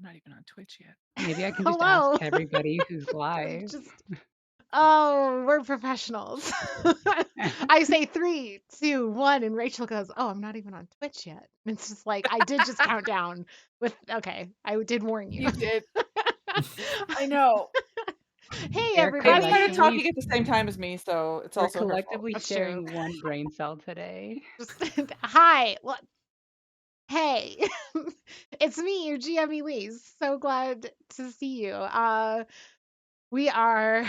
not even on Twitch yet. Maybe I can just ask Hello. everybody who's live. We're professionals. I say 3, 2, 1, and Rachel goes, "Oh, I'm not even on Twitch yet." And it's just like I did just count down with. Okay, I did warn you. You did. I know. Hey, They're everybody. Abby's kind of collectively, talking at the same time as me, so it's we're also her fault. collectively That's sharing true. one brain cell today. Just hi. What? Hey, it's me, your GM Elise. So glad to see you. We are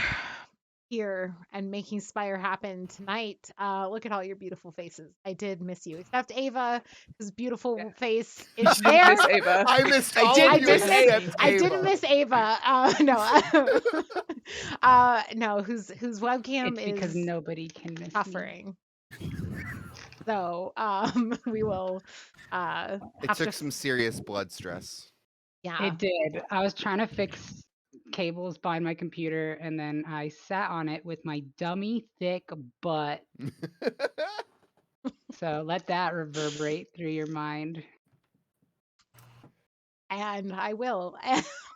here and making Spire happen tonight. Look at all your beautiful faces. I did miss you, except Ava, whose beautiful face You is didn't there. miss Ava. I missed I all did of I you did miss. except I Ava. didn't miss Ava. No, whose webcam It's because is nobody can miss me. suffering. So, we will It have took to. some serious blood stress. Yeah. It did. I was trying to fix cables behind my computer, and then I sat on it with my dummy thick butt. So let that reverberate through your mind. And I will.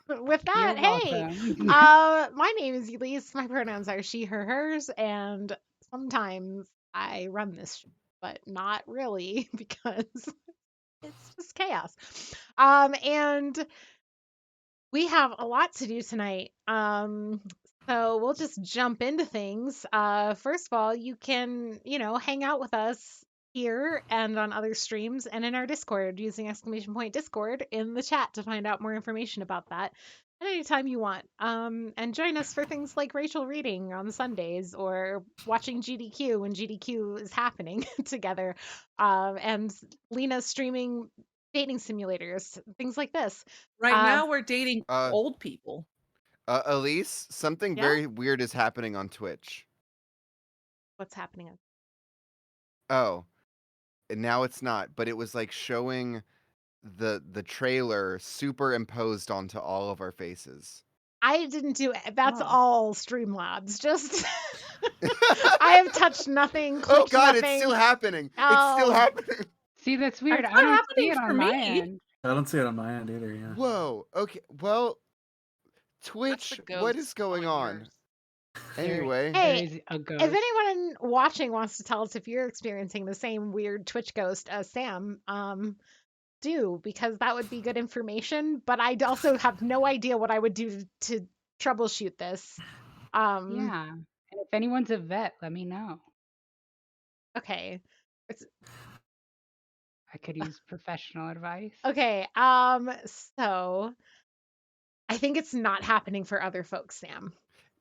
With You're that, hey, welcome. my name is Elise. My pronouns are she, her, hers, and sometimes I run this show, but not really because it's just chaos. And we have a lot to do tonight. So we'll just jump into things. First of all, you can, hang out with us here and on other streams and in our Discord using !Discord in the chat to find out more information about that at any time you want. And join us for things like Rachel reading on Sundays or watching GDQ when GDQ is happening together. And Lena streaming dating simulators, things like this. Right Uh, now, we're dating Uh, old people. Elise, something Yeah? very weird is happening on Twitch. What's happening? Oh, and now it's not, but it was like showing the trailer superimposed onto all of our faces. I didn't do it. That's Oh. all Streamlabs. Just I have touched nothing, Oh clicked God, nothing. it's still happening. It's still Oh. happening. See, that's weird. It's I not don't see happening it for on my me. end. I don't see it on my end either. Yeah. Whoa. Okay. Well, That's Twitch, the what ghost is going on? yours. Anyway, There Hey, is a ghost. if anyone watching wants to tell us if you're experiencing the same weird Twitch ghost as Sam, do, because that would be good information. But I also have no idea what I would do to troubleshoot this. Yeah. And if anyone's a vet, let me know. Okay. I could use professional advice. Okay. So I think it's not happening for other folks, Sam.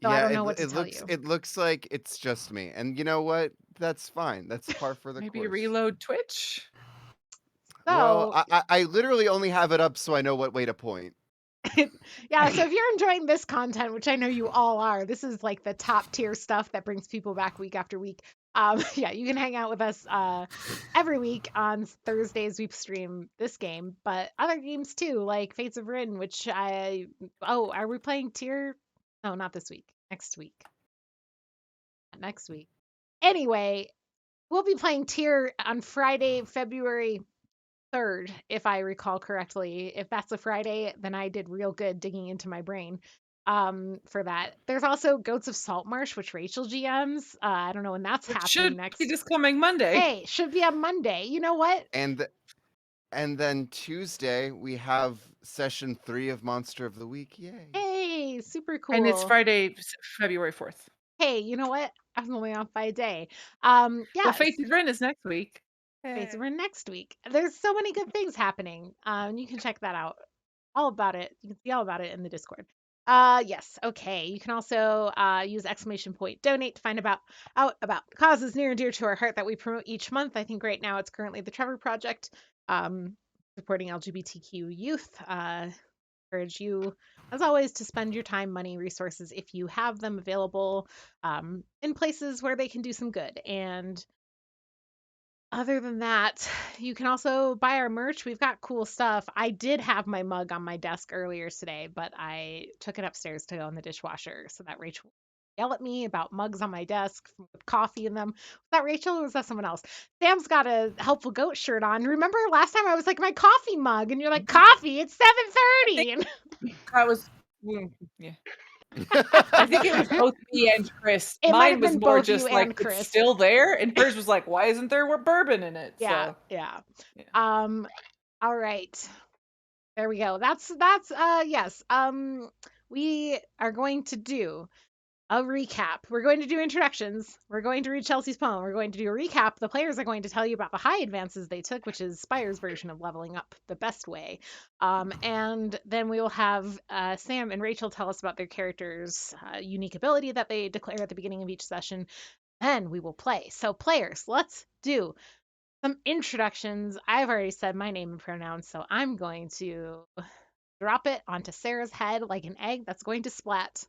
So I don't know what to tell you. It looks like it's just me, and you know what? That's fine. That's par for the Maybe course. reload Twitch. Well, So I literally only have it up so I know what way to point. yeah, so if you're enjoying this content, which I know you all are, this is like the top tier stuff that brings people back week after week. Yeah, you can hang out with us every week on Thursdays. We stream this game, but other games too, like Fates of Rin, which are we playing tier? No, not this week. Next week. Not next week. Anyway, we'll be playing tier on Friday, February 3rd, if I recall correctly. If that's a Friday, then I did real good digging into my brain for that. There's also Goats of Saltmarsh, which Rachel GMs. I don't know when that's Which happening should next. be this coming Monday. Hey, should be on Monday. You know what? And then Tuesday we have session 3 of Monster of the Week. Yay! Hey, super cool. And it's Friday, February 4th. Hey, you know what? I'm only off by a day. Yeah. Well, Fates of Rin is next week. Fates of Rin next week. There's so many good things happening. You can check that out. All about it. You can see all about it in the Discord. Yes. Okay. You can also use !donate to find out about causes near and dear to our heart that we promote each month. I think right now it's currently the Trevor Project, supporting LGBTQ youth. Encourage you, as always, to spend your time, money, resources if you have them available in places where they can do some good. And other than that, you can also buy our merch. We've got cool stuff. I did have my mug on my desk earlier today, but I took it upstairs to go in the dishwasher so that Rachel yell at me about mugs on my desk with coffee in them. Was that Rachel or was that someone else? Sam's got a helpful goat shirt on. Remember last time I was like, my coffee mug, and you're like, coffee? It's 7:30. And That was yeah. I think it was both me and Chris. It might Mine have was been more both you just like and it's Chris. still there, and hers was like, why isn't there bourbon in it? yeah, So yeah. yeah. All right. There we go. That's yes. We are going to do a recap. We're going to do introductions. We're going to read Chelsea's poem. We're going to do a recap. The players are going to tell you about the high advances they took, which is Spire's version of leveling up the best way. And then we will have Sam and Rachel tell us about their characters' unique ability that they declare at the beginning of each session. Then we will play. So, players, let's do some introductions. I've already said my name and pronouns, so I'm going to drop it onto Sarah's head like an egg that's going to splat.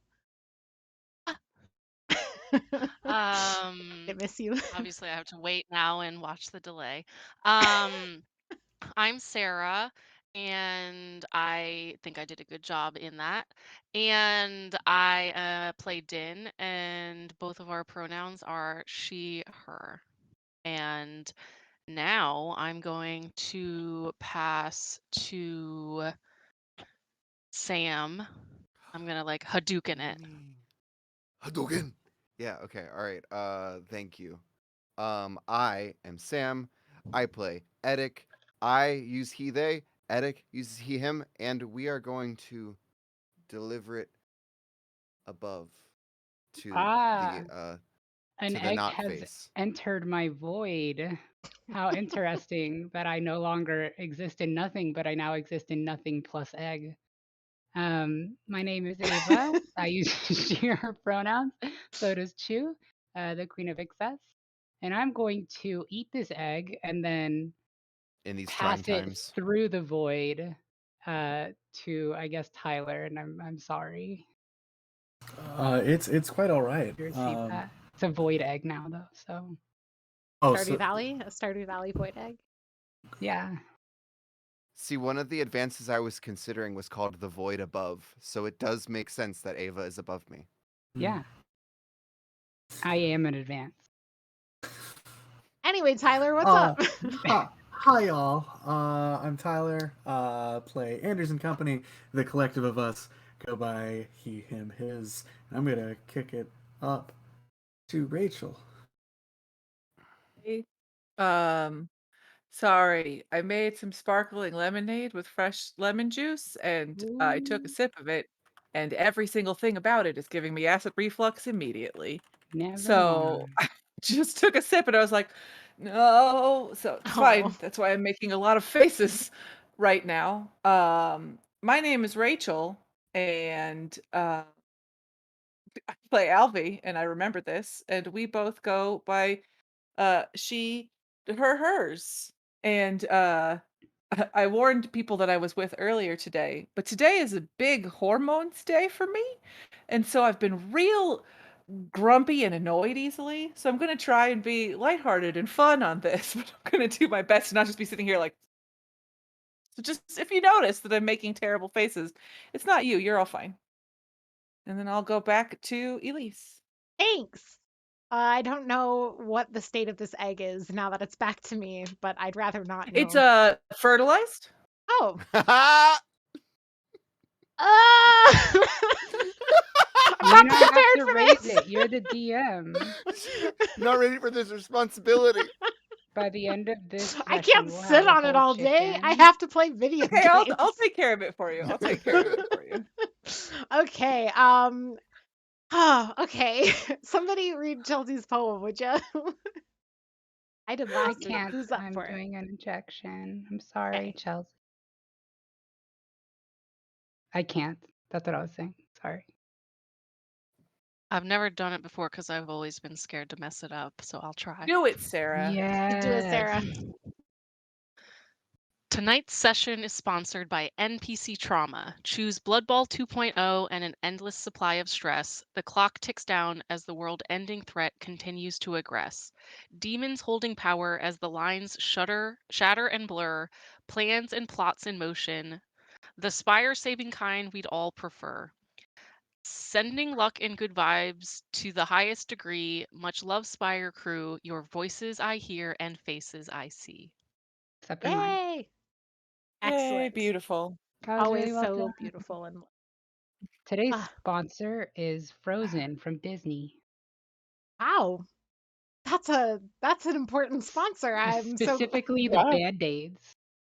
I miss you. Obviously, I have to wait now and watch the delay. I'm Sarah, and I think I did a good job in that. And I play Din, and both of our pronouns are she, her. And now I'm going to pass to Sam. I'm gonna like Hadouken it. Hadouken. Yeah, okay. All right. Thank you. I am Sam. I play Edic. I use he they. Edic uses he him, and we are going to deliver it above to Ah, the an to the egg not has face. entered my void. How interesting that I no longer exist in nothing, but I now exist in nothing plus egg. My name is Ava. I use she, her pronouns. So does Chu, the Queen of Excess. And I'm going to eat this egg and then In these trying pass it times. through the void to, I guess, Tyler. And I'm sorry It's quite all right. to receive that. It's a void egg now, though. So Oh, Stardew so Valley, a Stardew Valley void egg. yeah. See, one of the advances I was considering was called the void above, so it does make sense that Ava is above me. Yeah. I am an advance. Anyway, Tyler, what's up? Hi y'all. I'm Tyler. Play Anders and Company. The collective of us go by he, him, his. And I'm gonna kick it up to Rachel. Sorry, I made some sparkling lemonade with fresh lemon juice, and I took a Ooh, sip of it, and every single thing about it is giving me acid reflux immediately. never So mind. I just took a sip, and I was like, no. So it's fine. Oh, That's why I'm making a lot of faces right now. My name is Rachel, and I play Alvy, and I remember this, and we both go by she, her, hers. And I warned people that I was with earlier today, but today is a big hormones day for me. And so I've been real grumpy and annoyed easily. So I'm going to try and be lighthearted and fun on this, but I'm going to do my best to not just be sitting here like, so just if you notice that I'm making terrible faces, it's not you. You're all fine. And then I'll go back to Elise. thanks. I don't know what the state of this egg is now that it's back to me, but I'd rather not It's know. fertilized. Oh. Not I'm You not don't have prepared to for raise this. it. You're the DM. ready for this responsibility. By the end of this I session, can't we'll sit have a on it whole all day. I chicken. have to play video Okay, games. I'll take care of it for you. I'll take care of it for you. Okay. Okay. Somebody read Chelsea's poem, would you? I did I last week. can't. Who's up I'm for it? doing an injection. I'm sorry, Okay. Chelsea. I can't. That's what I was saying. Sorry. I've never done it before because I've always been scared to mess it up, so I'll try. Do it, Sarah. Do it, Yes. Sarah. Tonight's session is sponsored by NPC Trauma. Choose Blood Ball 2.0 and an endless supply of stress. The clock ticks down as the world-ending threat continues to aggress. Demons holding power as the lines shatter and blur, plans and plots in motion. The Spire saving kind we'd all prefer. Sending luck and good vibes to the highest degree. Much love, Spire crew. Your voices I hear and faces I see. Except for mine. Yay! Yay, Excellent. beautiful. That was really Always well so done. beautiful and Today's ah, sponsor is Frozen from Disney. wow. That's an important sponsor. I'm so glad. Specifically the Yeah. Band-Aids.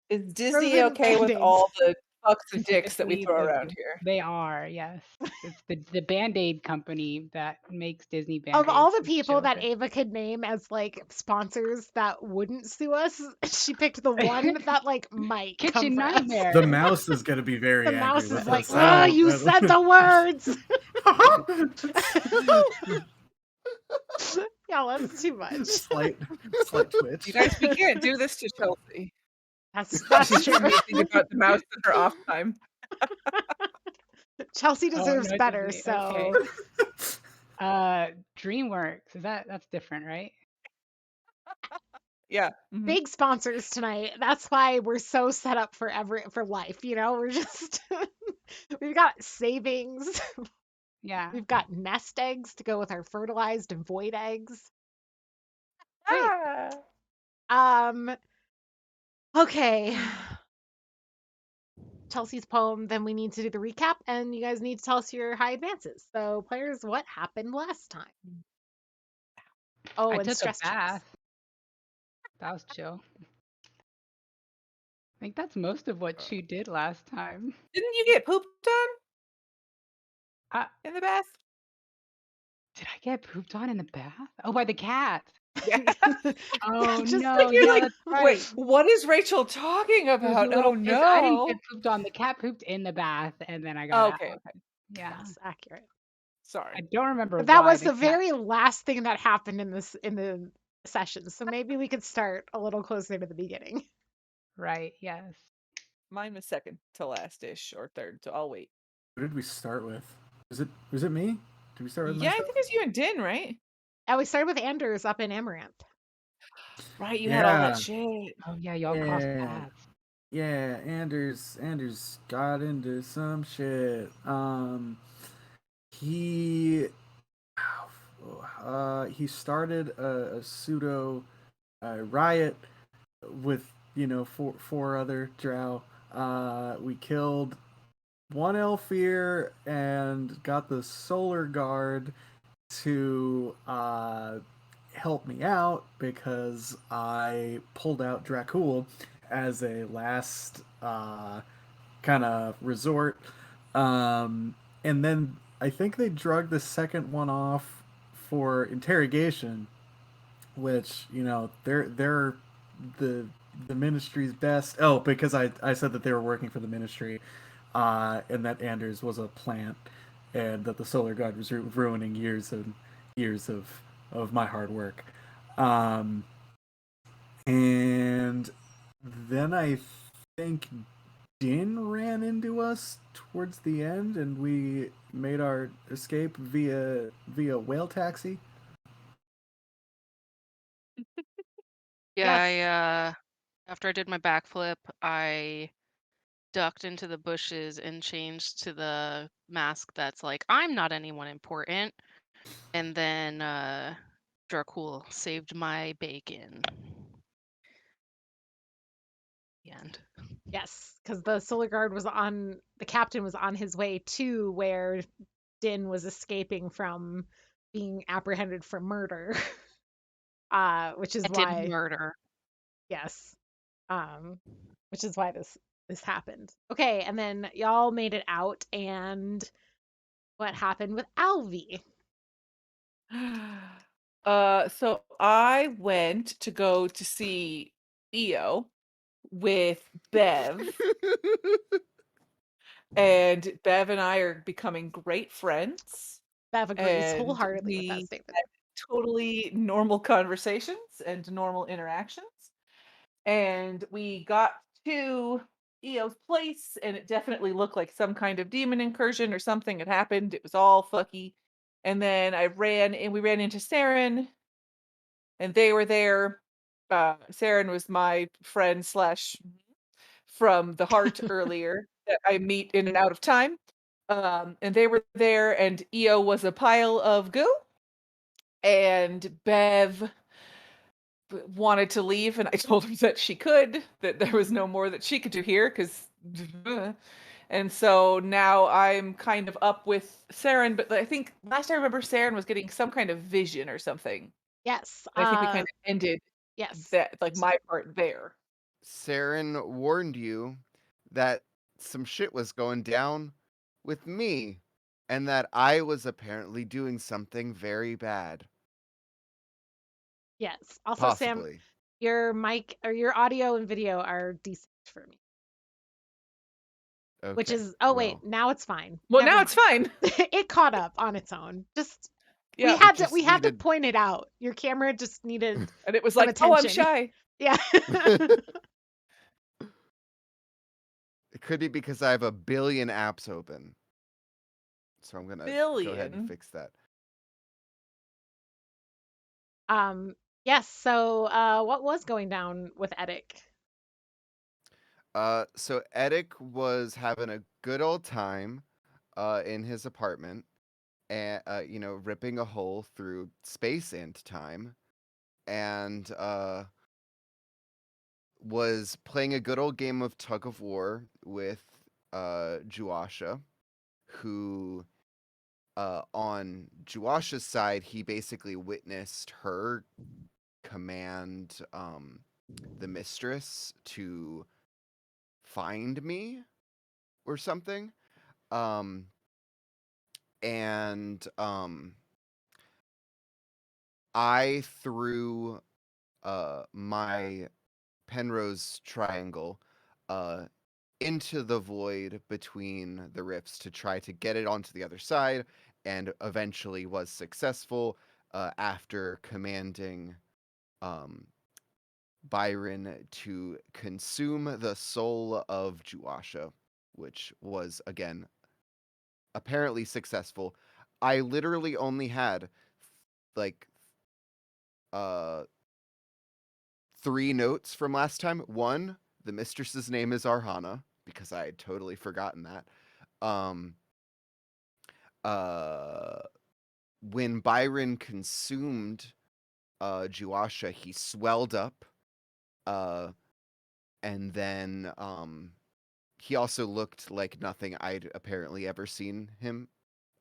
Is Disney Frozen okay with Band-Aids. all the fucks and dicks that we Specifically throw around here? they are, yes. It's the Band-Aid company that makes Disney Of all Band-Aids. the It's people so that good. Ava could name as like sponsors that wouldn't sue us, she picked the one that like might come Kitchen for us. Nightmare. The mouse is going to be very The angry mouse with is like, us. "Oh, you said the words." Yeah, that's too much. slight twitch. You guys, we can't do this to Chelsea. That's She's true. thinking about the mouse in her off time. Chelsea Oh, deserves no, better, Disney. so Okay. DreamWorks. That's different, right? Yeah. Mhm. big sponsors tonight. That's why we're so set up for life, you know? We're just we've got savings. Yeah. We've got nest eggs to go with our fertilized and void eggs. Great. Ah. Okay. Chelsea's poem, then we need to do the recap, and you guys need to tell us your high advances. So, players, what happened last time? Oh, I and took a stress checks. bath. That was chill. I think that's most of what she did last time. Didn't you get pooped on Uh, in the bath? did I get pooped on in the bath? Oh, by the cat. Yeah. Oh Just no, You're yeah, like, that's right. wait, what is Rachel talking It was a about? little. Oh I didn't get no. pooped on. The cat pooped in the bath, and then I got Okay, out. okay. Yeah, yes, accurate. Sorry. I don't remember But that why was the the cat. very last thing that happened in the session. So maybe we could start a little closer to the beginning. Right. Yes. Mine was second to last-ish or third, so I'll wait. What did we start with? Was it me? Did we start with Yeah, I myself? think it's you and Din, right? And we started with Anders up in Amaranth. Right, you had all that Yeah. shit. Oh yeah, y'all crossed Yeah. paths. Yeah, Anders got into some shit. He he started a pseudo riot with four other drow. We killed one Elfir and got the Solar Guard to help me out because I pulled out Dracul as a last kind of resort. And then I think they drug the second one off for interrogation, which they're the ministry's best. Oh, because I said that they were working for the ministry, and that Anders was a plant, and that the Solar God was ruining years and years of my hard work. And then I think Din ran into us towards the end, and we made our escape via whale taxi. Yeah, Yes. after I did my backflip, I ducked into the bushes and changed to the mask that's like, I'm not anyone important. And then Dracul saved my bacon. The end. Yes, because the Solar Guard the captain was on his way to where Din was escaping from being apprehended for murder. Which is I did why, murder. yes, um, which is why this happened. Okay, and then y'all made it out, and what happened with Alvi? So I went to go to see EO with Bev, and Bev and I are becoming great friends, Bev agrees and wholeheartedly with that we statement. had totally normal conversations and normal interactions. And we got to EO's place, and it definitely looked like some kind of demon incursion or something had happened. It was all fucky. And then we ran into Saren, and they were there. Saren was my friend slash from the heart earlier that I meet in and out of time. And they were there, and Io was a pile of goo, and Bev wanted to leave, and I told her that she could, that there was no more that she could do here, because. And so now I'm kind of up with Saren, but I think last I remember Saren was getting some kind of vision or something. Yes. I think we kind of ended Yes. that, like my part there. Saren warned you that some shit was going down with me and that I was apparently doing something very bad. Yes. Also, Sam, Possibly. your mic or your audio and video are decent for me. Which Okay. is, oh wait, Well, now it's fine. Well, Never now it's mind. fine. It caught up on its own. Just Yeah. it we just had to needed. point it out. Your camera just needed And it was some like, oh, I'm attention. shy. Yeah. It could be because I have a billion apps open. So I'm going to go ahead and Billion. fix that. Yes, so what was going down with Edic? So Edic was having a good old time in his apartment and ripping a hole through space and time and was playing a good old game of tug of war with Juasha, who on Juasha's side, he basically witnessed her command the mistress to find me or something. Um, and I threw my Penrose triangle uh, into the void between the rifts to try to get it onto the other side, and eventually was successful after commanding um, Byron to consume the soul of Juasha, which was again apparently successful. I literally only had like uh 3 notes from last time. One, the mistress's name is Arhana, because I had totally forgotten that. Um uh when Byron consumed Juasha, he swelled up, uh and then he also looked like nothing I'd apparently ever seen him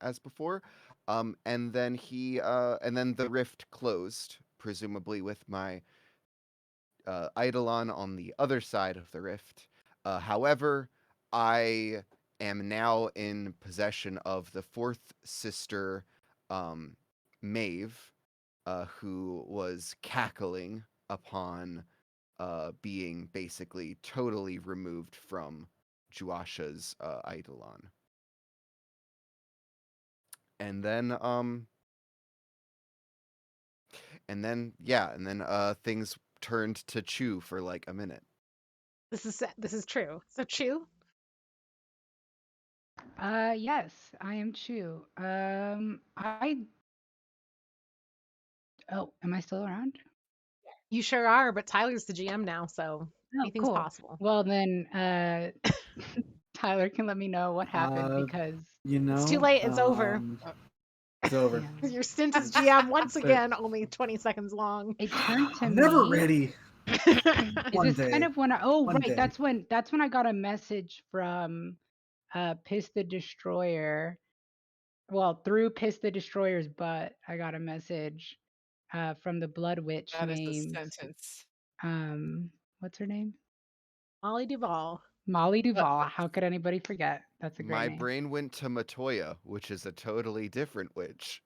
as before. And then the rift closed, presumably with my Eidolon on the other side of the rift. However, I am now in possession of the fourth sister, um, Maeve, who was cackling upon being basically totally removed from Juasha's Eidolon. And then things turned to Chew for like a minute. This is true. So Chew, Yes, I am Chu. Oh, am I still around? you sure are, but Tyler's the GM now, so Oh, anything's cool. possible. Well, then, Tyler can let me know what happened because, It's too late. It's over. It's over. yeah, Your stint as GM once So- again only 20 seconds long. it turned to I'm never me. ready. Is One this kind day. of when oh, One right, day. that's when I got a message from Piss the Destroyer. Well, through Piss the Destroyer's butt, I got a message from the Blood Witch That is the named sentence. what's her name? Molly Duvall. Molly Duvall. How could anybody forget? That's a great My name. brain went to Matoya, which is a totally different witch.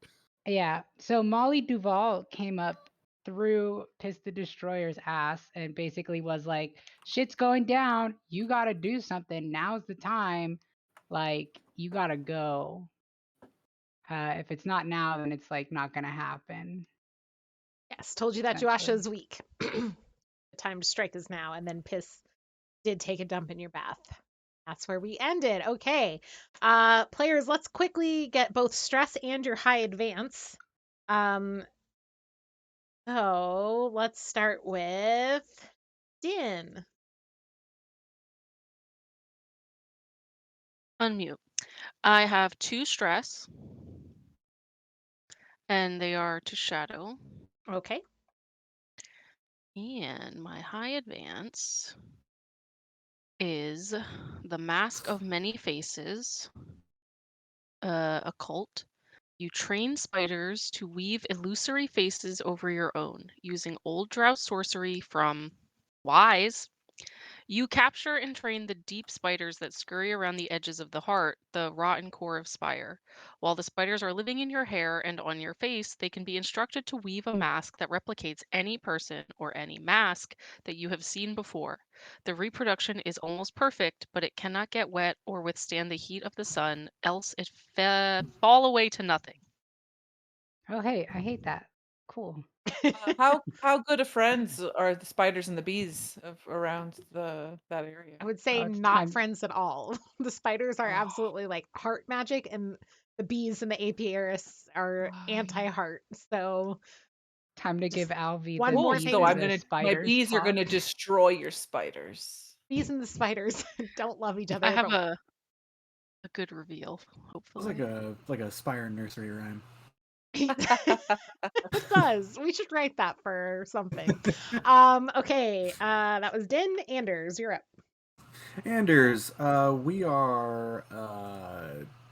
Yeah. So Molly Duvall came up through Piss the Destroyer's ass and basically was like, shit's going down. You got to do something. Now's the time. Like, you got to go. If it's not now, then it's like not going to happen. Yes, told you that Essentially. Joasha's weak. The time to strike is now. And then Piss did take a dump in your bath. That's where we ended. Okay. Players, let's quickly get both stress and your high advance. So let's start with Din. Unmute. I have 2 stress, and they are to shadow. Okay. And my high advance is the Mask of Many Faces, occult. You train spiders to weave illusory faces over your own using old drow sorcery from Wise. You capture and train the deep spiders that scurry around the edges of the heart, the rotten core of Spire. While the spiders are living in your hair and on your face, they can be instructed to weave a mask that replicates any person or any mask that you have seen before. The reproduction is almost perfect, but it cannot get wet or withstand the heat of the sun, else it fall away to nothing. Oh, hey, I hate that. Cool. How good of friends are the spiders and the bees around that area? I would say It's not time friends at all. The spiders are Oh, absolutely like heart magic, and the bees and the apiarists are why? anti-heart. So time to give just Alvy one the more Cool. bees So thing. and I'm the gonna my spiders bees are talk. gonna destroy your spiders. Bees and the spiders don't love each I other, have but a good reveal, It's like hopefully. a Spire nursery rhyme. it does. We should write that for something. Okay. That was Din. Anders, you're up. Anders, we are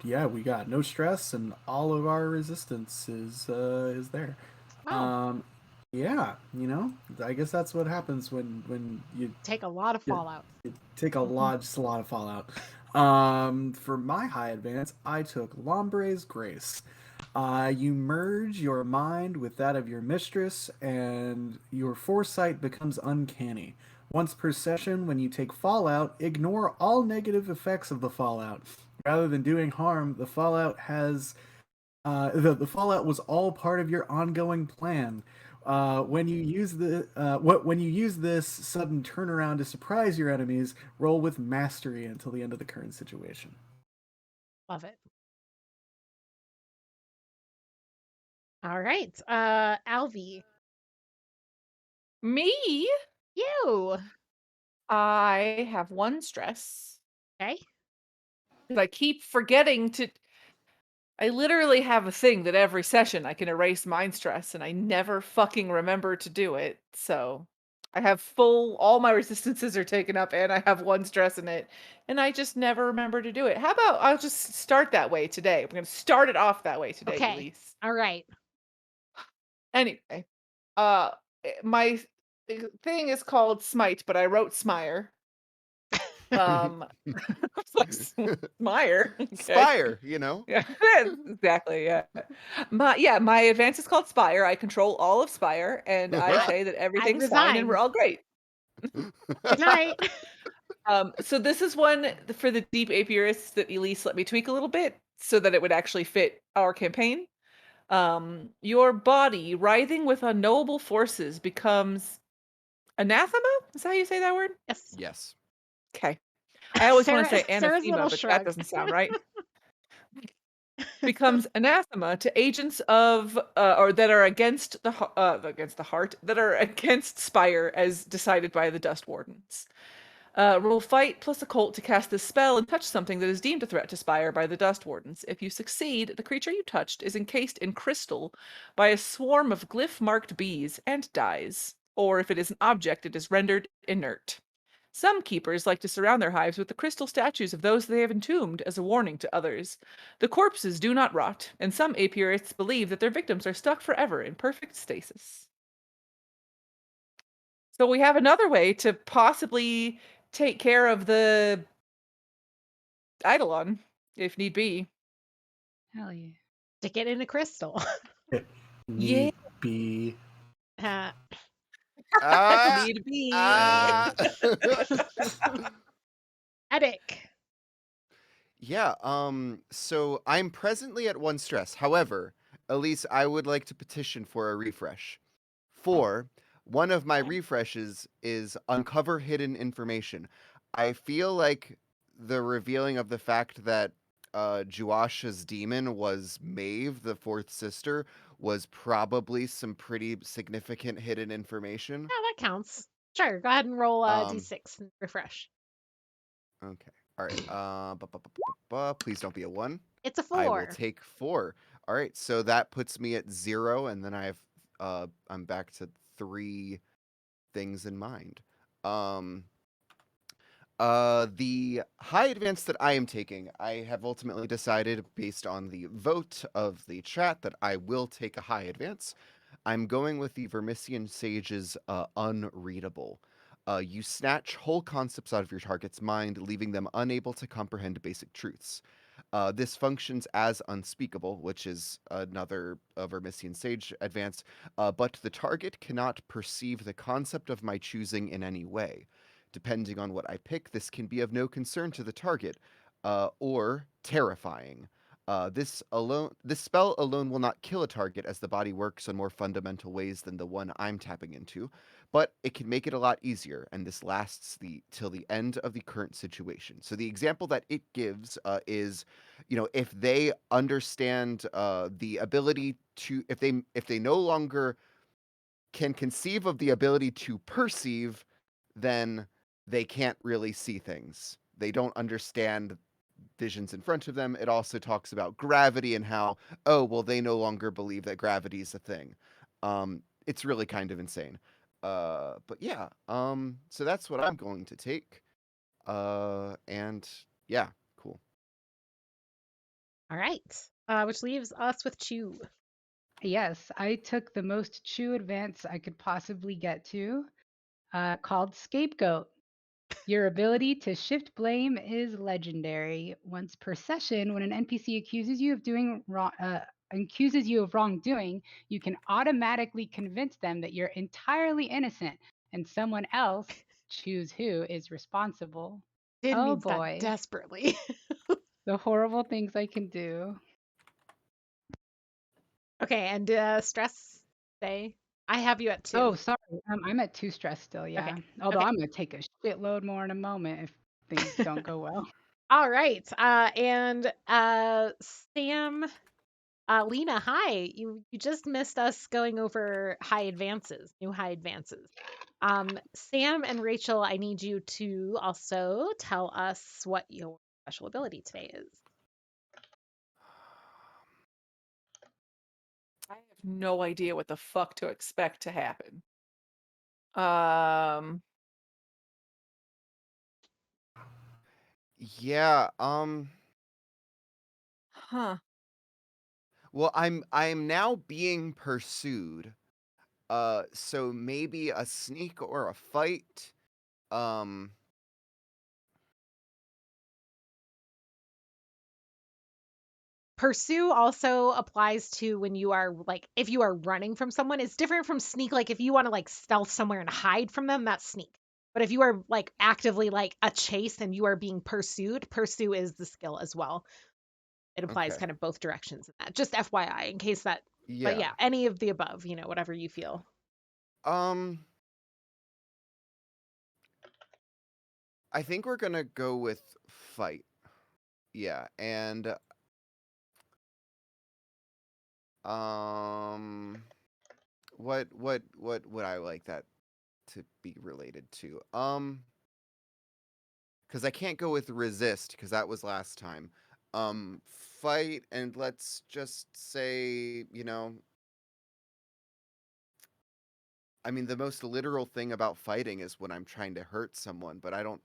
yeah, we got no stress and all of our resistance is there. Wow. Um yeah, I guess that's what happens when you Take a lot of Yeah, fallout. it take just a lot of fallout. For my high advance, I took Lombre's Grace. You merge your mind with that of your mistress, and your foresight becomes uncanny. Once per session, when you take fallout, ignore all negative effects of the fallout. Rather than doing harm, the fallout was all part of your ongoing plan. When you use this sudden turnaround to surprise your enemies, roll with mastery until the end of the current situation. Love it. All right. Alvi. Me? You. I have 1 stress. Okay. 'Cause I keep forgetting to I literally have a thing that every session I can erase mind stress, and I never fucking remember to do it. So I have all my resistances are taken up, and I have 1 stress in it, and I just never remember to do it. How about I'll just start that way today? We're gonna start it off that way today, Okay. Elise. All right. Anyway, uh, my thing is called Smite, but I wrote Smire. Um, it's like Smire. Okay. Spire, you know? Yeah, exactly, yeah. My advance is called Spire, I control all of Spire, and I I say that I everything's fine and we're resign. all great. Good night. So this is one for the deep apiarists that Elise let me tweak a little bit so that it would actually fit our campaign. Your body, writhing with unknowable forces, becomes anathema? Is that how you say that word? Yes. Yes. Okay. I always wanna say Sarah's anathema, little but that shrug. doesn't sound right. Becomes anathema to agents of or that are against against the heart, that are against Spire as decided by the Dust Wardens. Roll fight plus occult to cast this spell and touch something that is deemed a threat to Spire by the Dust Wardens. If you succeed, the creature you touched is encased in crystal by a swarm of glyph-marked bees and dies. Or if it is an object, it is rendered inert. Some keepers like to surround their hives with the crystal statues of those they have entombed as a warning to others. The corpses do not rot, and some apiarists believe that their victims are stuck forever in perfect stasis. So we have another way to possibly take care of the Eidolon, if need be. Hell yeah. Stick it in a crystal. Yeah, Need be. Uh, Ah, need be. ah. Edic. Yeah, so I'm presently at 1 stress. However, Elise, I would like to petition for a refresh. For one of my Yeah. refreshes is uncover hidden information. I feel like the revealing of the fact that Juash's demon was Maeve, the 4th sister, was probably some pretty significant hidden information. Yeah, that counts. Sure. Go ahead and roll a Um, d6 and refresh. Okay. All right. Please don't be a 1. It's a I will 4. take 4. All right. So that puts me at 0, and then I'm back to 3 things in mind. Um, the high advance that I am taking, I have ultimately decided based on the vote of the chat that I will take a high advance. I'm going with the Vermisian Sage's unreadable. You snatch whole concepts out of your target's mind, leaving them unable to comprehend basic truths. This functions as unspeakable, which is another Vermisian Sage advance, but the target cannot perceive the concept of my choosing in any way. Depending on what I pick, this can be of no concern to the target, or terrifying. This spell alone will not kill a target, as the body works on more fundamental ways than the one I'm tapping into, but it can make it a lot easier, and this lasts till the end of the current situation. So the example that it gives is, if they understand the ability to, if they no longer can conceive of the ability to perceive, then they can't really see things. They don't understand visions in front of them. It also talks about gravity and how, oh, well, they no longer believe that gravity is a thing. It's really kind of insane. But yeah, so that's what I'm going to take. And yeah, cool. All right. Which leaves us with Chew. Yes, I took the most chew advance I could possibly get to, called Scapegoat. Your ability to shift blame is legendary. Once per session, when an NPC accuses you of wrongdoing, you can automatically convince them that you're entirely innocent and someone else, choose who, is responsible. Din Oh needs that boy, desperately. the horrible things I can do. Okay, and stress stay. I have you at 2. Oh, sorry. I'm at 2 stress still, Okay. yeah. Although Okay. I'm gonna take a shitload more in a moment if things don't go well. All right. And Sam, Lena, hi. You just missed us going over high advances, new high advances. Sam and Rachel, I need you to also tell us what your special ability today is. I have no idea what the fuck to expect to happen. Um, Yeah, huh. well, I'm now being pursued. So maybe a sneak or a fight. Um, Pursue also applies to when you are like if you are running from someone. It's different from sneak. Like if you want to like stealth somewhere and hide from them, that's sneak. But if you are like actively like a chase and you are being pursued, pursue is the skill as well. It applies okay. kind of both directions in that. Just FYI, in case that. But Yeah. yeah, any of the above, whatever you feel. Um, I think we're gonna go with fight. Yeah, and um, what would I like that to be related to? Because I can't go with resist because that was last time. Fight, and let's just say, I mean, the most literal thing about fighting is when I'm trying to hurt someone, but I don't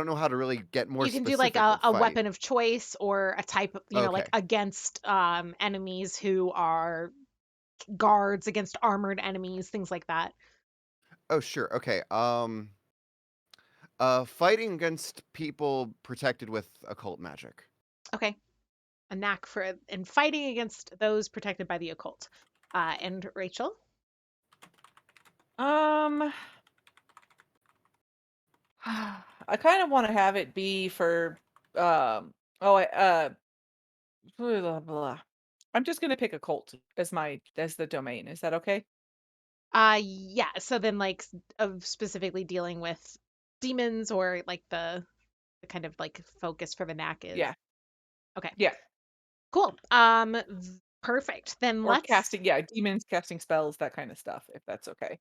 know how to really get more You can do like specific with a fight. weapon of choice or a type, like Okay. against enemies who are guards, against armored enemies, things like that. Oh, sure. Okay. Fighting against people protected with occult magic. Okay. A knack for and fighting against those protected by the occult. And Rachel? Um, I kind of want to have it be for oh blah, blah, blah. I'm just gonna pick a cult as the domain. Is that okay? Yeah, so then like of specifically dealing with demons or like the kind of like focus for the knack is. Yeah. Okay. Yeah. Cool. Perfect. Then Or let's casting, yeah, demons casting spells, that kind of stuff, if that's okay.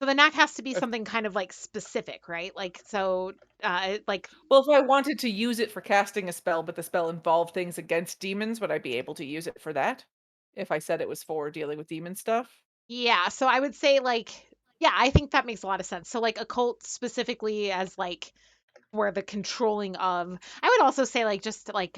So the knack has to be If something kind of like specific, right? Like so, like well, if I wanted to use it for casting a spell, but the spell involved things against demons, would I be able to use it for that? If I said it was for dealing with demon stuff? yeah. So I would say like yeah, I think that makes a lot of sense. So like occult specifically as for the controlling of. I would also say like just like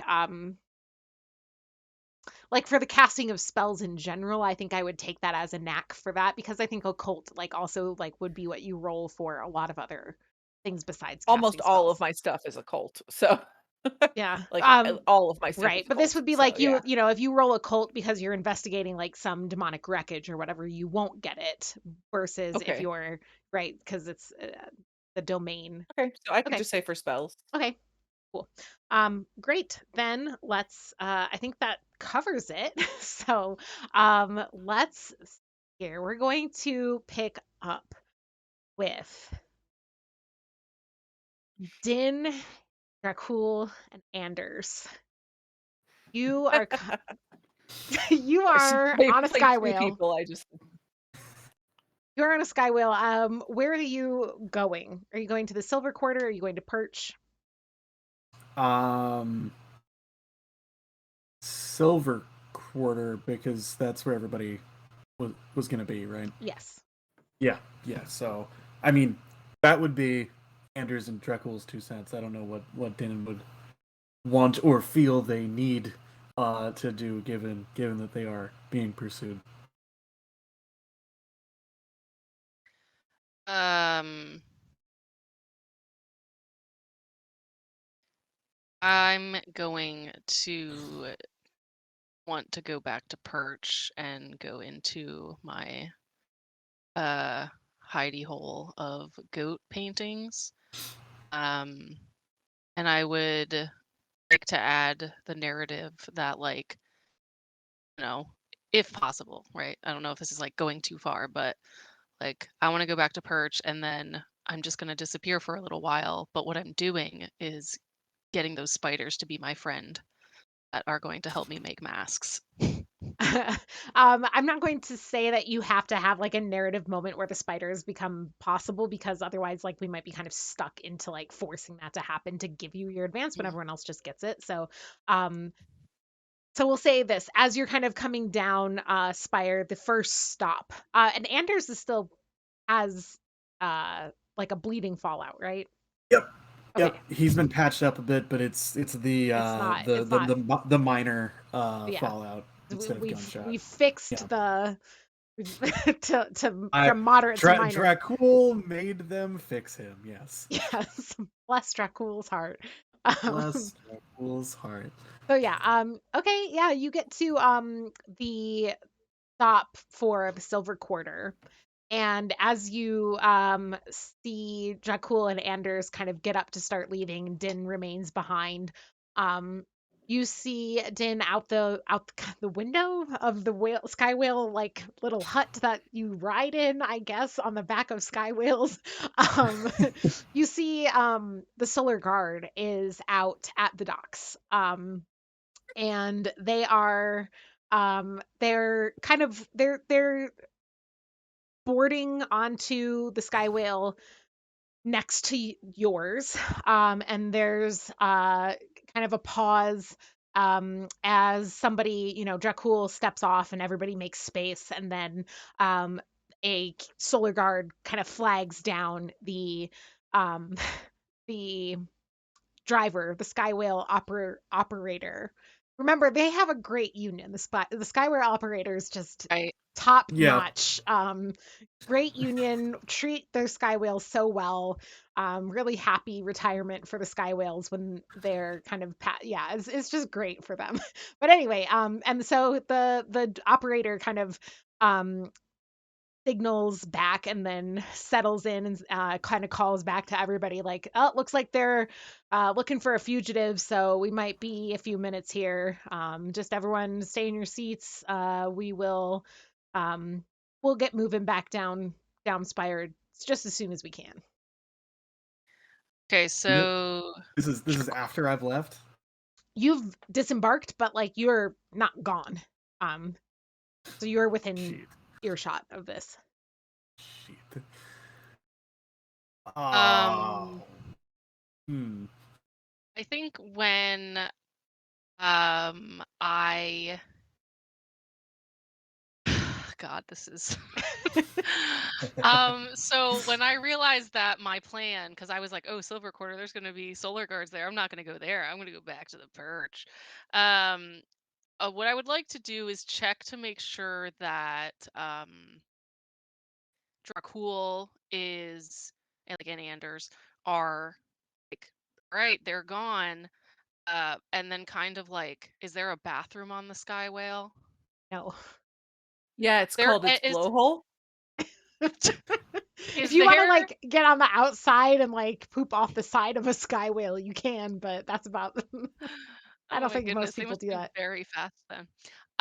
for the casting of spells in general, I think I would take that as a knack for that because I think occult like also like would be what you roll for a lot of other things besides Almost casting all of spells. my stuff is occult, so Yeah. like all of my stuff Right. is But this occult. would be So like yeah. you know, if you roll occult because you're investigating like some demonic wreckage or whatever, you won't get it versus if Okay. you're right because it's the domain. Okay. So I could Okay. just say for spells. Okay. Cool. Great. Then let's I think that covers it. So let's here. We're going to pick up with Din, Dracul, and Anders. You are you are I on a played sky three whale. people. I just You're on a sky whale. Where are you going? Are you going to the Silver Quarter? Are you going to Perch? Silver quarter, because that's where everybody was going to be, right? Yes. Yeah, yeah. So, I mean, that would be Anders and Dreckel's 2 cents. I don't know what Denon would want or feel they need to do, given that they are being pursued. I'm going to want to go back to Perch and go into my hidey hole of goat paintings. And I would like to add the narrative that like, if possible, right? I don't know if this is like going too far, but like I want to go back to Perch and then I'm just going to disappear for a little while, but what I'm doing is getting those spiders to be my friend that are going to help me make masks. I'm not going to say that you have to have like a narrative moment where the spiders become possible because otherwise like we might be kind of stuck into like forcing that to happen to give you your advance when everyone else just gets it. So we'll say this as you're kind of coming down Spire, the first stop. And Anders is still has like a bleeding fallout, right? Yep. Okay. Yep, he's been patched up a bit, but it's the It's not the minor yeah. fallout instead of gunshot. We've fixed Yeah. the from moderate to minor. Dracul made them fix him. Yes. Yes, bless Dracul's heart. Bless Dracula's heart. So yeah, okay, yeah, you get to the stop for the Silver Quarter. And as you see Dracul and Anders kind of get up to start leaving, Din remains behind. You see Din the window of the sky whale like little hut that you ride in, I guess, on the back of sky whales. Um, you see the Solar Guard is out at the docks. And they are they're kind of they're boarding onto the sky whale next to yours. And there's kind of a pause as somebody, Dracul steps off and everybody makes space. And then a solar guard kind of flags down um, the driver, the sky whale operator. Remember, they have a great union. The sky whale operators just I top Yeah. notch. Great union, treat their sky whales so well. Really happy retirement for the sky whales when they're kind of yeah, it's just great for them. But anyway, and so the operator kind of signals back and then settles in and kind of calls back to everybody like, oh, it looks like they're looking for a fugitive, so we might be a few minutes here. Just everyone stay in your seats. We'll get moving back down Spire just as soon as we can. okay, so This is after I've left. You've disembarked, but like you're not gone. So you're within Shit. earshot of this. Shit. Oh. Hmm. I think when I God, this is so when I realized that my plan, because I was like, oh, Silver Quarter, there's gonna be solar guards there. I'm not gonna go there. I'm gonna go back to the perch. Um, what I would like to do is check to make sure that Dracul is and Anders are like, all right, they're gone. And then kind of like, is there a bathroom on the Sky Whale? No. Yeah, it's There called its is. blowhole. If Is you want to there? like get on the outside and like poop off the side of a sky whale, you can, but that's about I Oh don't my think goodness, most they people must do move that. very fast then.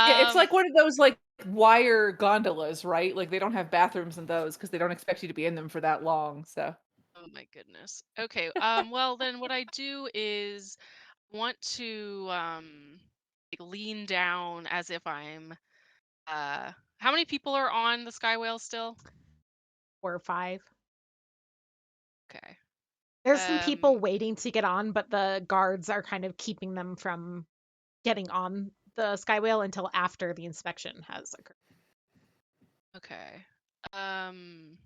Yeah, it's Um, like one of those like wire gondolas, right? Like they don't have bathrooms in those because they don't expect you to be in them for that long. So oh my goodness. Okay, well then what I do is want to like lean down as if I'm how many people are on the Sky Whale still? 4 or 5. Okay. There's some people Um, waiting to get on, but the guards are kind of keeping them from getting on the sky whale until after the inspection has occurred. okay. Um,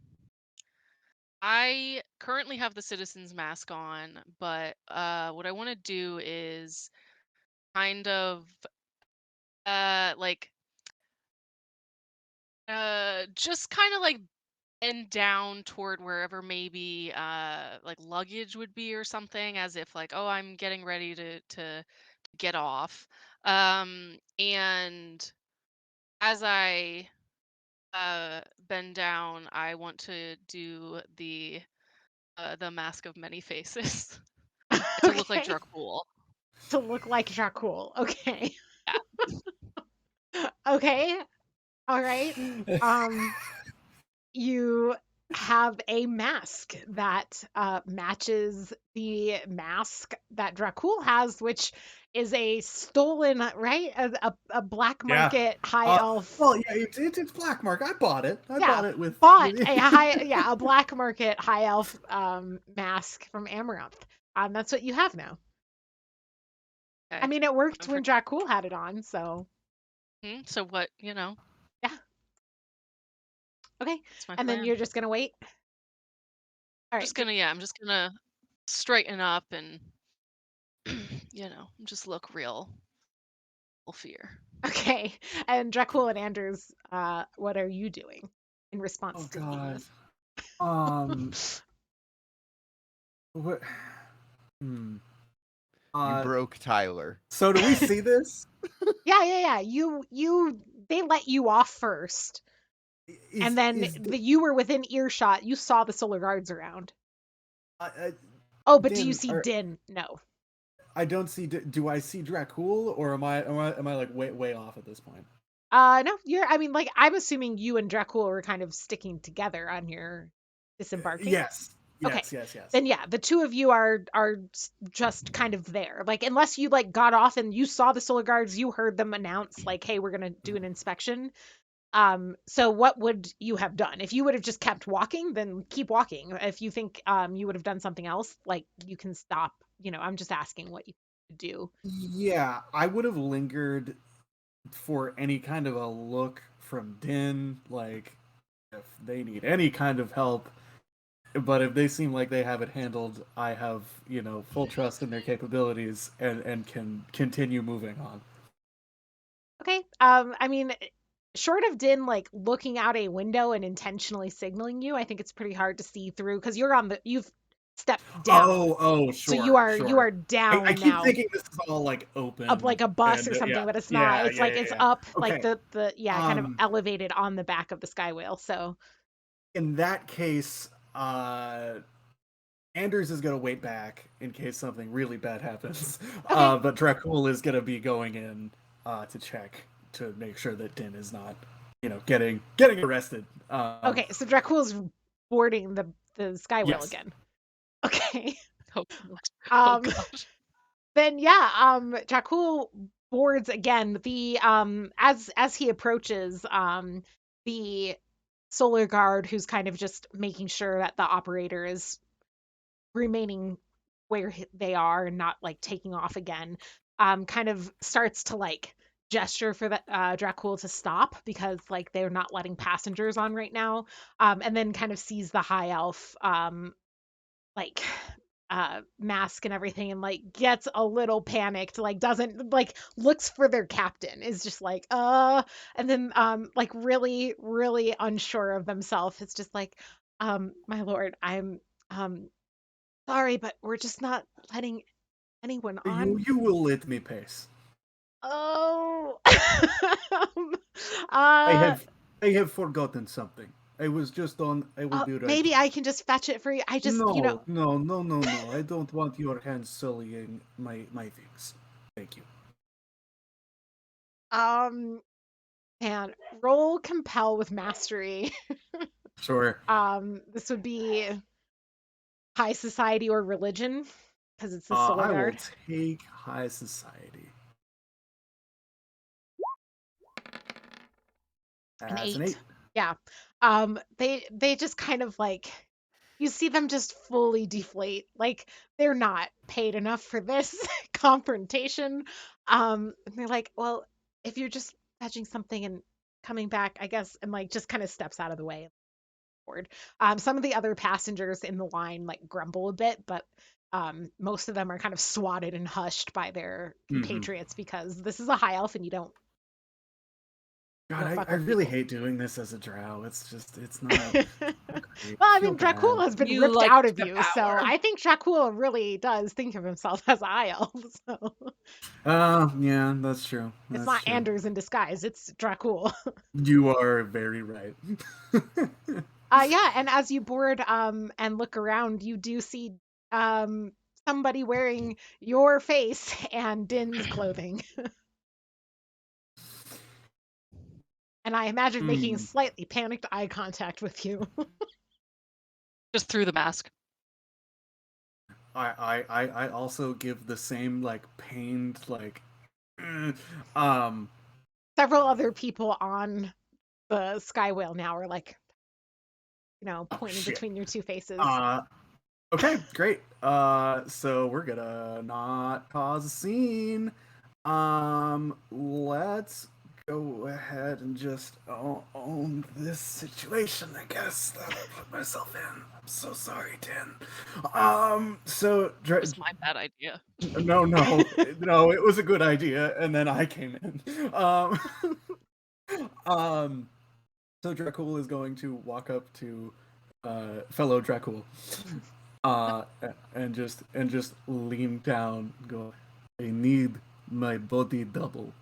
I currently have the citizen's mask on, but what I want to do is kind of like just kind of like bend down toward wherever maybe like luggage would be or something, as if like, oh, I'm getting ready to get off. And as I bend down, I want to do the mask of many faces to look like Okay. Dracul. To look like Jakul. Okay. Yeah. Okay. All right. Um you have a mask that matches the mask that Dracul has, which is a stolen, right? A black Yeah. market high elf. Well, yeah, it's black mark. I bought it. I Yeah, bought it with. bought a black market high elf mask from Amaranth. That's what you have now. I Okay. mean, it worked For, when Dracul had it on, so so what, you know, yeah. Okay. that's my And then plan. you're just gonna wait. All right. Yeah, I'm just gonna straighten up and just look real fear. Okay. And Dracul and Anders, what are you doing in Oh response to God. these? What? Hmm. You Uh. broke Tyler. So do we see this? Yeah. They let you off first, and then Is you were within earshot. You saw the solar guards around. uh, Oh, but do you Din? see Din? No. I don't see. Do I see Dracul, or am I like way off at this point? No. I mean, like, I'm assuming you and Dracul were kind of sticking together on your disembarking. Yes. Okay. Yes. Then yeah, the two of you are just kind of there. Like, unless you like got off and you saw the solar guards, you heard them announce like, "Hey, we're gonna do an inspection." So what would you have done? If you would have just kept walking, then keep walking. If you think you would have done something else, like, you can stop. I'm just asking what you could do. Yeah, I would have lingered for any kind of a look from Din, like if they need any kind of help. But if they seem like they have it handled, I have, full trust in their capabilities and can continue moving on. Okay. I mean, short of Din like looking out a window and intentionally signaling you, I think it's pretty hard to see through because you've stepped down. So you Sure, are sure. I down keep now, thinking this is all like up open like a bus and or something, yeah, but it's not. yeah, It's yeah, like yeah, it's yeah. up like Okay. the yeah, kind of Um, elevated on the back of the sky whale. So in that case, Anders is gonna wait back in case something really bad happens. okay. But Dracul is gonna be going in to check to make sure that Din is not, getting arrested. Okay, so Dracul's boarding the sky whale Yes. again. Okay. Oh gosh. Oh Um gosh. then yeah, Dracul boards again. The as he approaches, the solar guard who's kind of just making sure that the operator is remaining where they are and not like taking off again, kind of starts to like gesture for the Dracul to stop because like they're not letting passengers on right now, and then kind of sees the high elf like mask and everything and like gets a little panicked, like doesn't like looks for their captain, is just like and then like really really unsure of themselves. It's just like my lord, I'm sorry, but we're just not letting anyone on. You will let me pass. Oh. Um, I uh, have forgotten something. I was just on. I will be right. maybe I can just fetch it for you. I just, No, no, no, no, no. I don't want your hands sullying my things. Thank you. and roll compel with mastery. Sure. This would be high society or religion because it's the I will Soulguard. take high society. An That's an 8. 8. Yeah. They just kind of like, you see them just fully deflate. Like they're not paid enough for this confrontation. And they're like, well, if you're just fetching something and coming back, I guess, and like just kind of steps out of the way. Some of the other passengers in the line like grumble a bit, but most of them are kind of swatted and hushed by their compatriots because this is a high elf and you don't God, fuck I with really people. hate doing this as a drow. It's just, it's not Well, great. I Feel mean, Dracul bad. has been You ripped like out of the you, so power. I think Dracul really does think of himself as a high elf. So Yeah, that's true. it's That's not true. Anders in disguise; it's Dracul. You are very right. Yeah, and as you board and look around, you do see um somebody wearing your face and Din's clothing. And I imagine making Hmm. slightly panicked eye contact with you. Just through the mask. I also give the same like pained like um Several other people on the Sky Whale now are like, pointing shit. between your two faces. Okay, great. So we're gonna not cause a scene. Let's go ahead and just own this situation, I guess, that I put myself in. I'm so sorry, Tin. So It was my bad idea. no, it was a good idea, and then I came in. Um, so Dracul is going to walk up to fellow Dracul, uh, and just lean down, and go. I need my body double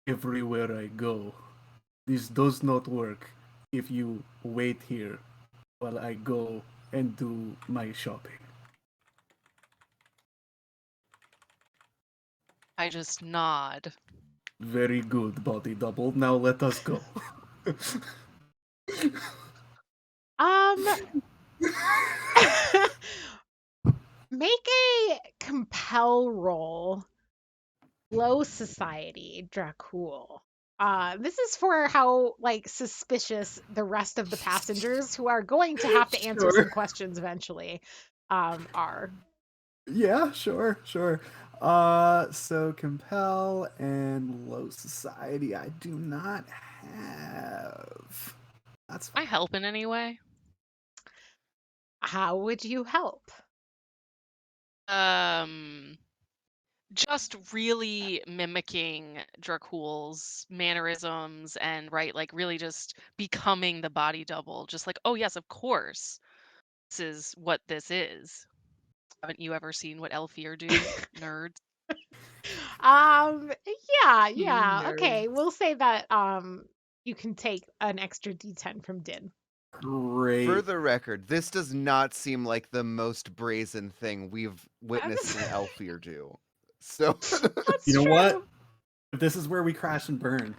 everywhere I go. This does not work if you wait here while I go and do my shopping. I just nod. Very good, body double. Now let us go. Um, make a compel roll. Low society, Dracul. This is for how like suspicious the rest of the passengers who are going to have to answer some Sure. questions eventually are. Yeah, sure. So compel and low society I do not have. That's I help in any way? How would you help? Just really mimicking Dracul's mannerisms and like really just becoming the body double. Just like, oh yes, of course, this is what this is. Haven't you ever seen what Elfir do, nerds? Yeah, okay. Nerds. We'll say that you can take an extra D10 from Din. great. For the record, this does not seem like the most brazen thing we've witnessed an Elfir do. So That's You know true. what? If this is where we crash and burn.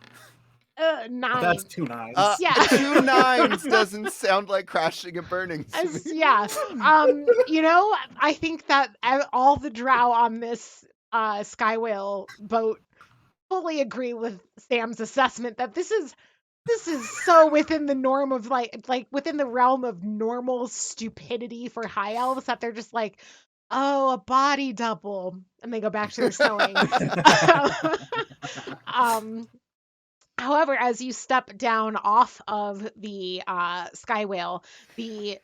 But 9. that's 2 9s. Yeah. 2 9s doesn't sound like crashing and burning to me. Yeah. I think that all the drow on this Sky Whale boat fully agree with Sam's assessment that this is this is so within the norm of like within the realm of normal stupidity for high elves that they're just like, oh, a body double, and they go back to their sewing. um, However, as you step down off of the sky whale, the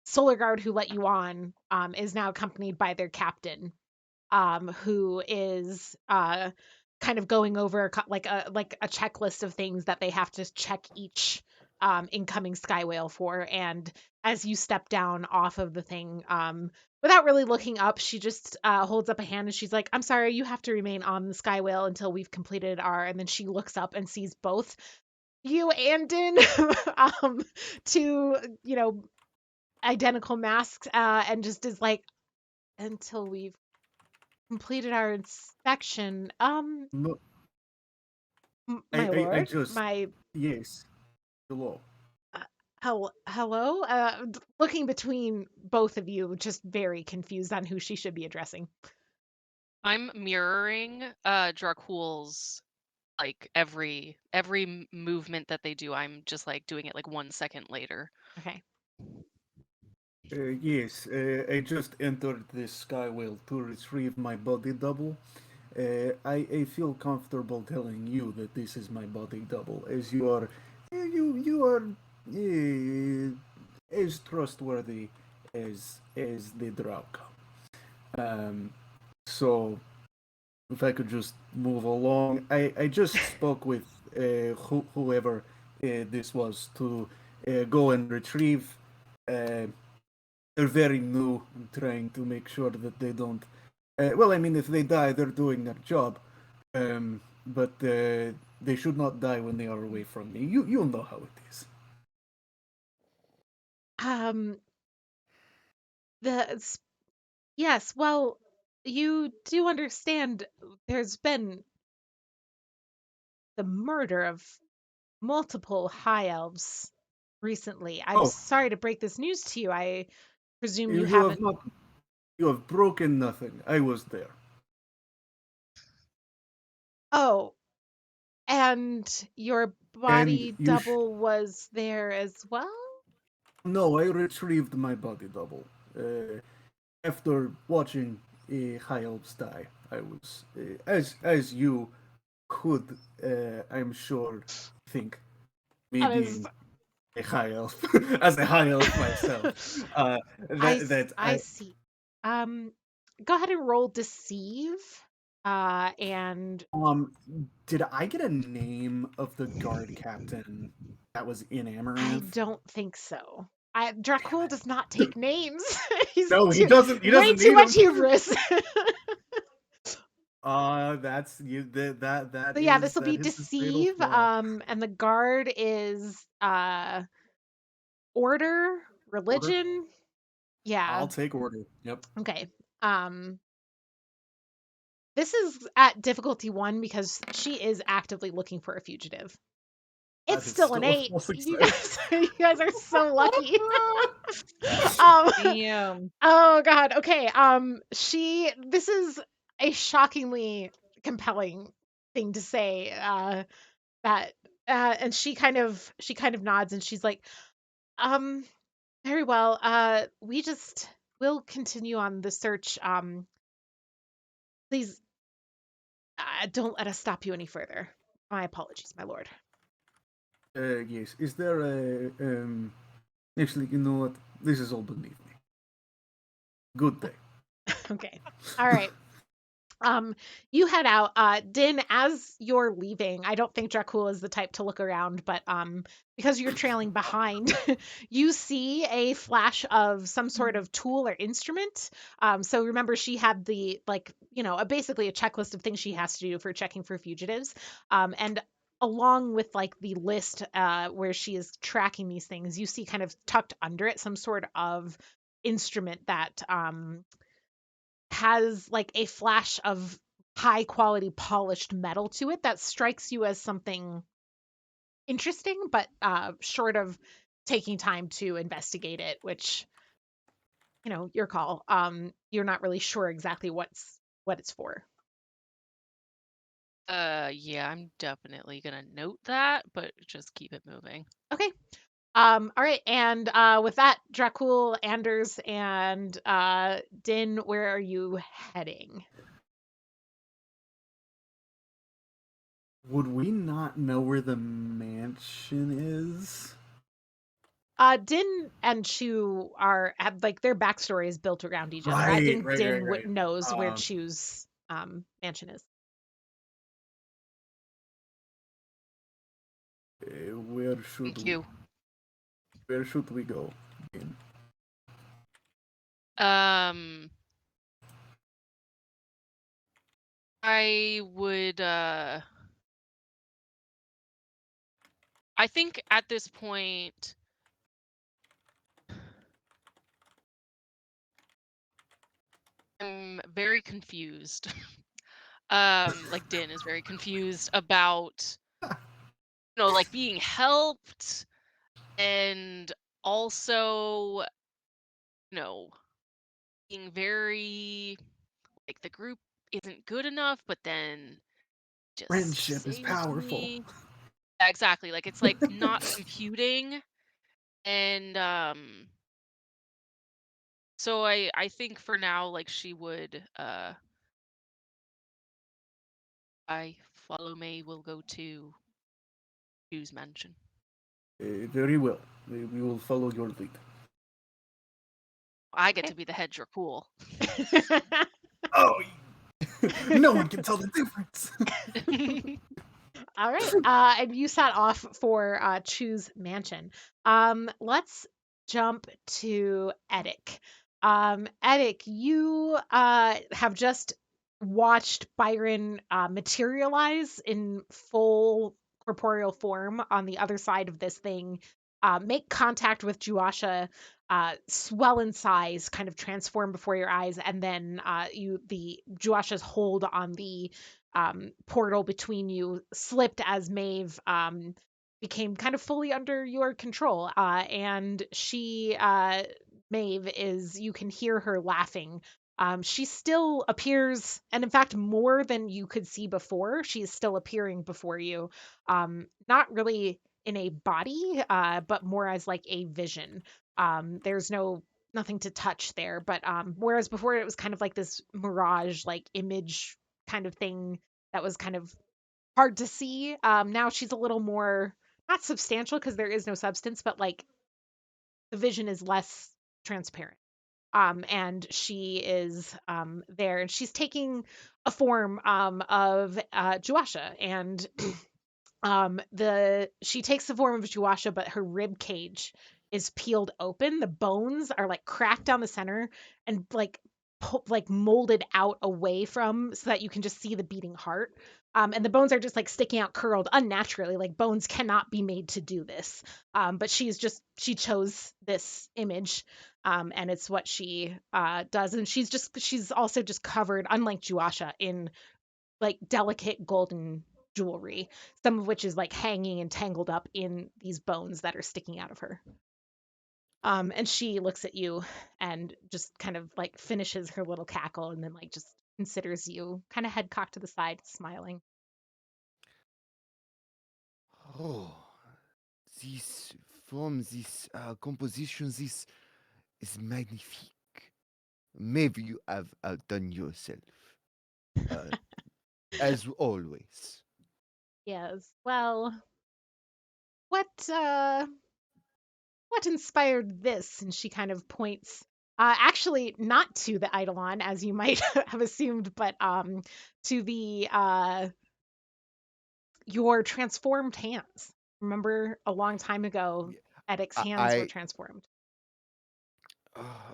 solar guard who let you on is now accompanied by their captain, who is kind of going over like a checklist of things that they have to check each incoming sky whale for. And as you step down off of the thing, without really looking up, she just holds up a hand and she's like, "I'm sorry, you have to remain on the sky whale until we've completed our." And then she looks up and sees both you and Din, two identical masks, and just is like, "Until we've completed our inspection. No, My I lord, just my yes. Hello. hello. Looking between both of you, just very confused on who she should be addressing. I'm mirroring Dracula's like every movement that they do. I'm just like doing it like 1 second later. Okay. Yes, I just entered this skywhale to retrieve my body double. I feel comfortable telling you that this is my body double, as you are as trustworthy as the Drauka. Um, so if I could just move along, I just spoke with whoever this was to go and retrieve. Uh, they're very new. I'm trying to make sure that they don't. Well, I mean, if they die, they're doing their job. But they should not die when they are away from me. You'll know how it is. Um. Yes. Well, you do understand. There's been the murder of multiple high elves recently. I'm Oh, sorry to break this news to you. I presume you you have haven't. not. You have broken nothing. I was there. Oh, and your And body you double was there as well? No, I retrieved my body double. After watching high elves die, I was as you could, I'm sure, think me That is being a high elf as a high elf myself. I see. Um, Go ahead and roll deceive. And um did I get a name of the guard captain that was in I Amaranth? don't think so. Dracul Damn does not take names. He's No, he too doesn't. He way doesn't too need much them. hubris. That's you. So yeah, this will That be is his fatal deceive. flaw. And the guard is order, Order. religion. Yeah. I'll take order. Yep. Okay. Um, this is at difficulty 1 because she is actively looking for a fugitive. That It's is still an still a 8. full You success. guys, you guys are so lucky. um, Damn. oh God. Okay. This is a shockingly compelling thing to say. That and she kind of nods and she's like, um, very well. We'll continue on the search. Please, don't let us stop you any further. My apologies, my lord. Yes. Is there a Actually, you know what? This is all beneath me. Good day. Okay. All right. You head out. Din, as you're leaving, I don't think Dracul is the type to look around, but because you're trailing behind, you see a flash of some sort of tool or instrument. So remember, she had the basically a checklist of things she has to do for checking for fugitives. And along with like the list where she is tracking these things, you see kind of tucked under it some sort of instrument that has like a flash of high quality polished metal to it that strikes you as something interesting, but short of taking time to investigate it, which your call. You're not really sure exactly what it's for. Yeah, I'm definitely gonna note that, but just keep it moving. Okay. All right, and with that, Dracul, Anders, and Din, where are you heading? Would we not know where the mansion is? Din and Chu have like their backstory is built around each other. I Right, think right, right, Din right. knows where Chu's mansion is. Where should Thank we? you. Where should we go? Again? Um, I would. I think at this point, I'm very confused. Like Din is very confused about, like being helped and also, you know, being very like the group isn't good enough, but then just Friendship is saves powerful. me. Yeah, exactly. Like it's like not computing. And so I think for now, like she would I follow me, we'll go to Hughes Mansion. Very well. We will follow your lead. I get Okay. to be the head Dracul. Oh, no one can tell the difference. All right. And you set off for Chu's mansion. Let's jump to Edic. Edic, you have just watched Byron materialize in full corporeal form on the other side of this thing, make contact with Juasha, swell in size, kind of transform before your eyes, and then the Juasha's hold on the portal between you slipped as Maeve became kind of fully under your control. And Maeve, you can hear her laughing. She still appears, and in fact, more than you could see before, she's still appearing before you. Not really in a body, but more as like a vision. There's nothing to touch there, but whereas before it was kind of like this mirage, like image kind of thing that was kind of hard to see. Now she's a little more not substantial because there is no substance, but like the vision is less transparent. And she is there, and she's taking a form of Juasha, and the she takes the form of Juasha, but her rib cage is peeled open. The bones are like cracked down the center and like molded out away from so that you can just see the beating heart. And the bones are just like sticking out curled unnaturally. Like bones cannot be made to do this. But she chose this image, and it's what she does. And she's also just covered, unlike Juasha, in like delicate golden jewelry, some of which is like hanging and tangled up in these bones that are sticking out of her. And she looks at you and just kind of like finishes her little cackle and then like just considers you, kind of head cocked to the side, smiling. Oh, this form, this composition, this is magnifique. Maybe you have outdone yourself, uh, as always. Yes. Well, what uh what inspired this? And she kind of points actually not to the eidolon as you might have assumed, but to the your transformed hands. Remember a long time ago, Yeah, Edic's I, hands were I transformed.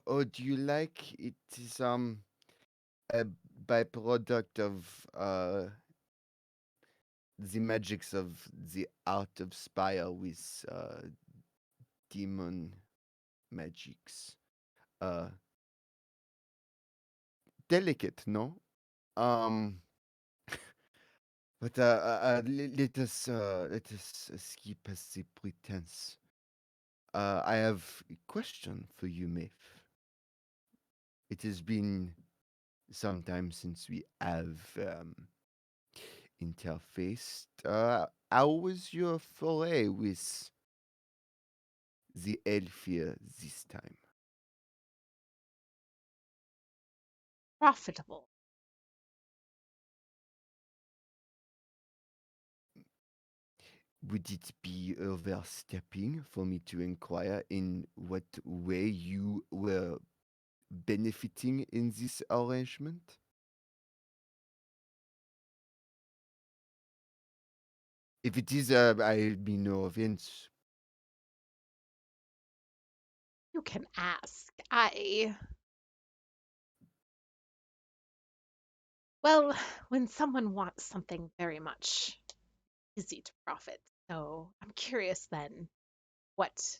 oh, do you like it? Is a byproduct of the magics of the art of Spire with demon magics. Uh, Delicate, no? Um, but let us skip past the pretense. I have a question for you, Maeve. It has been some time since we have interface. How was your foray with the Elfir this time? Profitable. Would it be overstepping for me to inquire in what way you were benefiting in this arrangement? If it is, I mean no offense. You can ask. Well, when someone wants something very much, easy to profit. So I'm curious then what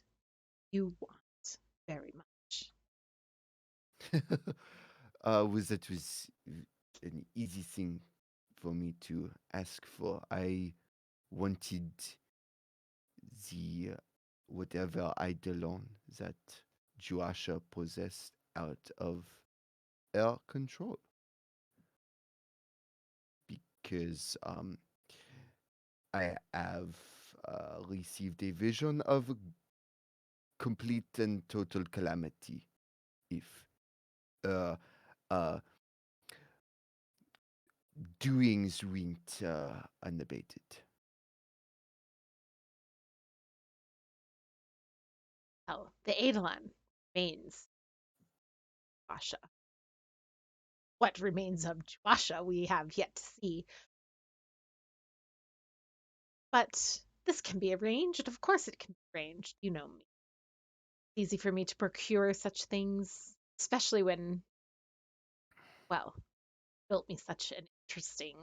you want very much. Was that was an easy thing for me to ask for. I wanted the whatever eidolon that Joasha possessed out of her control. Because I have received a vision of complete and total calamity if uh, uh, doings went unabated. Well, the Eidolon remains Basha. What remains of Basha we have yet to see. But this can be arranged. Of course it can be arranged. You know me. It's easy for me to procure such things, especially when, well, built me such an interesting.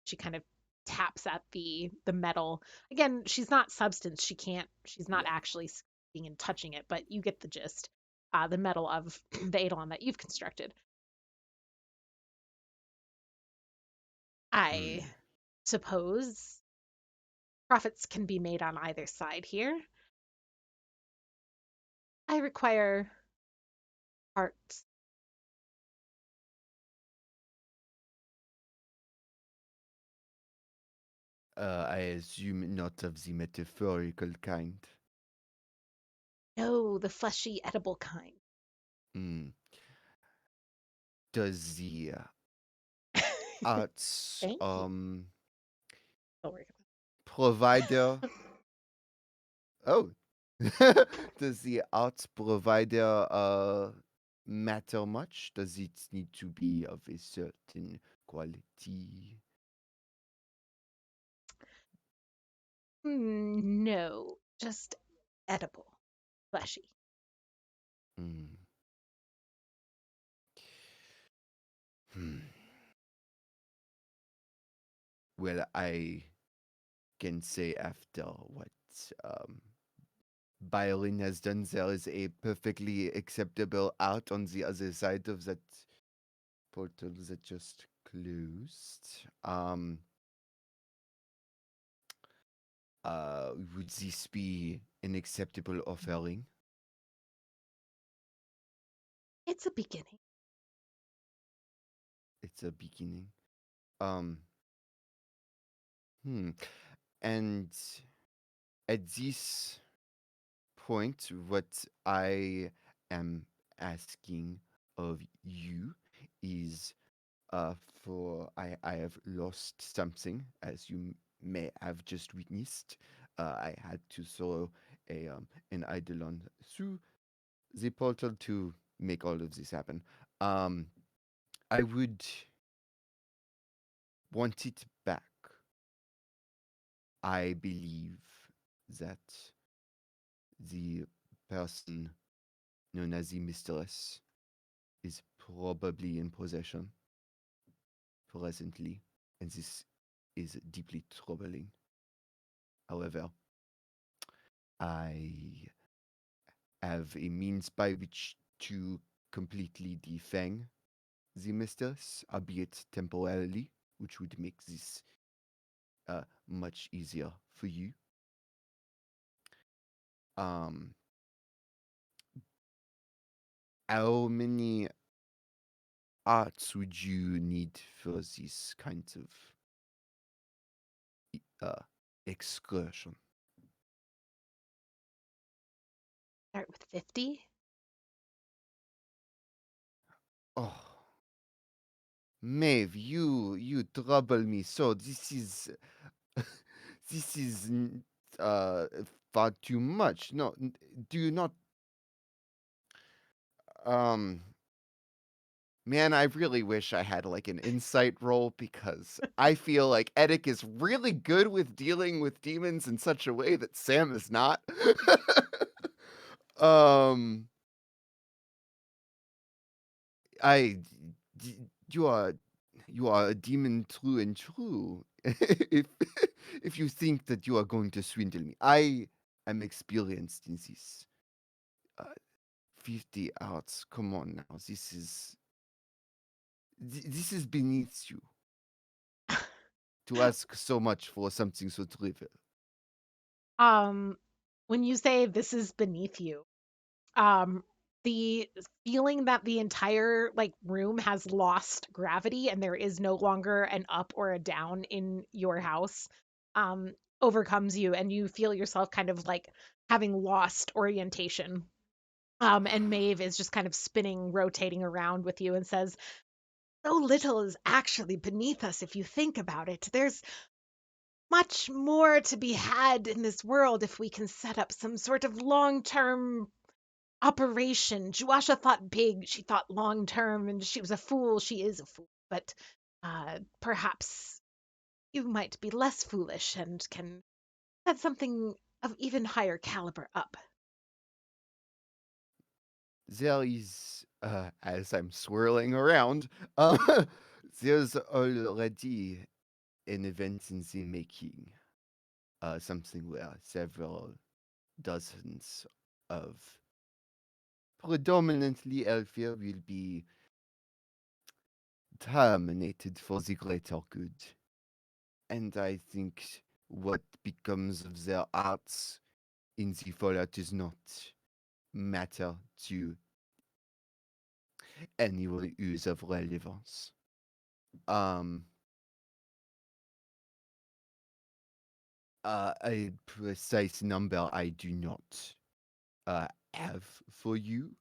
She kind of taps at the metal. Again, she's not substance. She can't. She's not Yeah. actually speaking and touching it, but you get the gist. The metal of the Eidolon that you've constructed. I Hmm. suppose profits can be made on either side here. I require parts. I assume not of the metaphorical kind. No, the fleshy, edible kind. Hmm. Does the arts Thank you. Don't worry provider about oh does the arts provider matter much? Does it need to be of a certain quality? No, just edible, fleshy. Hmm. Hmm. Well, I can say after what um, Byron has done, there is a perfectly acceptable art on the other side of that portal that just closed. Would this be an acceptable offering? It's a beginning. It's a beginning. Um, hmm. And at this point, what I am asking of you is for I have lost something, as you may have just witnessed. I had to throw an eidolon through the portal to make all of this happen. Um, I would want it back. I believe that the person known as the mistress is probably in possession presently, and this is deeply troubling. However, I have a means by which to completely defang the mistress, albeit temporarily, which would make this much easier for you. Um, how many arts would you need for this kind of uh, excursion. Start with 50. Oh, Maeve, you trouble me so. This is uh far too much. No, do you not um man, I really wish I had like an insight roll because I feel like Edic is really good with dealing with demons in such a way that Sam is not. um I you are a demon true and true. If you think that you are going to swindle me, I am experienced in this. Uh, 50 outs. Come on now. This is beneath you to ask so much for something so trivial. Um, when you say this is beneath you, um, the feeling that the entire like room has lost gravity and there is no longer an up or a down in your house, overcomes you, and you feel yourself kind of like having lost orientation. And Maeve is just kind of spinning, rotating around with you and says, so little is actually beneath us if you think about it. There's much more to be had in this world if we can set up some sort of long term operation. Juasha thought big, she thought long term, and she was a fool. She is a fool. But perhaps you might be less foolish and can set something of even higher caliber up. There is, as I'm swirling around, uh, there's already an event in the making. Something where several dozens of predominantly Elfir will be terminated for the greater good. And I think what becomes of their arts in the fallout does not matter to anyone who's of relevance. Um, a precise number I do not have for you.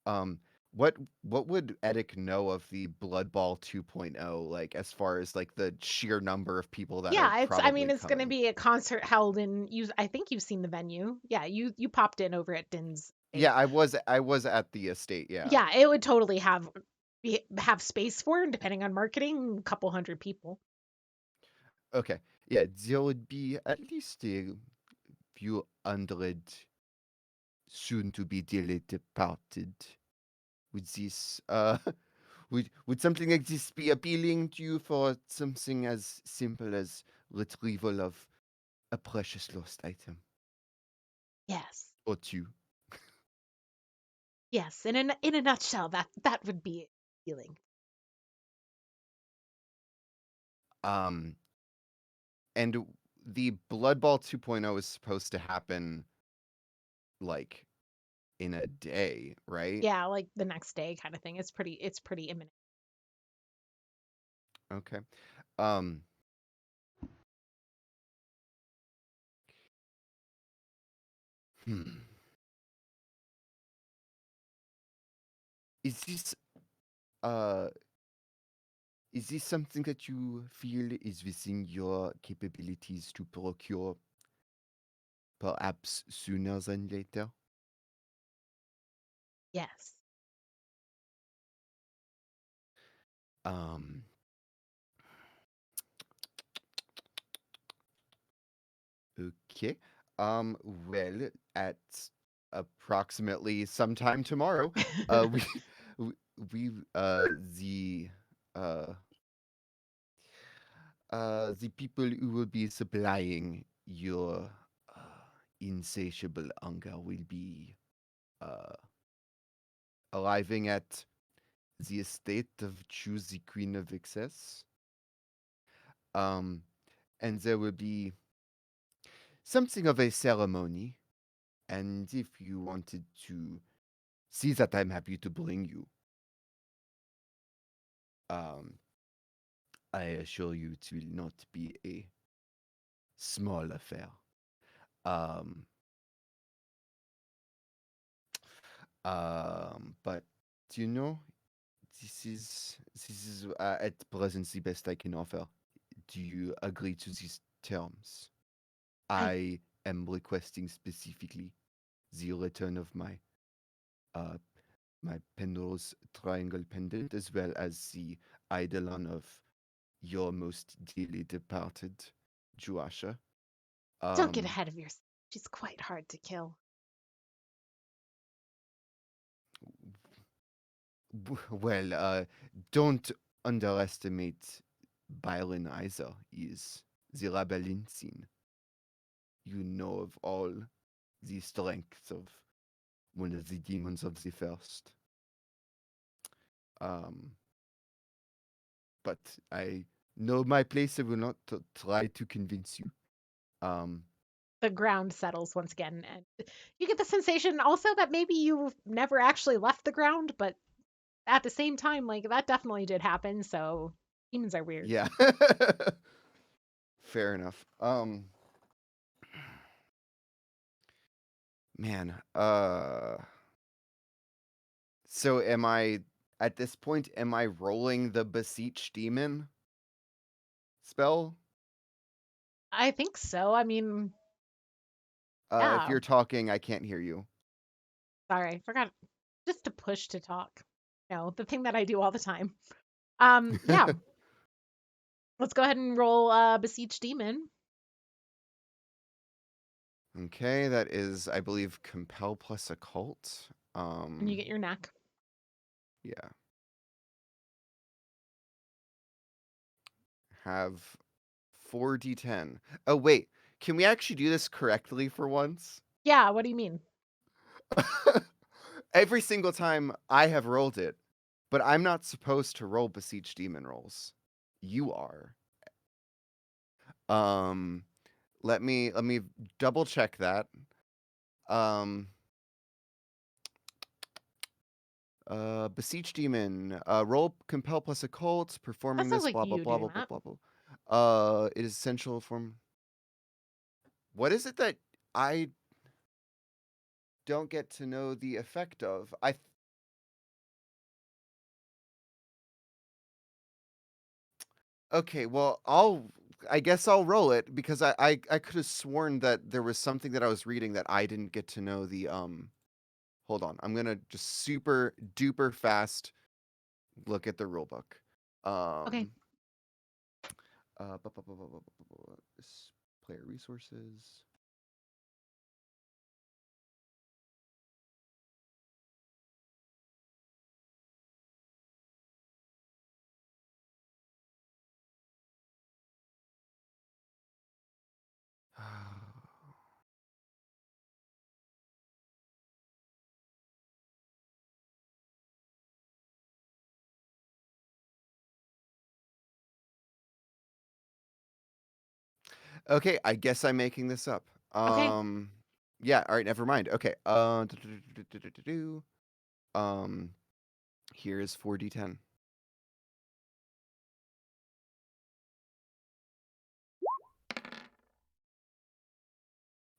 Um, what what would Edic know of the Blood Ball 2.0, like as far as like the sheer number of people that are Yeah, I mean probably it's going to coming? be a concert held in you I think you've seen the venue. Yeah, you popped in over at Din's Yeah, estate. I was at the estate, yeah. Yeah, it would totally have space for, and depending on marketing, a couple hundred people. Okay. Yeah, there would be at least a few hundred soon to be dearly departed. Would this would something like this be appealing to you for something as simple as retrieval of a precious lost item Yes. or two? Yes, in a nutshell, that would be appealing. Um and the Blood Ball 2.0 is supposed to happen like in a day, right? Yeah, like the next day kind of thing. It's pretty imminent. Okay. Um hmm. Is this uh is this something that you feel is within your capabilities to procure perhaps sooner than later? Yes. Um, okay. Well, at approximately sometime tomorrow, we, we, we uh, the people who will be supplying your insatiable hunger will be uh, arriving at the estate of Choose the Queen of Excess. Um, and there will be something of a ceremony. And if you wanted to see that, I'm happy to bring you. Um, I assure you it will not be a small affair. Um, but you know, this is at present the best I can offer. Do you agree to these terms? I I am requesting specifically the return of uh my Penrose triangle pendant, as well as the eidolon of your most dearly departed Juasha. don't get Um, ahead of yourself. She's quite hard to kill. well, don't underestimate Byron either. Is the rebellion scene. You know of all the strength of one of the demons of the first. Um, but I know my place. I will not try to convince you. Um, The ground settles once again, and you get the sensation also that maybe you've never actually left the ground, but at the same time, like that definitely did happen. So demons are weird. yeah. Fair enough. Man, so am I at this point, am I rolling the beseech demon spell? I think so. I mean, If yeah. you're talking, I can't hear you. Sorry, I forgot just to push to talk. No, the thing that I do all the time. Yeah. Let's go ahead and roll beseech demon, Okay, that is, I believe, compel plus occult. and you get your neck. Yeah. Have 4d10. Oh, wait. Can we actually do this correctly for once? Yeah, what do you mean? Every single time I have rolled it, but I'm not supposed to roll beseech demon rolls. You are. Um, let me double check that. Um, beseech demon. Roll compel plus occult. That Performing sounds this. like Blah blah you blah doing blah blah that. blah blah. It is essential from. What is it that I don't get to know the effect of? Okay, well, I guess I'll roll it because I could have sworn that there was something that I was reading that I didn't get to know the hold on. I'm going to just super duper fast look at the rule book. Okay. Um player resources. Okay, I guess I'm making this up. Okay. Yeah, all right, never mind. Okay. Um here's 4d10.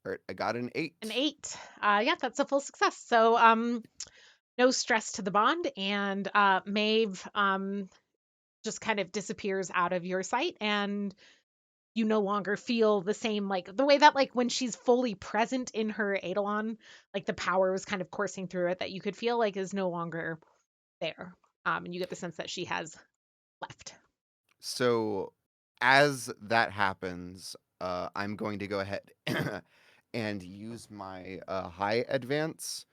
All right, I got an 8. An 8. Yeah, that's a full success. So no stress to the bond, and Maeve just kind of disappears out of your sight, and you no longer feel the same, like the way that like when she's fully present in her eidolon, like the power was kind of coursing through it that you could feel like is no longer there. And you get the sense that she has left. So as that happens, I'm going to go ahead and use my high advance,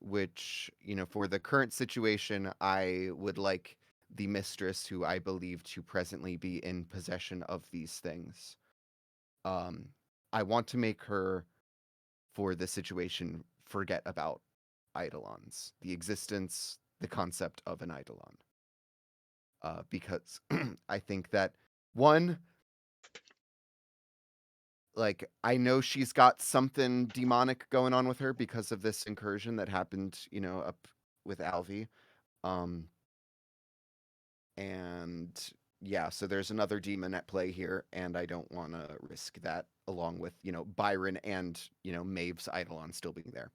which, for the current situation, I would like the mistress who I believe to presently be in possession of these things. Um, I want to make her, for the situation, forget about eidolons, the existence, the concept of an eidolon. Because I think that one, like I know she's got something demonic going on with her because of this incursion that happened, up with Alvi. Um, and yeah, so there's another demon at play here, and I don't want to risk that along with, Byron and, Maeve's Eidolon still being there.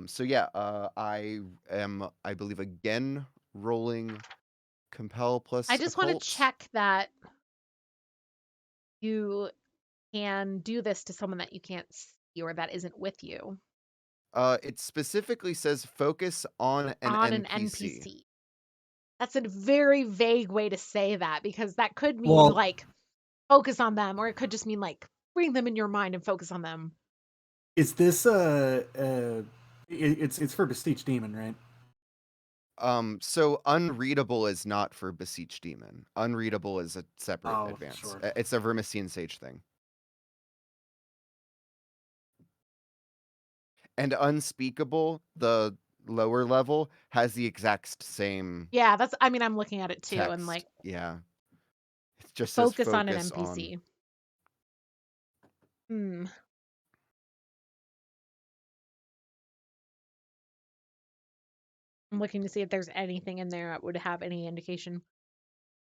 So yeah, I am, I believe, again rolling compel I plus just want to occult. check that you can do this to someone that you can't see or that isn't with you It specifically says focus on an on an NPC. NPC. That's a very vague way to say that because that could mean Well, like focus on them, or it could just mean like bring them in your mind and focus on them. is this it's for Beseech Demon, right? So unreadable is not for Beseech Demon. Unreadable is a separate Oh, advance. sure. It's a Vermisian Sage thing. And unspeakable, the lower level, has the exact same Yeah, that's I mean I'm looking at it too and like text. Yeah. It just says focus on an focus on. NPC. Hmm. I'm looking to see if there's anything in there that would have any indication.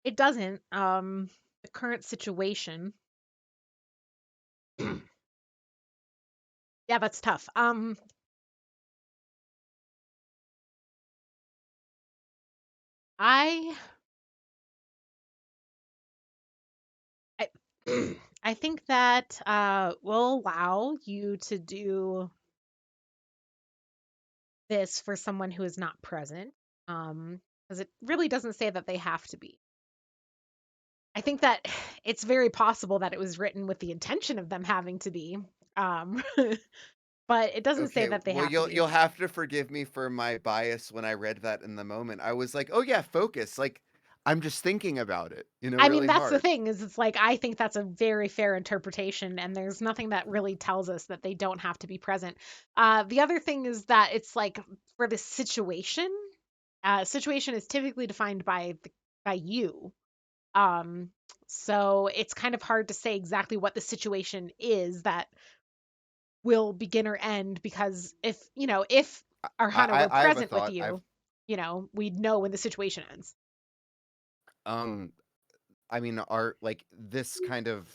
It doesn't. The current situation. Yeah, that's tough. I I, I think that will allow you to do this for someone who is not present. Because it really doesn't say that they have to be. I think that it's very possible that it was written with the intention of them having to be. Um, but it doesn't say Okay, that they well have to be. you'll have to forgive me for my bias when I read that in the moment. I was like, "Oh yeah, focus." Like I'm just thinking about it, I mean, really that's the hard. thing is it's like I think that's a very fair interpretation and there's nothing that really tells us that they don't have to be present. The other thing is that it's like for the situation, situation is typically defined by you. Um, so it's kind of hard to say exactly what the situation is that will begin or end because if Arhana were I have a present with thought. you, we'd know when the situation ends. Um I mean, are like this kind of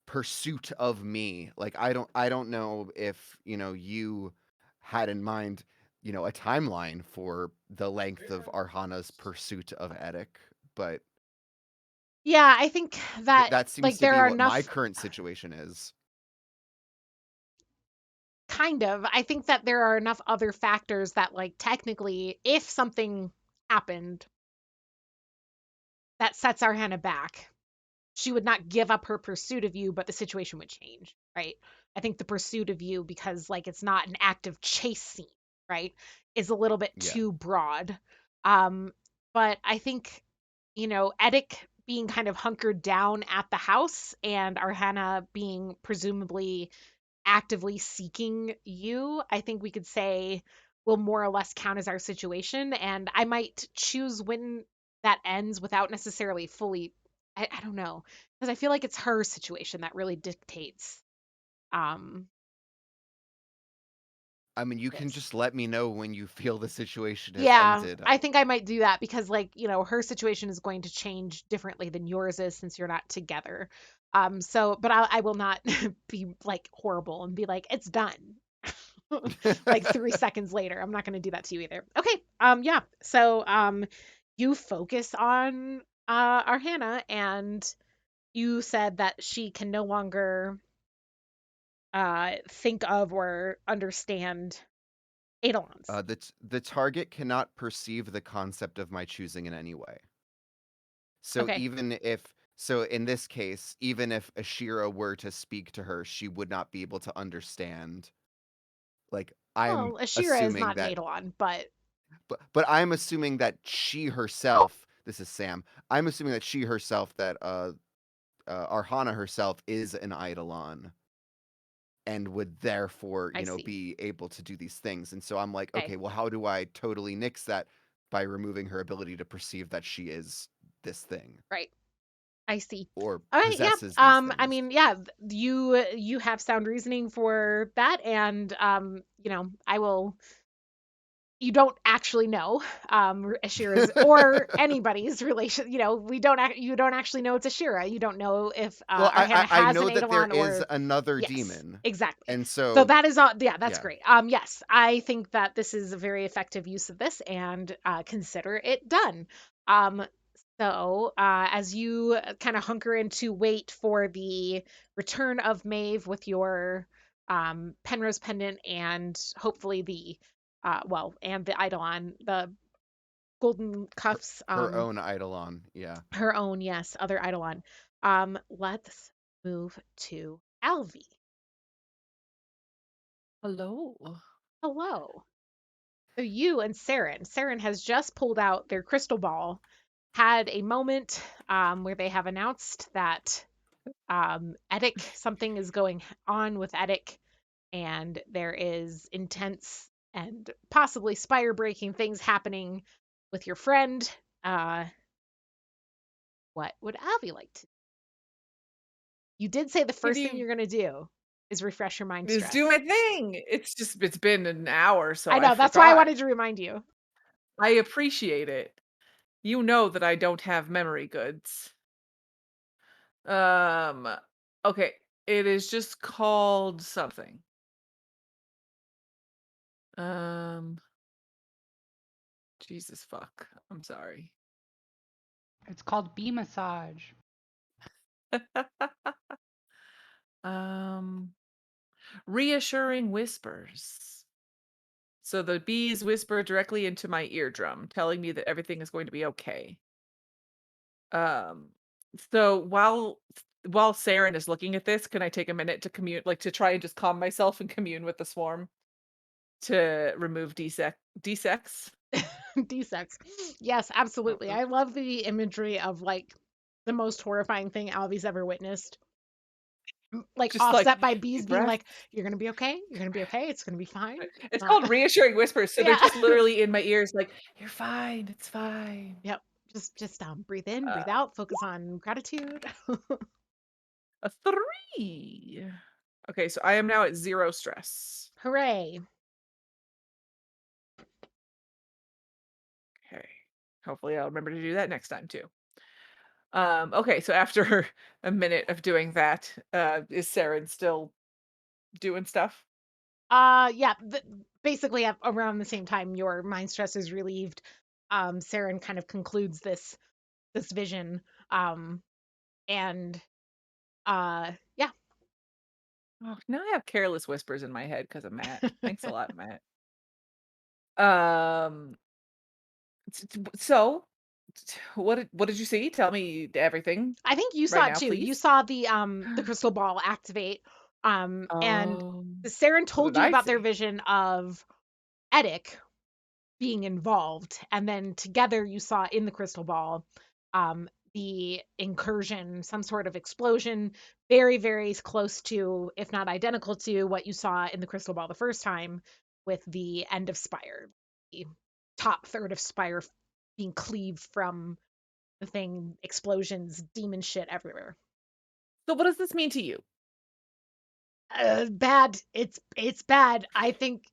pursuit of me. Like I don't know if, you had in mind, a timeline for the length of Arhana's pursuit of Eddic, but Yeah, I think that that seems like to there be are what my enough current situation is. kind of. I think that there are enough other factors that like technically if something happened that sets Arhana back, she would not give up her pursuit of you, but the situation would change, right? I think the pursuit of you, because like it's not an active chase scene, right, is a little bit Yeah. too broad. Um, but I think, Edic being kind of hunkered down at the house and Arhana being presumably actively seeking you, I think we could say will more or less count as our situation. And I might choose when that ends without necessarily fully I don't know. Because I feel like it's her situation that really dictates um I mean, you can this. just let me know when you feel the situation has Yeah, ended. I think I might do that because like, her situation is going to change differently than yours is since you're not together. So but I will not be like horrible and be like it's done. Like 3 seconds later. I'm not going to do that to you either. Okay. Yeah. So you focus on Arhana and you said that she can no longer think of or understand Eidolons. The target cannot perceive the concept of my choosing in any way. So Okay. even if so in this case, even if Ashira were to speak to her, she would not be able to understand. Like I'm Well, Ashira is assuming not an that Eidolon, but but I'm assuming that she herself, this is Sam. I'm assuming that she herself that Arhana herself is an Eidolon and would therefore, I see. be able to do these things. And so I'm like, Okay. okay, well how do I totally nix that by removing her ability to perceive that she is this thing Right. I see. or All right, yeah. possesses these I things? mean, yeah, you have sound reasoning for that and I will you don't actually know Ashira's or anybody's relation. You know, you don't actually know it's Ashira. You don't know if Well, Arhana I has an know that there Eidolon is or another yes, demon, exactly. and So so that is all. Yeah, that's yeah. great. Yes, I think that this is a very effective use of this, and consider it done. Um, as you kind of hunker in to wait for the return of Maeve with your Penrose pendant and hopefully the and the Eidolon, the golden cuffs, Her own Eidolon, yeah. her own, yes, other Eidolon. Let's move to Alvi. Hello. Hello. So you and Saren has just pulled out their crystal ball, had a moment where they have announced that Edic, something is going on with Edic, and there is intense and possibly spire breaking things happening with your friend. Uh, what would Avi like to? You did say the Can first thing you you're going to do is refresh your mind just stress. do my thing? It's been an hour, so I I know, that's why I forgot. wanted to remind you. I appreciate it. You know that I don't have memory goods. Um, okay, it is just called something. Um, Jesus fuck. I'm sorry. It's called bee massage. Um, reassuring whispers. So the bees whisper directly into my eardrum, telling me that everything is going to be okay. Um, so while Saren is looking at this, can I take a minute to commune, like to try and just calm myself and commune with the swarm to remove desex? D-sex. Yes, absolutely. Uh, I love the imagery of like the most horrifying thing Alvy's ever witnessed. Like Just like offset by bees deep being breath. like, "You're gonna be okay. You're gonna be okay. It's gonna be fine." It's called reassuring whispers, so they're Yeah. just literally in my ears, like, "You're fine. It's fine." Yep. Just breathe in, Uh, breathe out, focus on gratitude. a 3. Okay, so I am now at 0 stress. Hooray. Okay. Hopefully I'll remember to do that next time too. Okay, so after a minute of doing that, is Saren still doing stuff? Yeah, basically around the same time your mind stress is relieved, Saren kind of concludes this vision. And yeah. Oh, now I have careless whispers in my head because of Matt. Thanks a lot, Matt. Um, so what did you see? Tell me everything I think you right saw it now, too. You please. saw the crystal ball activate. And Oh, Saren what told did you I about their see? vision of Edic being involved, and then together you saw in the crystal ball the incursion, some sort of explosion, very, very close to, if not identical to, what you saw in the crystal ball the first time with the end of Spire, the top third of Spire being cleaved from the thing, explosions, demon shit everywhere. So what does this mean to you? Bad. It's bad. I think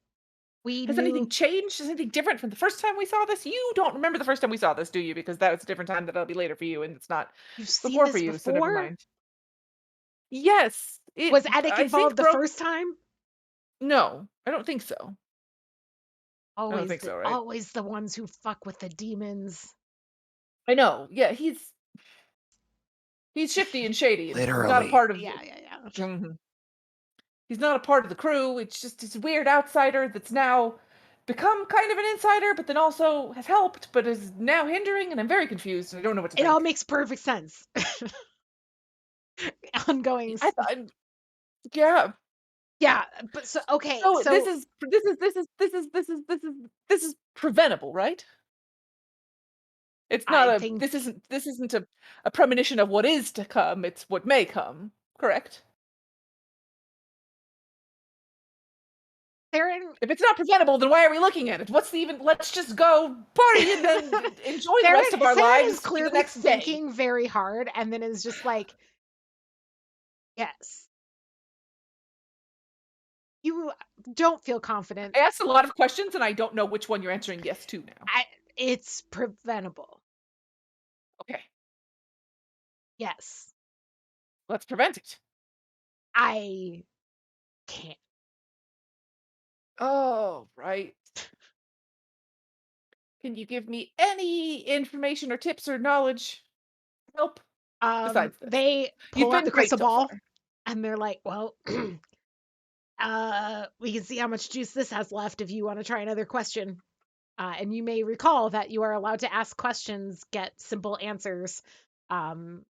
we Has anything knew. changed? Is anything different from the first time we saw this? You don't remember the first time we saw this, do you? Because that was a different time that'll be later for you, and it's not You've seen before for this you, so never before? mind. Yes, it Was Edic I involved think the broke. first time? No, I don't think so. I don't Always think the so, right? always the ones who fuck with the demons. I know. Yeah, he's shifty and shady, and he's not a Literally. part of. Yeah, yeah, yeah. Mhm. He's not a part of the crew. It's just this weird outsider that's now become kind of an insider, but then also has helped, but is now hindering, and I'm very confused. And I don't know what to It all think. makes perfect sense. Ongoing. I thought, yeah. Yeah, but so okay, So this so is this is this is this is this is this is this is preventable, right? It's not I a think this isn't a premonition of what is to come, it's what may come, correct? Saren If it's not preventable, then why are we looking at it? What's the even let's just go party and then enjoy the rest of our Saren is lives for the clearly next day. thinking very hard and then is just like, yes. You don't feel confident. I asked a lot of questions, and I don't know which one you're answering yes to now. It's preventable. Okay, Yes. let's prevent it. I can't. Oh, right. Can you give me any information or tips or knowledge? Help besides this. They You've pull out been the great crystal so ball far. and they're like, well, we can see how much juice this has left if you want to try another question. And you may recall that you are allowed to ask questions, get simple answers, um,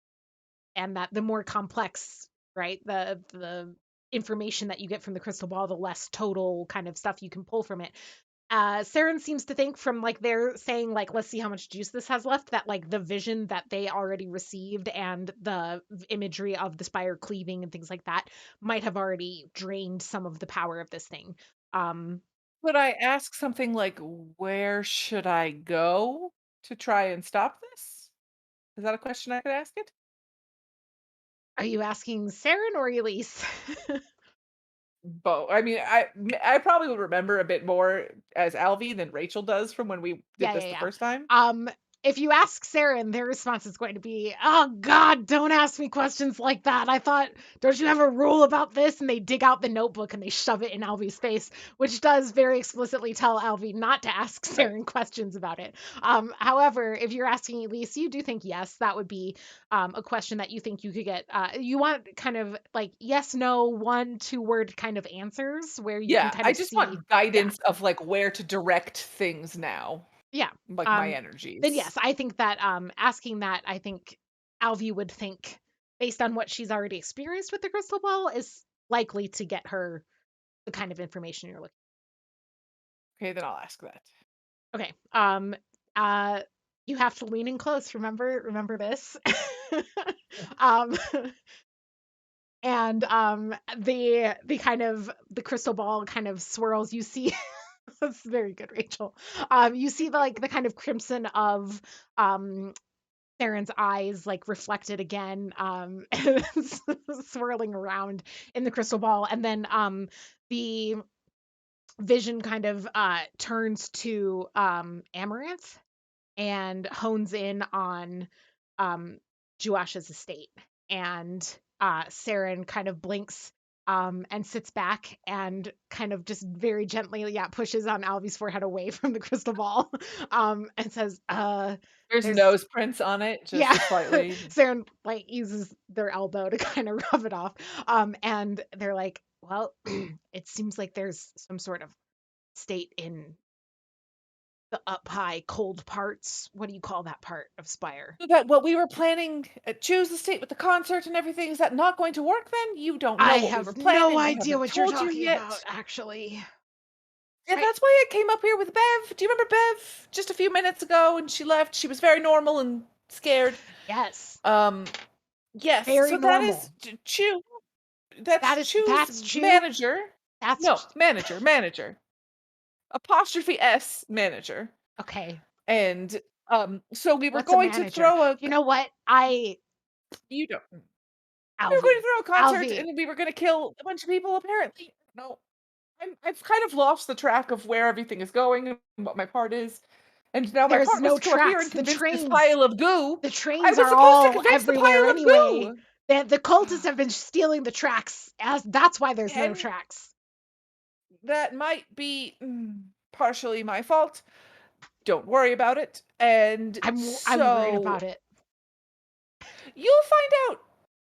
and that the more complex, right, the information that you get from the crystal ball, the less total kind of stuff you can pull from it. Saren seems to think from like they're saying like let's see how much juice this has left, that like the vision that they already received and the imagery of the spire cleaving and things like that might have already drained some of the power of this thing. Um, Could I ask something like, where should I go to try and stop this? Is that a question I could ask it? are you asking Saren or Elise? Both. I mean, I probably would remember a bit more as Alvy than Rachel does from when we did Yeah, this yeah, the yeah. first time. If you ask Saren, their response is going to be, "Oh God, don't ask me questions like that. I thought, don't you have a rule about this?" And they dig out the notebook and they shove it in Alvy's face, which does very explicitly tell Alvy not to ask Right. Saren questions about it. However, if you're asking Elise, you do think yes, that would be a question that you think you could get. You want kind of like yes, no, 1, 2 word kind of answers where you can Yeah, kind I of just see, want yeah, guidance of like where to direct things now, yeah. like my Um, then energies. yes, I think that asking that, I think Alvy would think, based on what she's already experienced with the crystal ball, is likely to get her the kind of information you're looking. Okay, then I'll ask that. Okay. Uh, you have to lean in close. Remember this. um, and the kind of the crystal ball kind of swirls. You see, that's very good, Rachel. You see the kind of crimson of Theron's eyes like reflected again, swirling around in the crystal ball, and then the vision kind of turns to Amaranth and hones in on Juash's estate. And Saren kind of blinks and sits back and kind of just very gently, yeah, pushes on Alvy's forehead away from the crystal ball and says, There's there's nose prints on it, yeah. just slightly. Saren like uses their elbow to kind of rub it off. And they're like, well, it seems like there's some sort of state in the up high cold parts. What do you call that part of Spire? So that what we were planning, choose the state with the concert and everything, is that not going to work then? You don't know I what we were have no planning. I idea haven't what you're told you talking about, yet. actually. And Right? that's why I came up here with Bev. Do you remember Bev just a few minutes ago and she left? She was very normal and scared. Yes. Um, yes, Very so that is normal. choose. That's choose That's Chew. manager. That's No, manager. Apostrophe S manager. okay. And so we were What's a going to manager? throw a You know what? you don't we were going to Alvy. throw a concert Alvy. and we were going to kill a bunch of people apparently. No. I've kind of lost the track of where everything is going and what my part is. And now my There's part was no to come up here tracks. and convince this pile of goo. The I trains was are supposed to all convince the everywhere pile of anyway. goo. The cultists have been stealing the tracks. As that's why there's no And tracks. that might be partially my fault. Don't worry about it. And I'm worried so about it. you'll find out.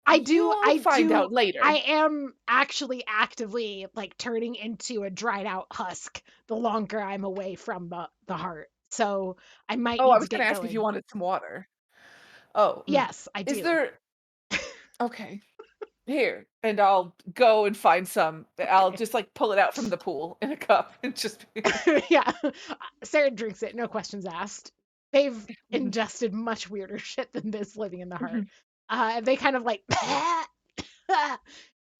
I You'll find out later. I am actually actively like turning into a dried out husk the longer I'm away from the heart. So I might Oh, I need was to going to get ask if you going. wanted some water. Oh, Yes, I is do. there? Okay, here, and I'll go and find some. I'll Okay. just like pull it out from the pool in a cup and just. Yeah. Sarah drinks it, no questions asked. They've ingested much weirder shit than this living in the heart. And they kind of like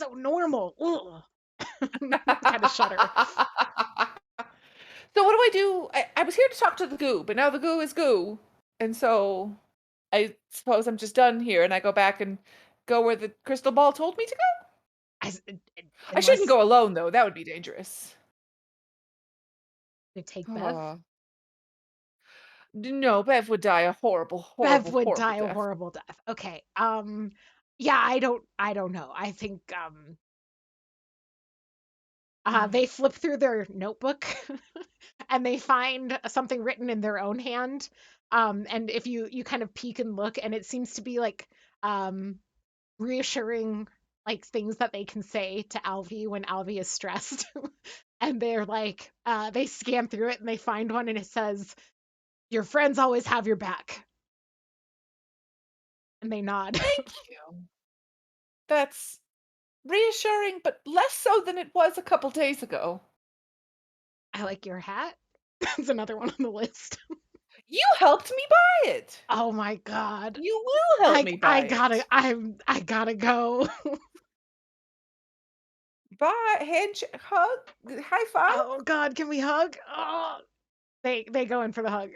so normal. Kind of shudder. So what do I do? I was here to talk to the goo, but now the goo is goo, and so I suppose I'm just done here, and I go back and go where the crystal ball told me to go. I shouldn't Unless go alone though. That would be dangerous. you take Bev. Uh, no, Bev would die a horrible, Bev horrible, would horrible die a death. horrible death. Okay. Yeah, I don't know. I think they flip through their notebook and they find something written in their own hand. And if you kind of peek and look, and it seems to be like reassuring, like things that they can say to Alvy when Alvy is stressed. And they're like, they scan through it and they find one and it says, "Your friends always have your back." And they nod. Thank you. That's reassuring, but less so than it was a couple days ago. I like your hat. That's another one on the list. You helped me buy it. Oh my god. You will help me I buy gotta it. I gotta go. Bye, handshake, hug, high five. Oh god, can we hug? Oh, they go in for the hug.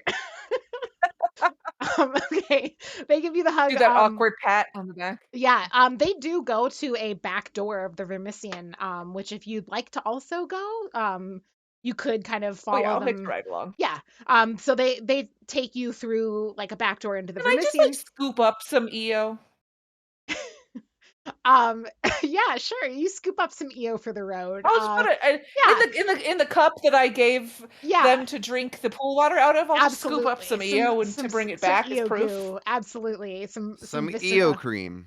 Okay, they give you the hug. Do that awkward pat on the back. Yeah, they do go to a back door of the Vermissian, which if you'd like to also go, you could kind of Oh yeah, follow I'll hitch a them. ride along. Yeah. So they take you through like a back door into the Can I just like Vermissian. scoop up some EO? Um, yeah, sure. You scoop up some EO for the road. I'll just put it Yeah, in the cup that I gave yeah, them to drink the pool water out of. I'll just scoop up absolutely. some EO and to bring it back as EO proof. goo. Absolutely. Some Some EO Viscera. cream.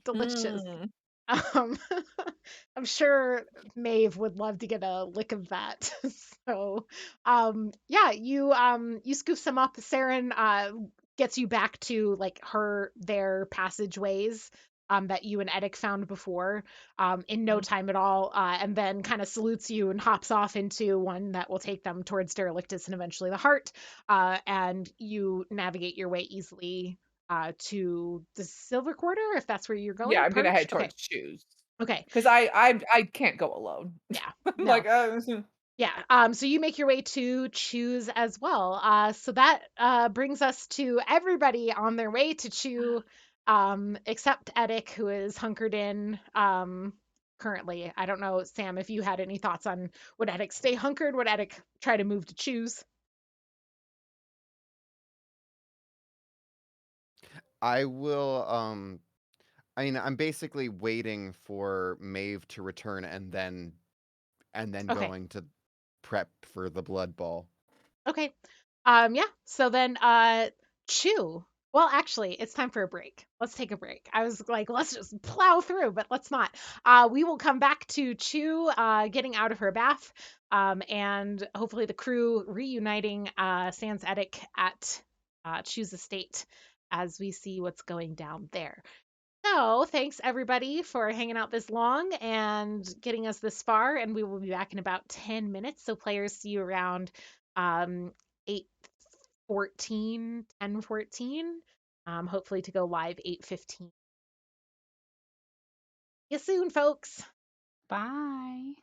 Delicious. Mm. Um, I'm sure Maeve would love to get a lick of that. So, yeah, you scoop some up. Saren gets you back to like their passageways that you and Edic found before in no Mhm. time at all, and then kind of salutes you and hops off into one that will take them towards Derelictus and eventually the Heart. And you navigate your way easily to the Silver Quarter if that's where you're Yeah, going. I'm gonna Purge. head Okay. towards shoes Okay. because I can't go alone. Yeah. I'm No. like, Yeah. So you make your way to Choose as well. So that brings us to everybody on their way to Chew, except Edic, who is hunkered in currently. I don't know, Sam, if you had any thoughts on would Edic stay hunkered? Would Edic try to move to Choose? I will I mean, I'm basically waiting for Maeve to return and then Okay. going to prep for the blood ball. Okay. Yeah. So then Chew. Well, actually, it's time for a break. Let's take a break. I was like, let's just plow through, but let's not. We will come back to Chew getting out of her bath, and hopefully the crew reuniting Sans Edic at Chew's estate as we see what's going down there. So, thanks everybody for hanging out this long and getting us this far. And we will be back in about 10 minutes. So, players, see you around 8:14, 10:14. Hopefully, to go live 8:15. See you soon, folks. Bye.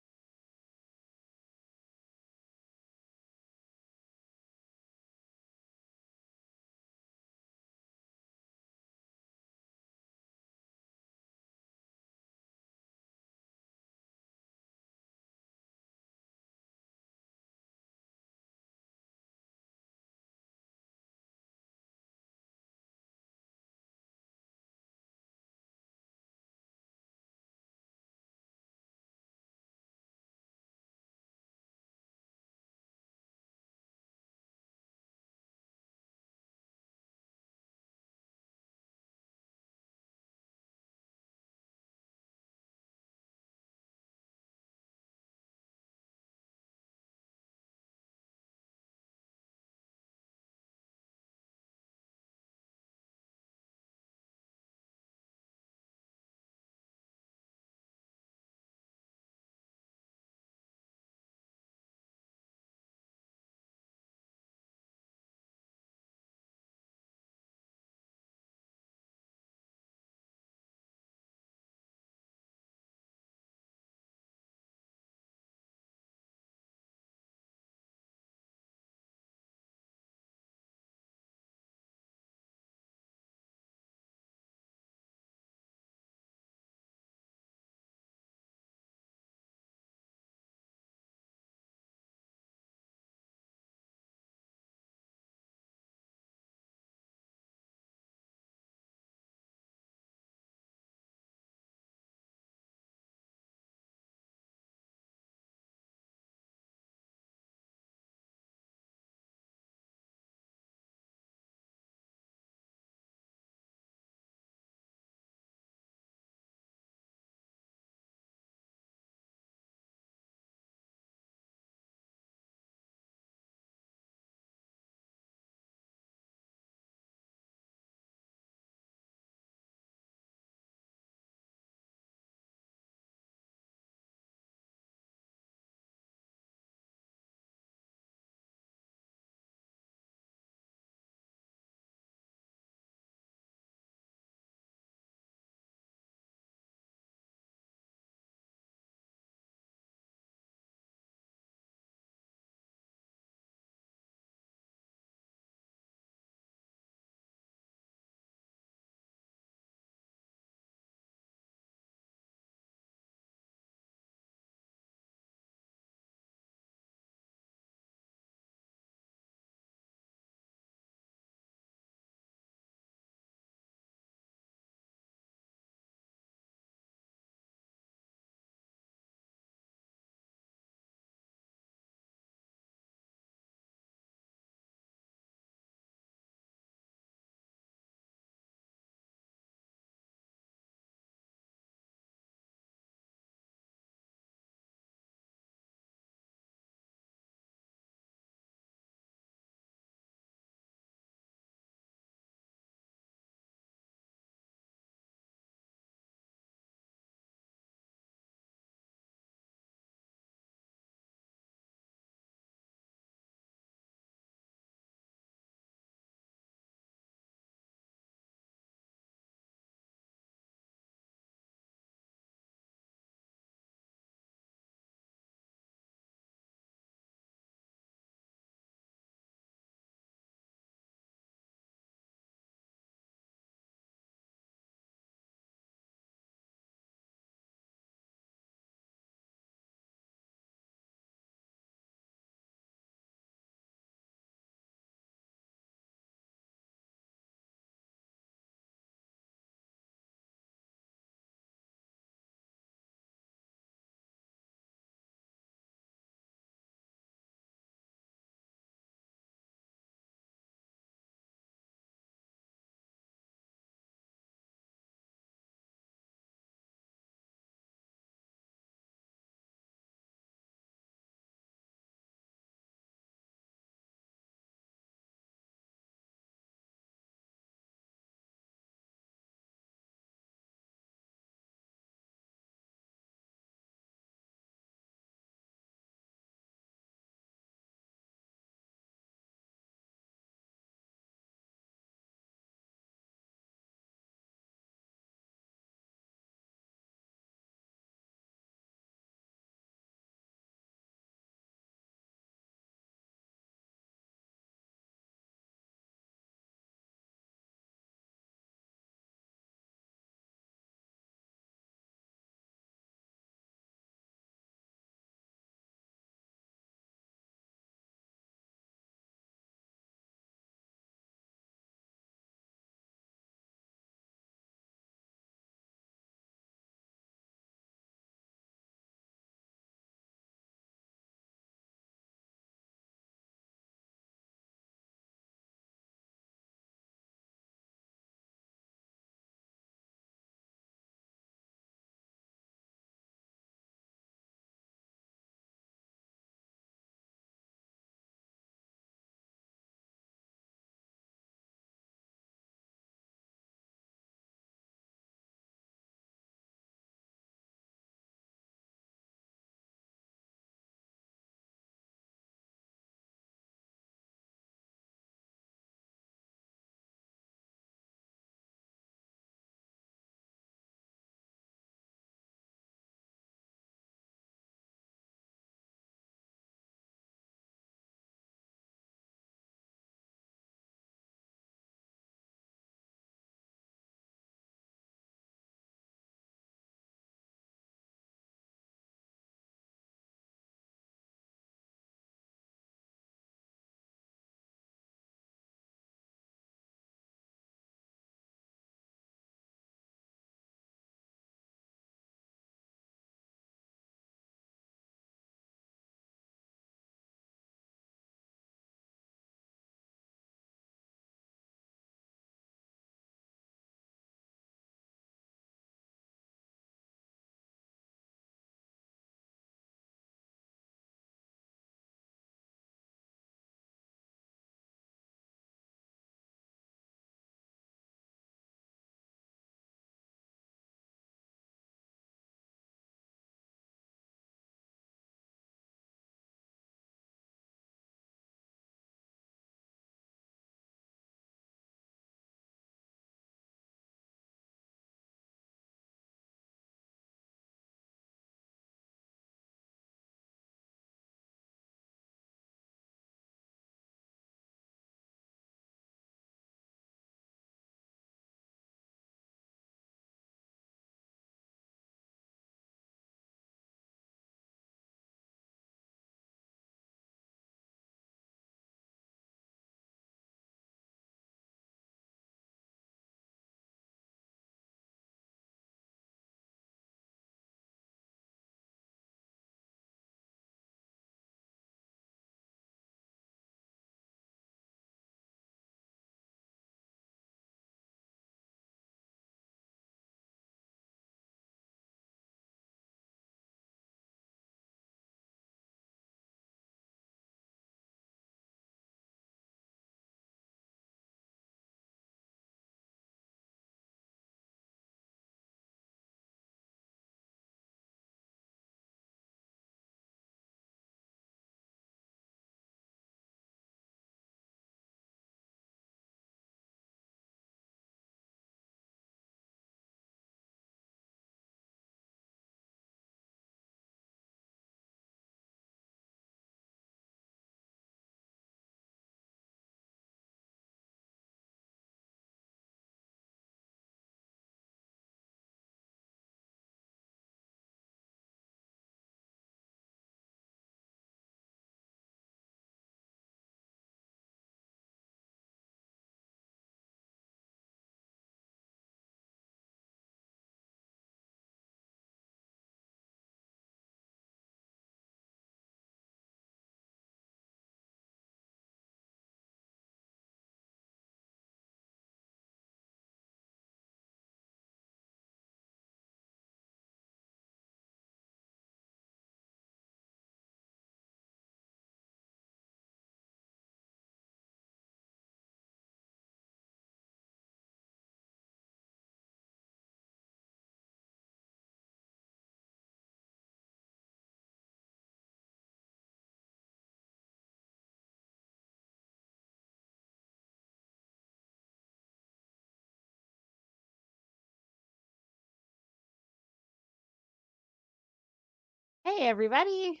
Hey everybody,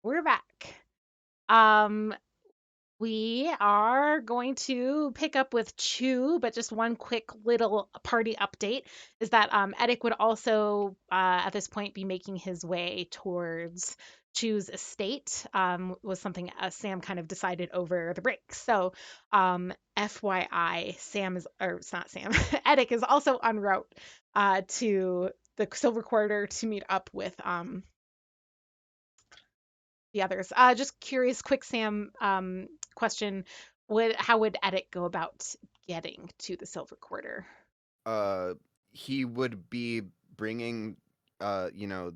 we're back. Um, we are going to pick up with Chew, but just one quick little party update is that Edic would also at this point be making his way towards Chew's estate. Was something Sam kind of decided over the break. So, FYI, Sam is, or it's not Sam, Edic is also en route to the Silver Quarter to meet up with the others. Just curious, quick Sam question: how would Edic go about getting to the Silver Quarter? Uh, he would be bringing, you know,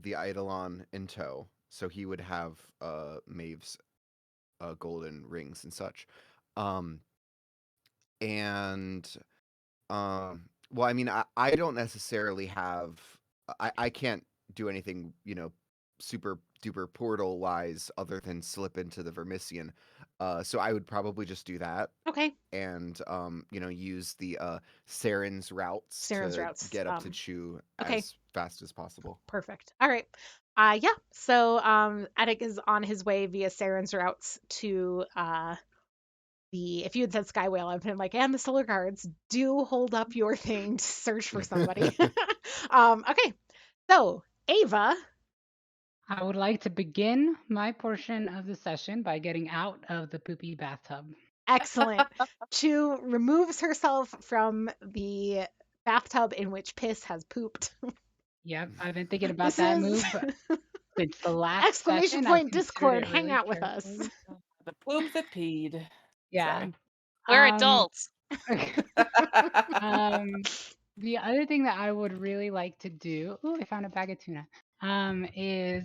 the Eidolon in tow, so he would have Maeve's golden rings and such. Um, and well, I mean, I don't necessarily have. I can't do anything, super duper portal wise other than slip into the Vermisian. So I would probably just do that Okay, and use the Saren's routes Saren's to routes. get up to Chew Okay, as fast as possible. perfect. All right. Yeah. So Edic is on his way via Saren's routes to the. If you had said Sky Whale, I've been like, and the Solar Guards do hold up your thing to search for somebody. Okay. So Ava. I would like to begin my portion of the session by getting out of the poopy bathtub. Excellent. Chu removes herself from the bathtub in which Piss has pooped. Yep, I've been thinking about This that is move since the last exclamation session. I've point considered Discord. it Hang really out with us. carefully. The poop that peed. Yeah. Sorry. We're Um, adults. um, the other thing that I would really like to do, oh, I found a bag of tuna, is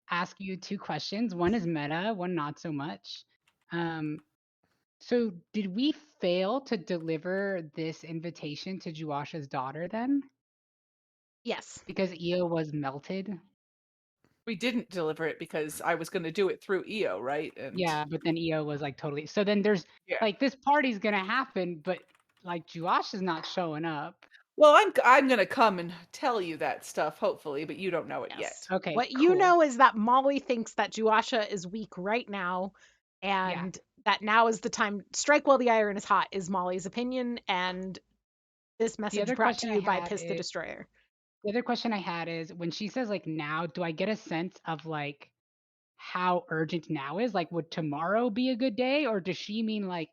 ask you two questions. One is meta, one not so much. So did we fail to deliver this invitation to Juasha's daughter then? Yes. Because Io was melted? We didn't deliver it because I was gonna do it through EO, right? And Yeah, but then Io was like totally. So then there's yeah. like this party's gonna happen, but like Juasha's not showing up. Well, I'm gonna come and tell you that stuff, hopefully, but you don't know it Yes. yet. Okay, What you cool. know is that Molly thinks that Juasha is weak right now, Yeah. and that now is the time. Strike while the iron is hot is Molly's opinion, and this The message other brought to question I you by had Piss the is Destroyer. the other question I had is when she says like now, do I get a sense of like how urgent now is? Like, would tomorrow be a good day, or does she mean like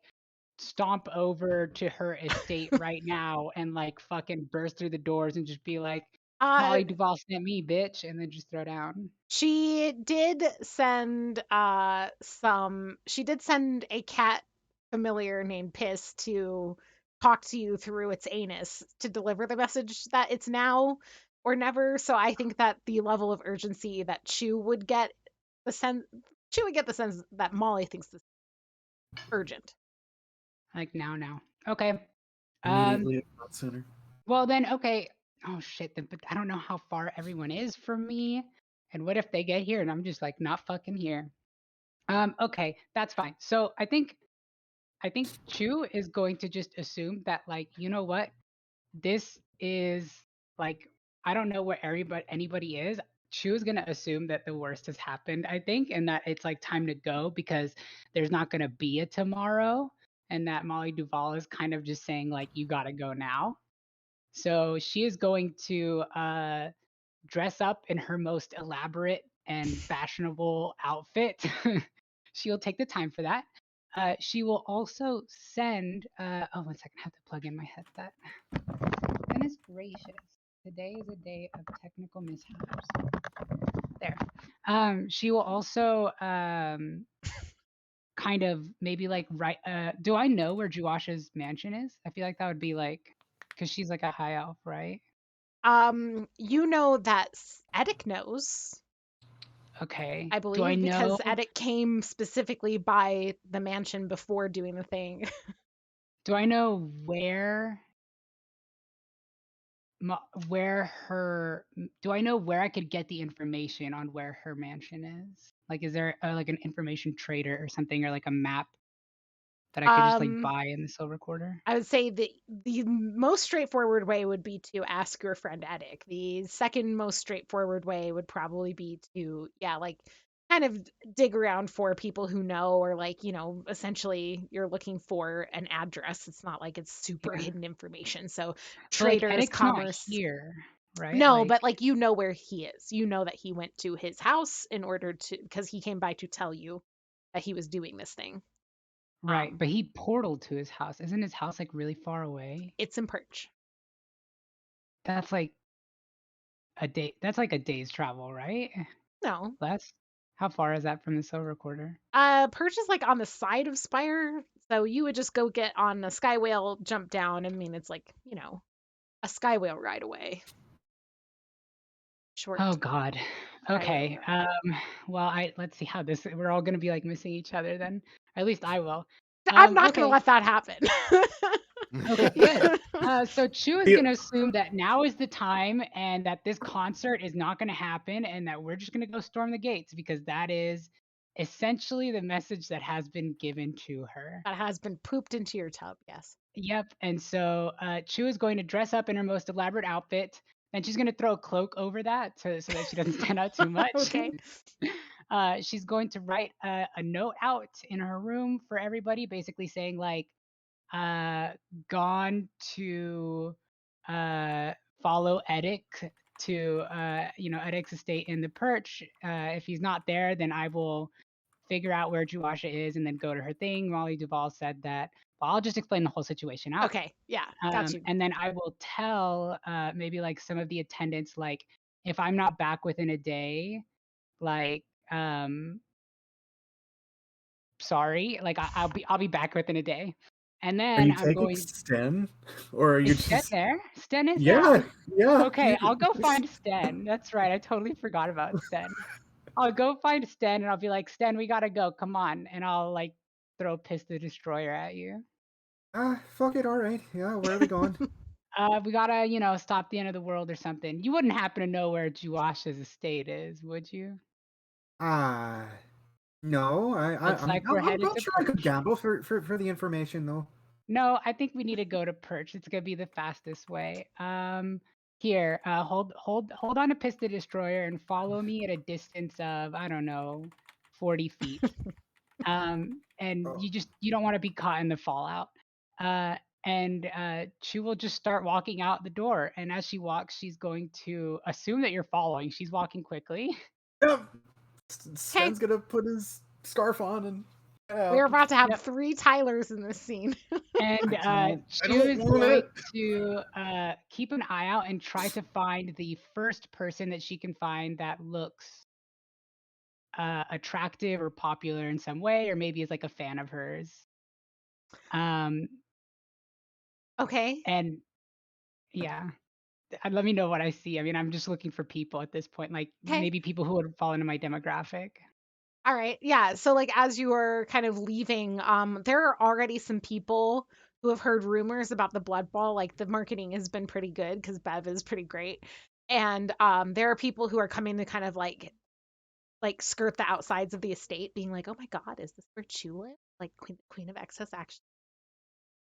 stomp over to her estate right now and like fucking burst through the doors and just be like, Uh, Molly Duval sent me, bitch, and then just throw down? She did send she did send a cat familiar named Piss to talk to you through its anus to deliver the message that it's now or never. So I think that the level of urgency that the sense Chew would get the sense that Molly thinks this is urgent. Like now. Okay. Um. Immediately, if not sooner. Well then, okay. Oh shit. But I don't know how far everyone is from me. And what if they get here and I'm just like not fucking here? Okay, that's fine. So I think Chu is going to just assume that like, you know what? This is like I don't know where anybody is. Chu is gonna assume that the worst has happened, I think, and that it's like time to go because there's not gonna be a tomorrow, and that Molly Duval is kind of just saying like you gotta go now. So she is going to dress up in her most elaborate and fashionable outfit. She'll take the time for that. She will also send. Oh, 1 second. I have to plug in my headset. Goodness gracious. Today is a day of technical mishaps. There. She will also kind of maybe like right. Do I know where Juasha's mansion is? I feel like that would be like because she's like a high elf, right? You know that Edic knows, Okay. I Do I believe, know? because Edic came specifically by the mansion before doing the thing. Do I know where where her do I know where I could get the information on where her mansion is? Like is there like an information trader or something or like a map? that I could just like Um, buy in the silver quarter? I would say the most straightforward way would be to ask your friend Edic. The second most straightforward way would probably be to, yeah, like kind of dig around for people who know, or like, essentially you're looking for an address. It's not like it's super Yeah. hidden information. So But like traders, Edic's not commerce. here, right? No, Like but like where he is. You know that he went to his house in order to, because he came by to tell you that he was doing this thing. right, Um, but he portaled to his house. Isn't his house like really far away? it's in Perch. That's like a day. That's like a day's travel, right? No, Less? How far is that from the silver quarter? Perch is like on the side of Spire, so you would just go get on a sky whale, jump down. I mean, it's like, a sky whale ride away. Short Oh God. sky whale Okay. ride. Well, let's see how this. We're all gonna be like missing each other then. At least I will. I'm not gonna Okay. let that happen. Okay, good. So Chu is The- gonna assume that now is the time and that this concert is not gonna happen and that we're just gonna go storm the gates because that is essentially the message that has been given to her. That has been pooped into your tub, yes. Yep. And so Chu is going to dress up in her most elaborate outfit, and she's gonna throw a cloak over that so that she doesn't stand out too much. Okay. She's going to write a note out in her room for everybody, basically saying like, uh, gone to follow Edic to Edic's estate in the Perch. If he's not there, then I will figure out where Juwasha is and then go to her thing. Molly Duvall said that. Well, I'll just explain the whole situation out. Okay, yeah, got you. And then I will tell maybe like some of the attendants like if I'm not back within a day, like sorry, like I'll be back within a day. And Are then you I'm taking going. Sten, or are you Is Sten just? there? Sten is there. Yeah, yeah. Okay, I'll go find Sten. That's right. I totally forgot about Sten. I'll go find Sten and I'll be like, Sten, we gotta go. Come on. And I'll like throw Piss the Destroyer at you. Fuck it. All right. Yeah. Where are we going? We gotta, stop the end of the world or something. You wouldn't happen to know where Juwash's estate is, would you? Ah, no. Looks like we're headed I'm to sure I could Perch. gamble for the information though. No, I think we need to go to Perch. It's gonna be the fastest way. Here, hold on to Pista Destroyer and follow me at a distance of, I don't know, 40 feet. And Oh. you don't want to be caught in the fallout. And she will just start walking out the door. And as she walks, she's going to assume that you're following. She's walking quickly. Yeah. Okay, Sten's gonna put his scarf on and get we're out. about to have Yep. 3 Tylers in this scene. And I Chu don't is want going it. to keep an eye out and try to find the first person that she can find that looks attractive or popular in some way, or maybe is like a fan of hers. Um, Okay. and yeah, let me know what I see. I mean, I'm just looking for people at this point, like Okay. maybe people who would fall into my demographic. All right. Yeah. So like as you are kind of leaving, there are already some people who have heard rumors about the blood ball. Like the marketing has been pretty good because Bev is pretty great. And there are people who are coming to kind of like skirt the outsides of the estate, being like, "Oh my God, is this where Tulip, like Queen of Excess, actually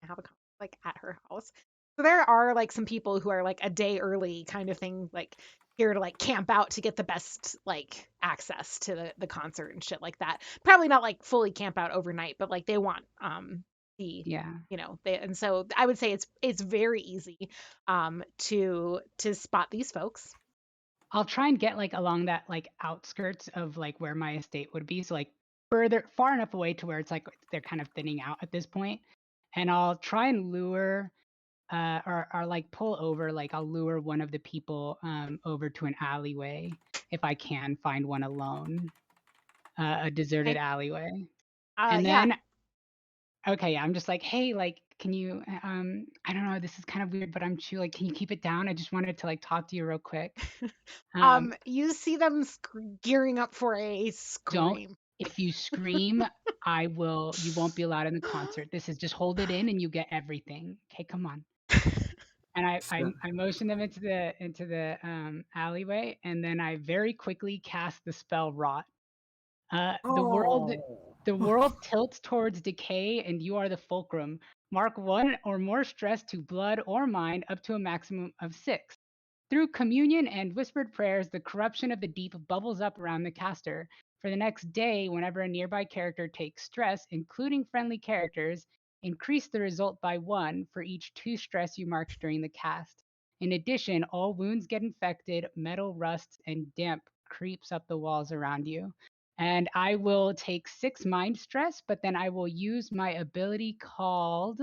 have a like at her house?" So there are like some people who are like a day early kind of thing, like here to like camp out to get the best like access to the concert and shit like that. Probably not like fully camp out overnight, but like they want the Yeah, they, and so I would say it's very easy to spot these folks. I'll try and get like along that like outskirts of like where my estate would be, so like far enough away to where it's like they're kind of thinning out at this point, and I'll try and lure or like pull over, like I'll lure one of the people over to an alleyway if I can find one alone, a deserted Okay. alleyway. And Yeah. then okay, yeah, I'm just like, hey, like, can you I don't know, this is kind of weird, but I'm Chew, like, can you keep it down? I just wanted to like talk to you real quick. You see them gearing up for a Don't, scream. if you scream, you won't be allowed in the concert. This is just hold it in and you get everything. Okay, come on. And I motion them into the alleyway, and then I very quickly cast the spell Rot. The world Oh. The world tilts towards decay, and you are the fulcrum. Mark 1 or more stress to blood or mind up to a maximum of 6. Through communion and whispered prayers, the corruption of the deep bubbles up around the caster. For the next day, whenever a nearby character takes stress, including friendly characters, increase the result by 1 for each 2 stress you marked during the cast. In addition, all wounds get infected, metal rusts, and damp creeps up the walls around you. And I will take 6 mind stress, but then I will use my ability called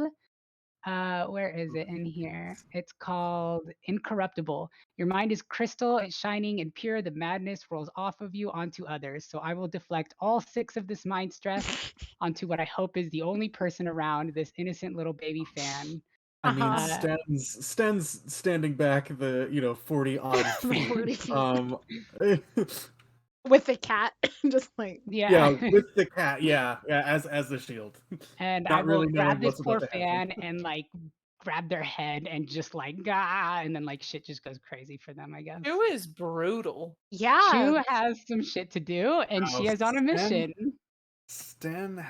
where is it in here? It's called Incorruptible. Your mind is crystal, it's shining and pure. The madness rolls off of you onto others. So I will deflect all 6 of this mind stress onto what I hope is the only person around, this innocent little baby fan. I mean, Uh-huh. Sten's standing back the 40 odd The feet. 40 feet. Yeah, With the cat, just like Yeah. with the cat, yeah, as the shield. And I Not will really grab knowing this what's poor about to happen. fan and like grab their head and just like and then like shit just goes crazy for them, I guess. Who is brutal? yeah. Shu has some shit to do and she Oh, is on a mission. Stan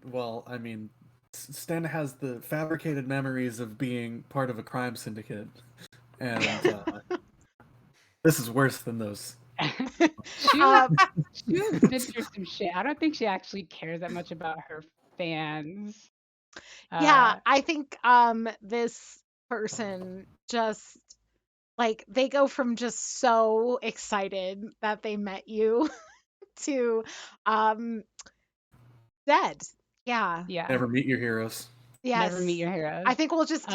well, I mean, Stan has the fabricated memories of being part of a crime syndicate, and this is worse than those. Uh, Shu's been through some shit. I don't think she actually cares that much about her fans. yeah, I think this person just like they go from just so excited that they met you to dead. Yeah. Yeah. Never meet your heroes. Yes. Never meet your heroes. I think we'll just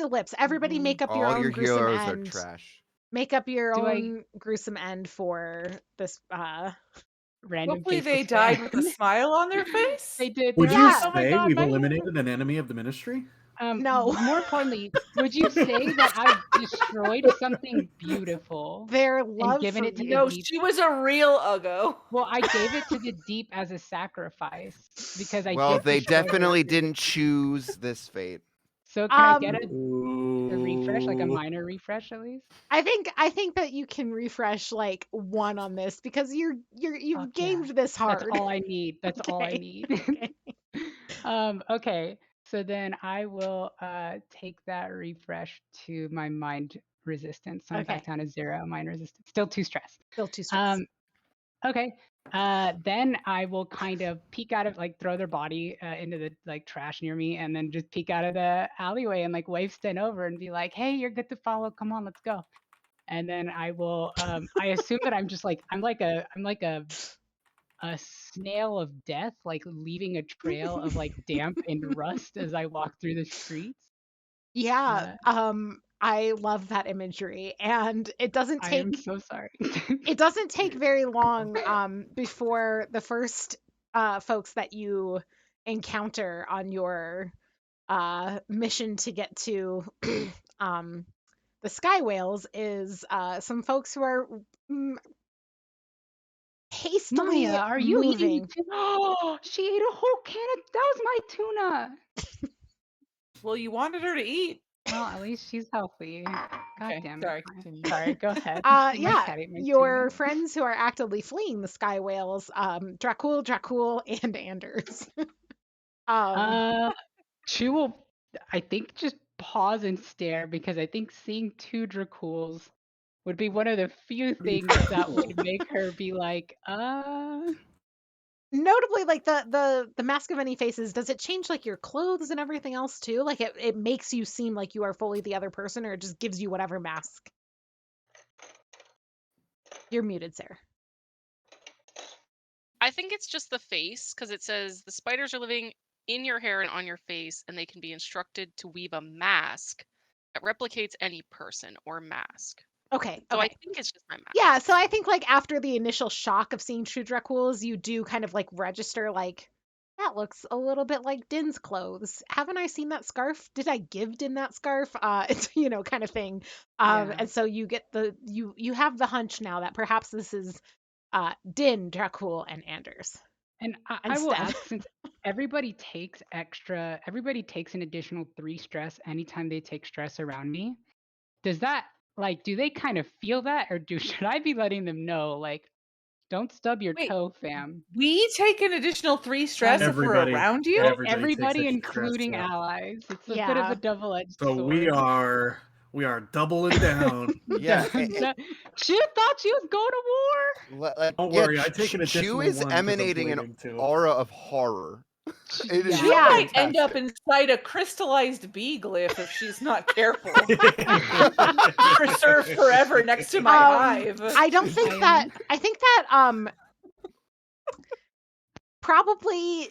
ellipse. Everybody make up your All own your gruesome heroes are end. trash. Make up your Do I- own gruesome end for this Random Hopefully they faceless died with a fan. smile on their face. They did. Would They you were Yeah. like, oh my say god, we've my hero." eliminated an enemy of the ministry? No. More importantly, would you say that I've destroyed something beautiful Their and love given for it to you. the No, deep? she was a real Uggo. Well, I gave it to the deep as a sacrifice because I Well, did they destroy her. definitely didn't choose this fate. So can I get a Ooh. refresh, like a minor refresh at least? I think that you can refresh like 1 on this because you've Fuck gamed yeah. this hard. That's all I need. That's all I Okay. need. Okay. Okay. So then I will take that refresh to my mind resistance. So I'm back Okay. down to 0 mind resistance. Still 2 stress. Still too stressed. Okay. Then I will kind of peek out of like throw their body into the like trash near me, and then just peek out of the alleyway and like wave Sten over and be like, "Hey, you're good to follow. Come on, let's go." And then I will. I assume that I'm just like I'm like a snail of death, like leaving a trail of like damp and rust as I walk through the streets. Yeah. I love that imagery, and it doesn't I am take so sorry. it doesn't take very long before the first folks that you encounter on your mission to get to the sky whales is some folks who are hastily Maya, are you eating moving. tuna? Oh, she ate a whole can of. That was my tuna. Well, you wanted her to eat. Well, at least she's healthy. God Okay, damn it. sorry, Maya. continue. Sorry, go ahead. My Yeah, cat ate my your tuna. friends who are actively fleeing the sky whales, Dracul, and Anders. She will, I think, just pause and stare because I think seeing 2 Draculs would be one of the few things that would make her be like, Notably, like the mask of any faces, does it change like your clothes and everything else too? Like it makes you seem like you are fully the other person, or it just gives you whatever mask? You're muted, Sarah. I think it's just the face because it says the spiders are living in your hair and on your face, and they can be instructed to weave a mask that replicates any person or mask. Okay. So I Okay. think it's just my mask. Yeah, so I think like after the initial shock of seeing true Draculs, you do kind of like register like that looks a little bit like Din's clothes. Haven't I seen that scarf? Did I give Din that scarf? It's kind of thing. Yeah. And so you get you have the hunch now that perhaps this is Din, Dracul, and Anders. And I will Instead. ask, since everybody takes an additional 3 stress anytime they take stress around me, does that, like, do they kind of feel that, or should I be letting them know, like, Don't stub your Wait. toe, fam. We take an additional 3 stress if we're Everybody, around you? Everybody, takes extra stress, including yeah. allies. It's a bit of Yeah. a double-edged So sword. we are doubling down. Yeah, She thought she was going to war. Don't worry, I take an Chew additional is 1 'cause I'm emanating an bleeding, too. aura of horror. It is She Yeah. might end up fantastic. inside a crystallized bee glyph if she's not careful. Preserved forever next to my hive. I don't think that. I think that probably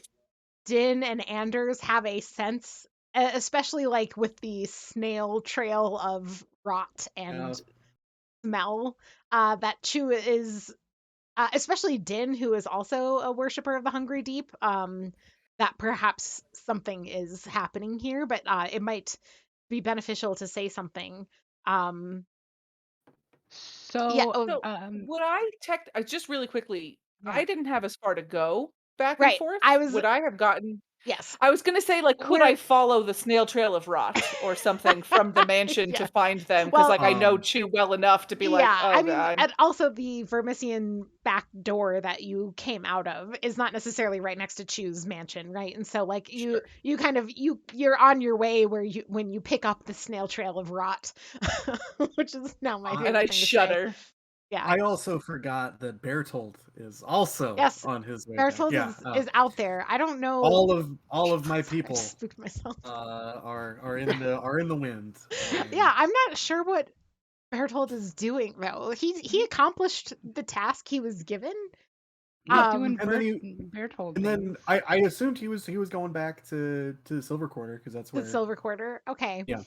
Din and Anders have a sense, especially like with the snail trail of rot and smell. That Chu is, especially Din, who is also a worshiper of the Hungry Deep. That perhaps something is happening here, but it might be beneficial to say something. Yeah. So, So, would I just really quickly, I didn't have as far to go back and Right. forth. I was. Would I have gotten Yes. I was gonna say, like, could I follow the snail trail of rot or something from the mansion to Yes. find them? Because, Well, like, I know Chu well enough to be like, yeah, "Oh, I mean, God." and also the Vermisian back door that you came out of is not necessarily right next to Chu's mansion, right? And so, like, you kind of you're on your way when you pick up the snail trail of rot, which is now my favorite And I thing to say. shudder. Yeah. I also forgot that Bertold is also Yes, on his way back. Bertold Yeah, is out there. I don't know. all of my Sorry, I people just spooked myself. are in the wind. Yeah, I'm not sure what Bertold is doing though. He accomplished the task he was given. he's doing and then Bertold and then things. I assumed he was going back to the Silver Quarter because that's The where Silver Quarter. Okay. Yeah.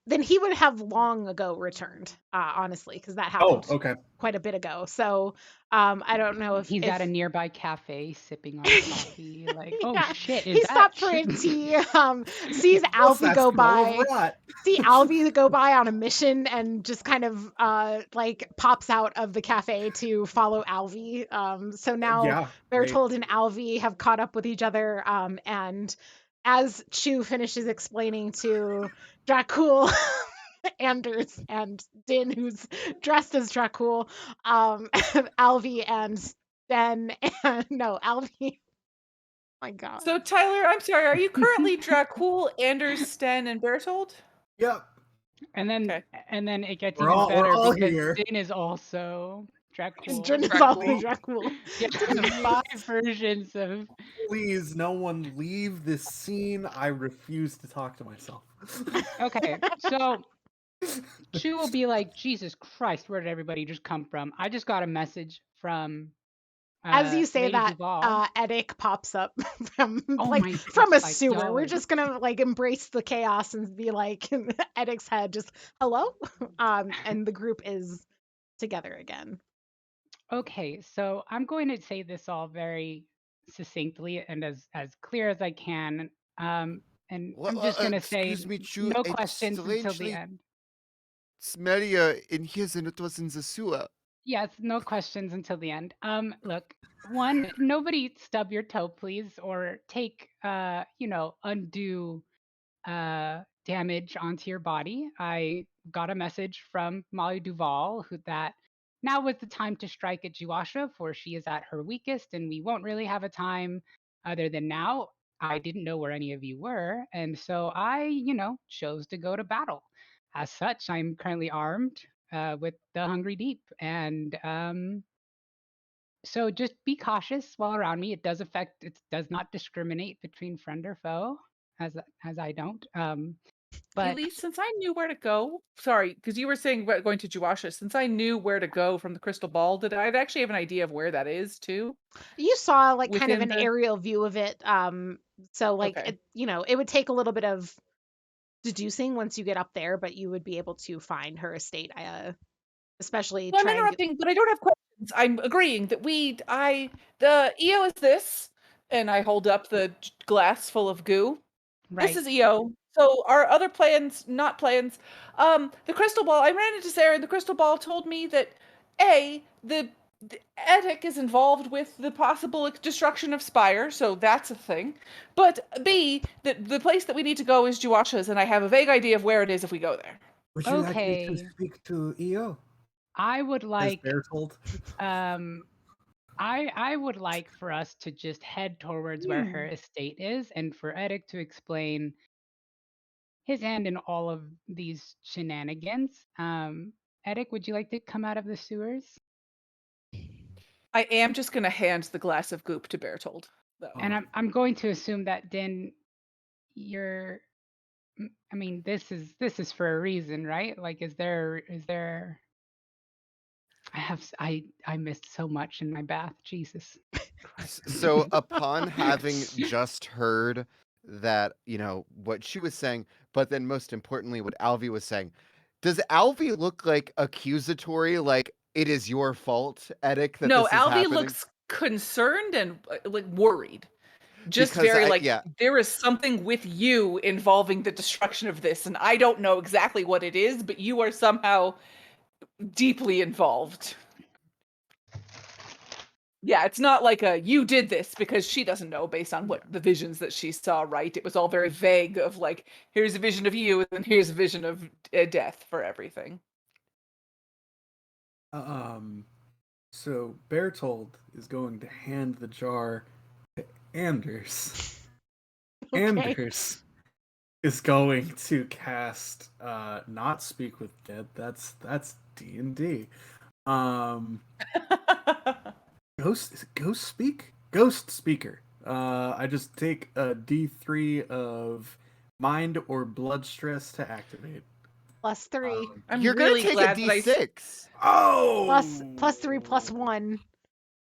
Then he would have long ago returned, honestly, because that happened okay. quite a bit ago. So I don't know if He's if at a nearby cafe sipping on coffee. Like, oh yeah, shit, he is that stopped for a tea. Sees What's Alfie that go smell of by. rot? See Alfie go by on a mission and just kind of like pops out of the cafe to follow Alfie. So now Yeah, great. Bertold and Alfie have caught up with each other. And as Chu finishes explaining to Dracul, Anders and Din, who's dressed as Dracul, Alfie and Sten, and no, Alfie. My God. So, Tyler, I'm sorry, are you currently Dracul, Anders, Sten, and Bertold? Yep. And then Okay. it gets We're even all better because here. Din is also Dracul. Din is Dracul. also Dracul. Yeah, the 5 versions of. Please, no one leave this scene. I refuse to talk to myself. Okay, so Chu will be like, Jesus Christ, where did everybody just come from? I just got a message from As you say Lady that, Duval. Edic pops up from Oh like my from a Christ, sewer. We're dog. just gonna like embrace the chaos and be like in Edic's head, just hello, and the group is together again. Okay, so I'm going to say this all very succinctly and as clear as I can. And I'm just going to say Excuse me, Chu. no It's questions until the strangely end. smellier in here than it was in the sewer. Yes, no questions until the end. Look, one, nobody stub your toe, please, or take undue damage onto your body. I got a message from Molly Duval that now was the time to strike at Juasha, for she is at her weakest, and we won't really have a time other than now. I didn't know where any of you were, and so I, chose to go to battle. As such, I'm currently armed with the Hungry Deep, and so just be cautious while around me. It does not discriminate between friend or foe, as I don't. But Elise, since I knew where to go, sorry, because you were saying about going to Juasha, since I knew where to go from the crystal ball, did I actually have an idea of where that is too? You saw like kind of Within an the aerial view of it. So like Okay. it would take a little bit of deducing once you get up there, but you would be able to find her estate. Especially Well, I'm trying. interrupting, but I don't have questions. I'm agreeing that the EO is this, and I hold up the glass full of goo. This right. is EO. So our other plans, not plans. The crystal ball. I ran into Sarah, and the crystal ball told me that the Etic is involved with the possible destruction of Spire, so that's a thing. But B, that the place that we need to go is Juasha's, and I have a vague idea of where it is if we go there. Would you like me to Okay. speak to EO? I would As like Bertold. um I would like for us to just head towards where her estate is, and for Eric to explain his hand in all of these shenanigans. Eric, would you like to come out of the sewers? I am just gonna hand the glass of goop to Bertold, though. And I'm going to assume that Din, you're. I mean, this is for a reason, right? Like, is there? I missed so much in my bath. Jesus Christ. So upon having just heard that, what she was saying, but then most importantly what Alvi was saying, does Alvi look like accusatory, like it is your fault, Edic, that No, this is Alvi happening? looks concerned and like worried. Just Because very like yeah, there is something with you involving the destruction of this, and I don't know exactly what it is, but you are somehow deeply involved. Yeah, it's not like a you did this because she doesn't know based on what the visions that she saw, right? It was all very vague of like, here's a vision of you, and here's a vision of death for everything. So Bertold is going to hand the jar to Anders. Okay. Anders is going to cast not speak with dead. That's D&D. Ghost speak? Ghost speaker. I just take a D3 of mind or blood stress to activate. +3. I'm you're really gonna take glad a that I D6. +3 +1.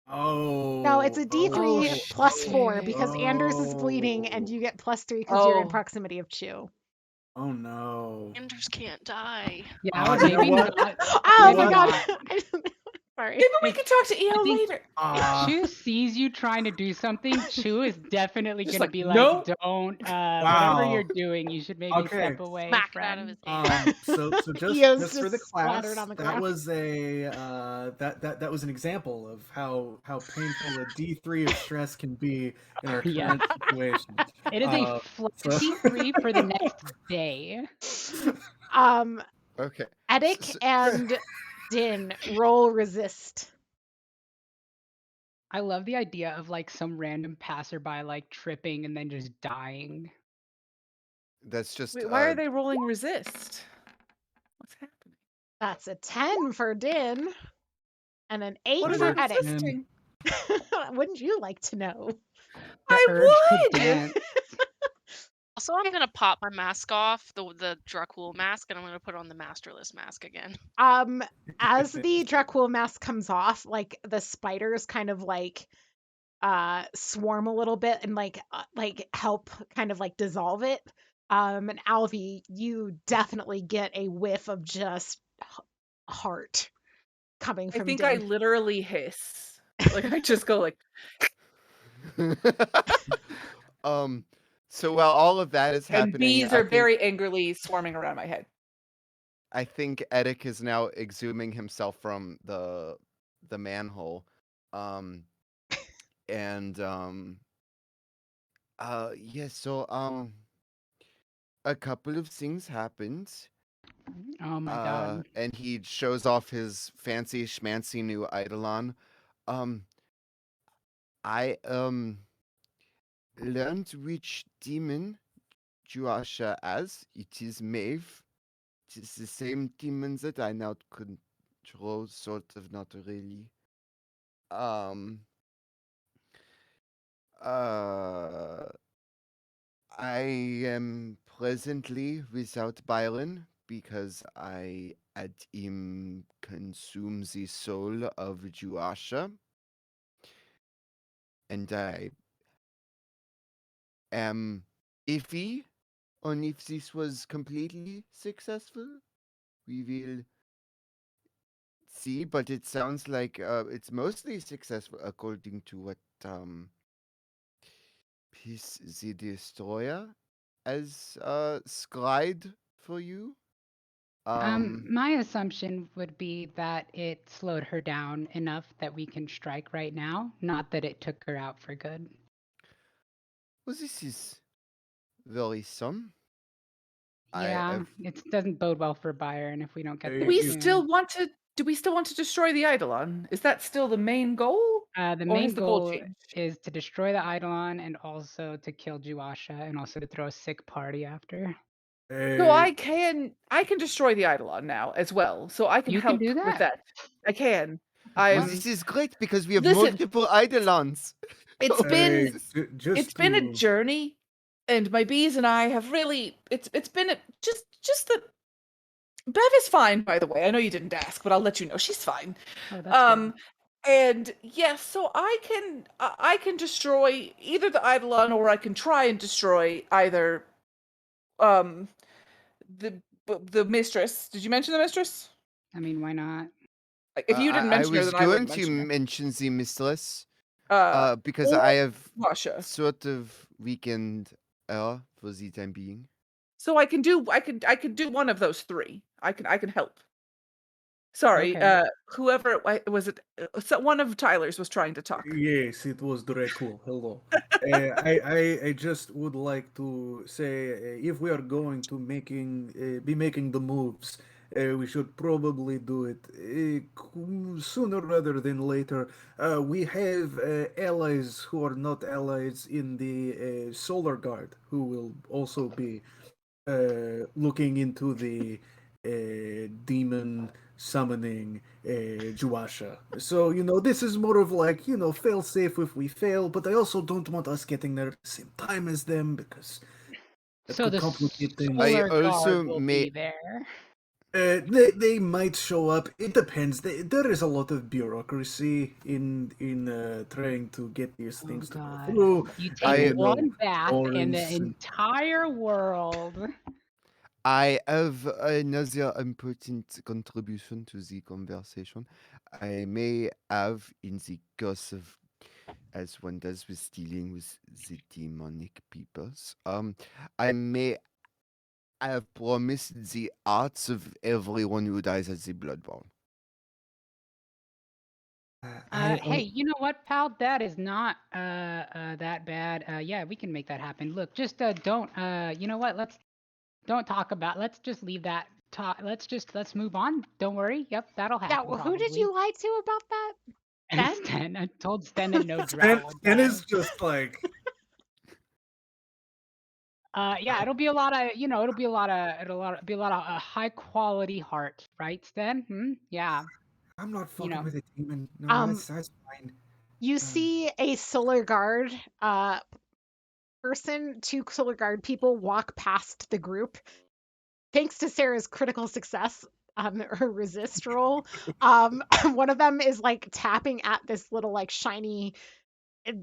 Oh. No, it's a D3 Oh, +4 because Anders is Oh. bleeding and you get +3 because you're in Oh. proximity of Chew. Oh no. Anders can't die. Yeah, I would You know maybe what? not. Oh my maybe god. not. Sorry. Maybe we If can talk to I EO think later. Ah. Chu sees you trying to do something, Chu is definitely Just gonna like, be no. like, "Don't, whatever Wow. you're doing, you should maybe Okay. step away, Smack it out of his friend." hand. So Eo's just for the just class, splattered on the that ground. was a that was an example of how painful a D3 of stress can be in our Yeah. current situation. It is a So flat D3 for the next day. Okay. Edic and Din roll resist. I love the idea of like some random passerby like tripping and then just dying. That's just Wait, why are they rolling resist? What's happening? That's a 10 for Din and an 8 What are for they Edic. resisting? Wouldn't you like to know? The I urge to would. dance. Also, I'm gonna pop my mask off, the Dracul mask, and I'm gonna put on the Masterless mask again. As the Dracul mask comes off, like the spiders kind of like swarm a little bit and like help kind of like dissolve it. And Alvi, you definitely get a whiff of just heart coming I from think I Din. literally hiss. Like I just go like, so while all of that is and happening, bees are very angrily swarming around my head. I think Edic is now exhuming himself from the manhole. And yes, so a couple of things happened. Oh my god. And he shows off his fancy schmancy new eidolon. I learned which demon Juasha as. It is Maeve. It is the same demon that I now control, sort of, not really. Uh, I am presently without Byron because I had him consume the soul of Juasha. And I am iffy on if this was completely successful. We will see, but it sounds like it's mostly successful according to what Peace the Destroyer has scried for you. My assumption would be that it slowed her down enough that we can strike right now, not that it took her out for good. Well, this is worrisome. I Yeah, have it doesn't bode well for Byron if we don't get Hey, there We soon. still want to Do we still want to destroy the Eidolon? Is that still the main goal? The Or main has the goal goal changed? is to destroy the Eidolon and also to kill Juwasha and also to throw a sick party after. So Uh, I can destroy the Eidolon now as well, so I can You can help do with that? that. I can. Well, I'm this is great because we have Listen, multiple Eidolons. it's Oh, been Jesus. it's just been a to journey, and my bees and I have really it's been a just the Bev is fine, by the way. I know you didn't ask, but I'll let you know she's fine. Oh, that's good. Um, and yes, so I can destroy either the Eidolon or I can try and destroy either um the the mistress. Did you mention the mistress? I mean, why not? Like, if you didn't I mention her, was then I going wouldn't to mention her. mention the Mistress, Uh, because or I have Washa. sort of weakened her for the time being. So I could do one of those three. I can help. Sorry, Okay. whoever was it? So one of Tyler's was trying to talk. Yes, it was Dracul. Hello. I just would like to say, if we are going to be making the moves, we should probably do it sooner rather than later. We have allies who are not allies in the Solar Guard, who will also be looking into the demon summoning Juasha. So, this is more of like, fail safe if we fail, but I also don't want us getting there at the same time as them because that So could the complicate things. I Solar Guard also will may be there. They might show up. It depends. There is a lot of bureaucracy in trying to get these Oh things to go God. through. You take I one bath and the Warrants and entire world. I have another important contribution to the conversation. I may have, in the course of, as one does with dealing with the demonic peoples, I have promised the hearts of everyone who dies at the blood bowl. I Hey, you know what, pal? That is not that bad. Yeah, we can make that happen. Look, just don't you know what? Don't talk about. Let's just leave that talk. Let's move on. Don't worry. Yep, that'll Yeah, happen well, who did probably. you lie to about that? And Ben? Sten, I told Sten that no drow Sten, would Sten die. is just like Yeah, it'll be a lot of, be a lot of high quality heart, right, Sten? Yeah, I'm not you fucking know. with a demon. No, Um, that's fine. you Um, see a Solar Guard person, two Solar Guard people walk past the group. Thanks to Sarah's critical success on her resist roll, one of them is like tapping at this little like shiny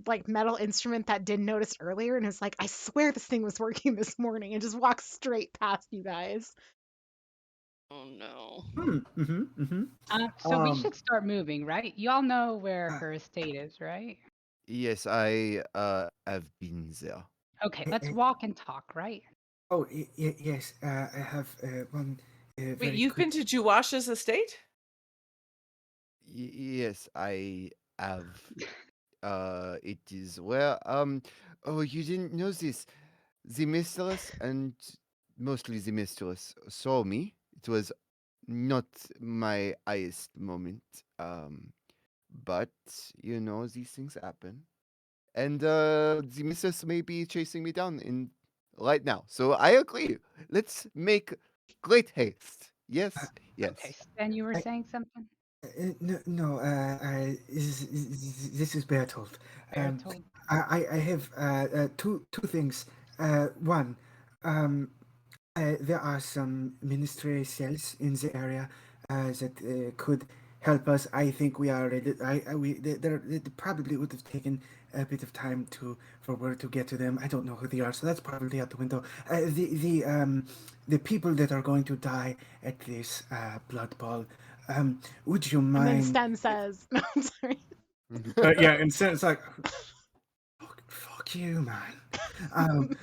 like metal instrument that didn't notice earlier and is like, I swear this thing was working this morning, and just walks straight past you guys. Oh no. mm-hmm. So we should start moving, right? Y'all know where Uh, her estate is, right? Yes, I have been there. Okay, eh, let's eh, walk and talk, right? oh, yes. I have one Wait, very you've quick. been to Juwash's estate? Yes, I have. It is where oh, you didn't know this. The mistress and mostly the mistress saw me. It was not my highest moment. But these things happen. And the mistress may be chasing me down in right now. So I agree. Let's make great haste. Uh, Yes, Okay, yes. Sten, you were I, saying something? no. This is Bertolt. Um, Bertold. I have two things. One, um, there are some ministry cells in the area that could help us. I think we are ready. It probably would have taken a bit of time for word to get to them. I don't know who they are, so that's probably out the window. The people that are going to die at this blood ball. Would you And then mind? Sten says, no, I'm sorry. Yeah, and it's like, fuck you, man. Um,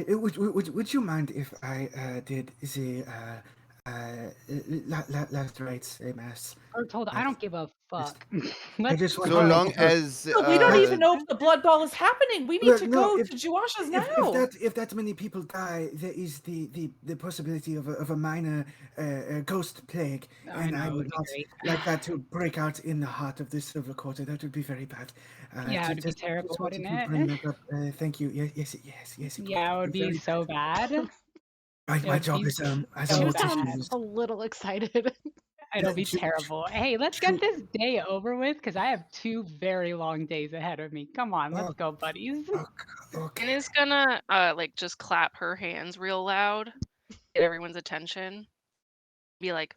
would you mind if I did the last rites, mass. Bertold, I don't give a fuck. I Let's just want So to go. long make sure. as No, we don't even know if the blood ball is happening. We need Well, to no, go if- to Juasha's now. If that many people die, there is the possibility of a minor ghost plague, I and know, I it would would be not great. like that to break out in the heart of this silver quarter. That would be very bad. Yeah, it'd be terrible, just wanted wouldn't to bring it? that up. Thank you. Yes, it would. Yeah, it would be Very- so bad. My would job be is as a so You bad. sound mortician. a little excited. It'll be True- terrible. Hey, let's true. get this day over with because I have 2 very long days ahead of me. Come on, let's Oh, go, buddies. And Okay. is gonna like just clap her hands real loud, get everyone's attention. Be like,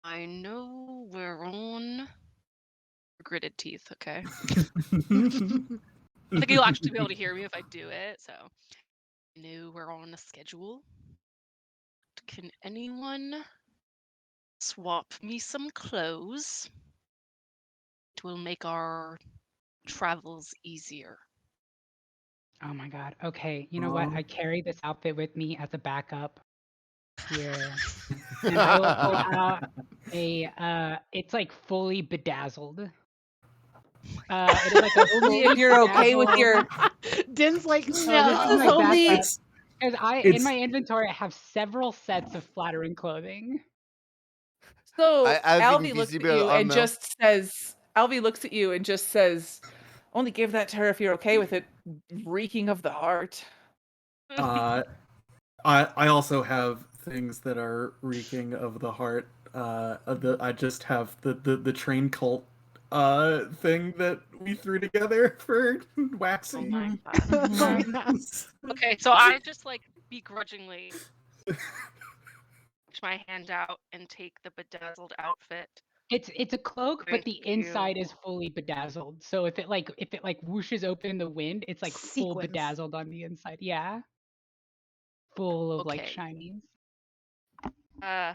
I know we're on gritted teeth, okay? I think you'll actually be able to hear me if I do it, so I know we're on a schedule. Can anyone swap me some clothes? It will make our travels easier. Oh my god. Okay, you know what? I carry this outfit with me as a backup here. And I will pull out it's like fully bedazzled. It is like a Only fully if you're okay with your. Din's like, this no. is This is my only. backup. Because in It's- my inventory I have several sets of flattering clothing. So Alvin, Alvy looks at invisible you and armor. just says, Alvy looks at you and just says, only give that to her if you're okay with it, reeking of the heart. I also have things that are reeking of the heart. I just have the train cult thing that we threw together for Oh waxing. my Mhm. god. Oh, yes. Okay, so I just like begrudgingly reach my hand out and take the bedazzled outfit. It's a cloak, but Thank the you. inside is fully bedazzled. So if it whooshes open in the wind, it's like full Sequins. bedazzled on the inside. Yeah. Full of like Okay. shinies. Uh,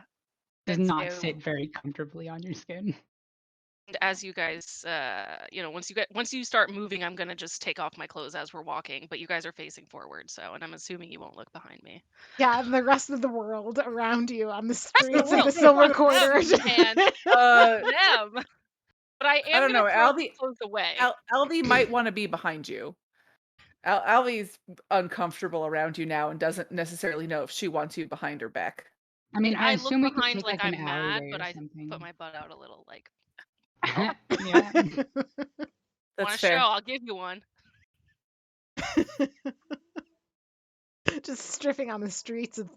Does and not so- sit very comfortably on your skin. and as you guys, once you start moving, I'm gonna just take off my clothes as we're walking. But you guys are facing forward, so, and I'm assuming you won't look behind me. Yeah, and the rest of the world around you on the Rest of the streets of the world, Silver fuck Quarter. them, man. Uh, Them. But I am don't gonna know, throw Alvy- the clothes away. Alvy might want to be behind you. Alvy's uncomfortable around you now and doesn't necessarily know if she wants you behind her back. I mean, I I look assume we can behind take like like an I'm mad, alleyway but or I something. put my butt out a little. Like, Yeah. That's want a show? fair. I'll give you one. Just stripping on the streets of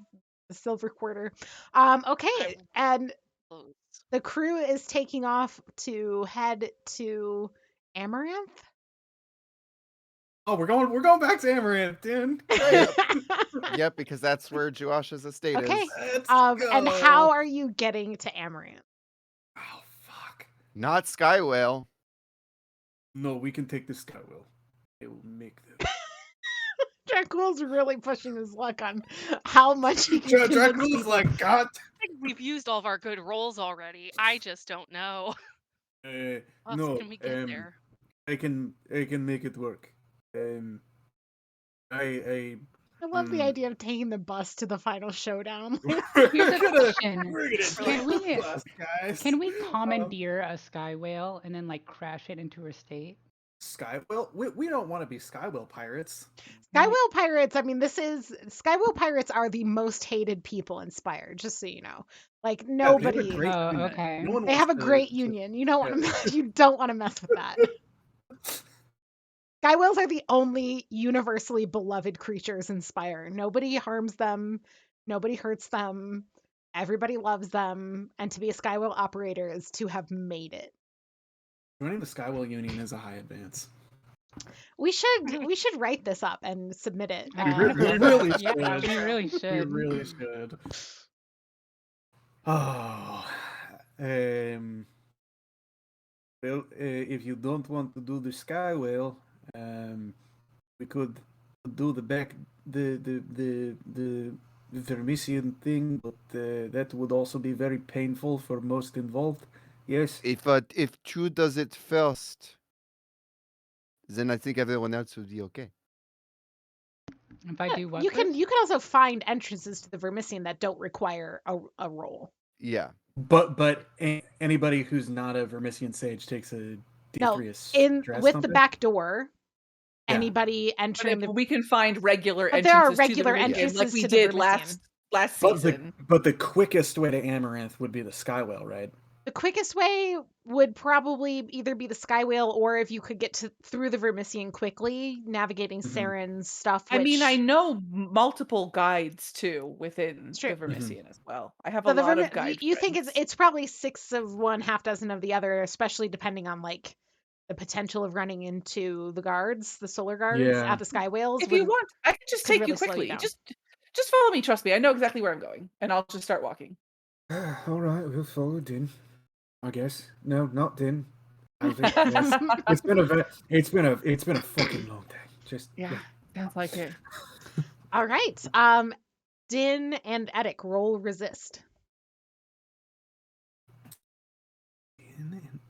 the Silver Quarter. Okay, and Clothes. the crew is taking off to head to Amaranth. Oh, we're going back to Amaranth, Dan. Yep, because that's where Joash's estate Okay. is. Let's And go. how are you getting to Amaranth? Oh fuck! Not Sky Whale. No, we can take the Skywheel. It will make them. Dracula's really pushing his luck on how much he can convince Dracula's people. like, God. I think we've used all of our good rolls already. I just don't know. How else No, can we get there? I can make it work. I I love the idea of taking the bus to the final showdown. Here's a question. We're gonna Can we- take the bus, guys. Can we commandeer a sky whale and then like crash it into her state? Skywheel? We don't want to be Skywheel pirates. Skywhale pirates, I mean, Skywhale pirates are the most hated people in Spire, just so you know. Like Yeah, they have a nobody. great Oh, union. okay. No one They wants have a to- great to- union. You don't want yeah. to you don't want to mess with that. Skywhales are the only universally beloved creatures in Spire. Nobody harms them, nobody hurts them, everybody loves them, and to be a Skywhale operator is to have made it. Joining the Skywheel Union is a high advance. We should write this up and submit it. I We kind of really love that. should. Yeah, we really We should. really should. Oh, well, if you don't want to do the Skywhale, we could do the Vermisian thing, but that would also be very painful for most involved. Yes. If Chu does it first, then I think everyone else will be okay. If I do what You first? can also find entrances to the Vermissian that don't require a roll. Yeah. But anybody who's not a Vermissian sage takes a No, D3 stress, with don't the they? back door, Yeah. anybody But entering the we can find regular But there are entrances to the regular Vermisian like entrances we to the did Vermissian. last But season. the quickest way to Amaranth would be the Skywell, right? The quickest way would probably either be the Skywhale, or if you could get through the Vermissian quickly, navigating Mhm. Saren's stuff. I mean, I which- know multiple guides too within It's true. the Vermisian as well. I have So a the lot of guide you think friends. it's probably 6 of one, half dozen of the other, especially depending on like the potential of running into the guards, the solar guards Yeah. at the Skywhales. If you want, I can just could take really you slow you quickly. down. Just follow me. Trust me. I know exactly where I'm going, and I'll just start walking. All right, we'll follow Din. I guess. No, not Din. Alfie. Yes. It's been a fucking long day. Just Yeah, sounds like it. All right. Din and Edic roll resist.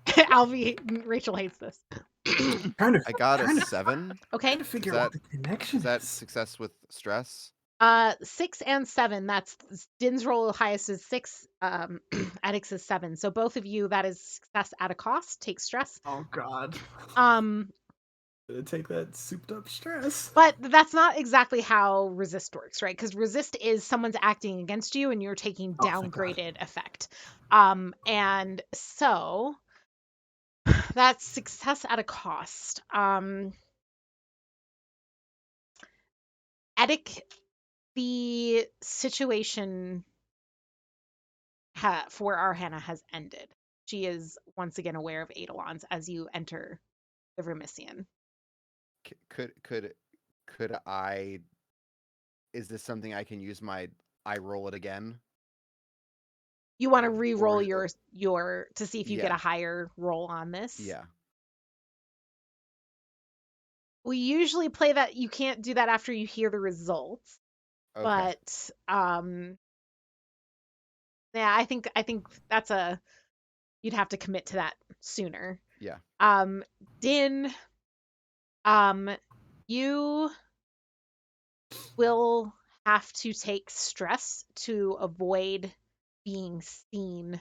Alvi, Rachel hates this. Kind of. I got a kind of 7. Okay. to figure Is out that- what the connection Is that is. success with stress? 6 and 7. That's Din's roll highest is 6. Addict's is 7. So both of you, that is success at a cost. Take stress. Oh God. Um, Gonna take that souped up stress. but that's not exactly how resist works, right? Because resist is someone's acting against you and you're taking Oh, thank God. downgraded effect. And so that's success at a cost. Edic, the situation for Arhana has ended. She is once again aware of Eidolons as you enter the Vermissian. Could I? Is this something I can use I roll it again? You want to Or- re-roll or- your to see if you get Yeah. a higher roll on this. Yeah. We usually play that you can't do that after you hear the results. Okay. But yeah, I think that's you'd have to commit to that sooner. Yeah. Din, you will have to take stress to avoid being seen.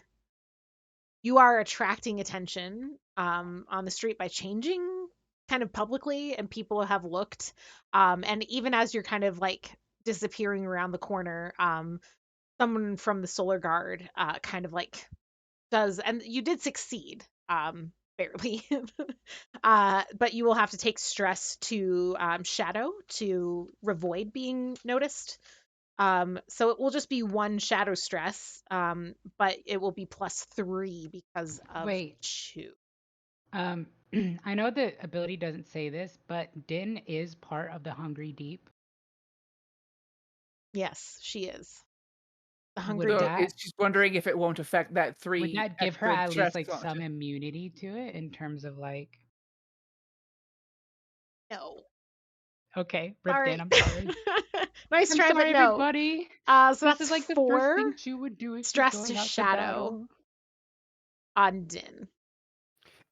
You are attracting attention on the street by changing kind of publicly, and people have looked. And even as you're kind of like disappearing around the corner, someone from the Solar Guard kind of like does, and you did succeed, barely. But you will have to take stress to shadow to avoid being noticed. So it will just be 1 shadow stress, but it will be +3 because of Wait. 2. I know the ability doesn't say this, but Din is part of the Hungry Deep. Yes, she is. The Would hungry So that- she's wondering if it won't affect that Would 3 that give her extra at stress least like on some it. immunity to it in terms of like? No. Okay, rip Sorry. Din. I'm sorry. Nice I'm try, sorry, but no. everybody. So This that's is like the 4 first thing she would do if she's stress going to out to shadow battle. on Din.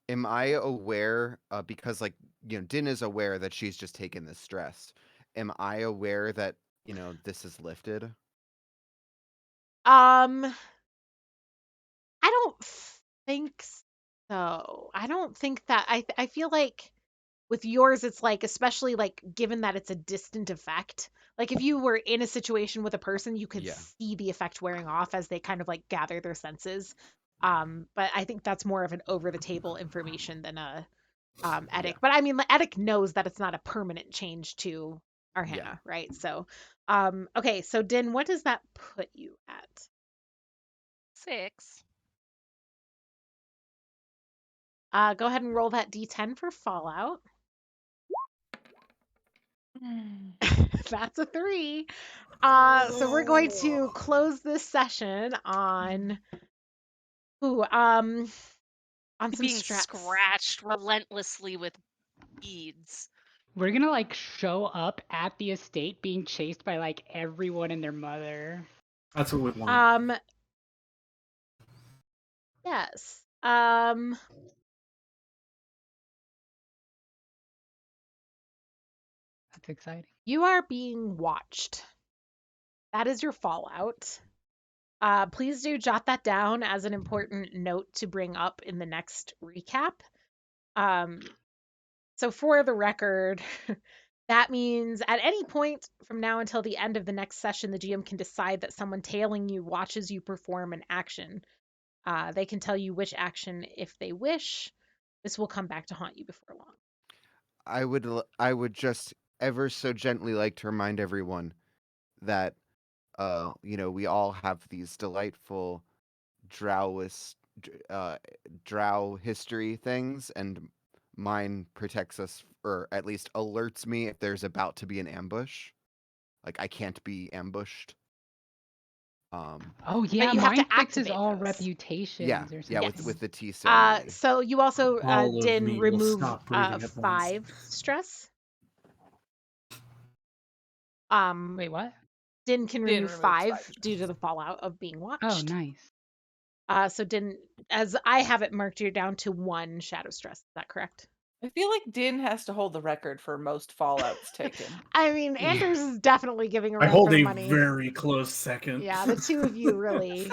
Am I aware? Because Din is aware that she's just taken this stress. Am I aware that this is lifted? I don't think so. I don't think that I feel like with yours it's like, especially like given that it's a distant effect. Like if you were in a situation with a person, you could Yeah. see the effect wearing off as they kind of like gather their senses. But I think that's more of an over the table information than a Edic. Yeah. But I mean, Edic knows that it's not a permanent change to Arhana, Yeah. right? So okay, so Din, what does that put you at? 6. Go ahead and roll that D10 for Fallout. That's a 3. So we're going to close this session on on some Being stress. scratched relentlessly with beads. We're gonna like show up at the estate being chased by like everyone and their mother. That's what we want. Yes. That's exciting. You are being watched. That is your fallout. Please do jot that down as an important note to bring up in the next recap. Um, so for the record, that means at any point from now until the end of the next session, the GM can decide that someone tailing you watches you perform an action. They can tell you which action if they wish. This will come back to haunt you before long. I would just ever so gently like to remind everyone that we all have these delightful drowless drow history things, and mine protects us, or at least alerts me if there's about to be an ambush. Like I can't be ambushed. Oh But yeah, you have to mine fixes activate all those. reputations or Yeah, something. with Yes. the T ceremony. So you also All of did me will remove stop breathing at once. 5 stress. Wait, what? Din can Din remove removes 5 5 due to the fallout of being Oh, watched. nice. So Din, as I have it marked, you're down to 1 shadow stress. Is that correct? I feel like Din has to hold the record for most fallouts taken. I mean, Anders is definitely giving a I run hold for the a money. very close second. Yeah, the two of you really,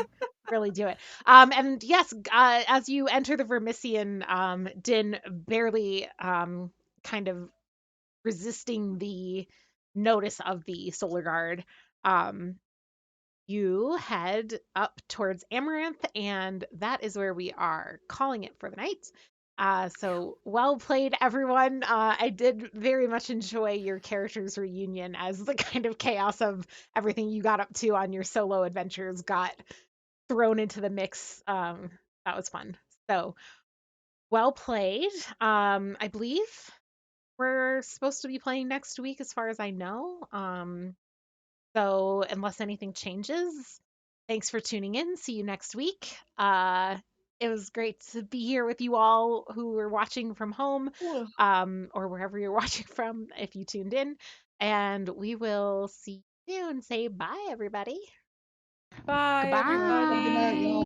really do it. And yes, as you enter the Vermissian, Din barely kind of resisting the notice of the Solar Guard. You head up towards Amaranth, and that is where we are calling it for the night. So well played, everyone. I did very much enjoy your characters' reunion as the kind of chaos of everything you got up to on your solo adventures got thrown into the mix. That was fun. So well played. I believe we're supposed to be playing next week, as far as I know. So unless anything changes, thanks for tuning in. See you next week. It was great to be here with you all who were watching from home, or wherever you're watching from if you tuned in. And we will see you soon. Say bye, everybody. Bye, Goodbye. everybody. Good night, y'all.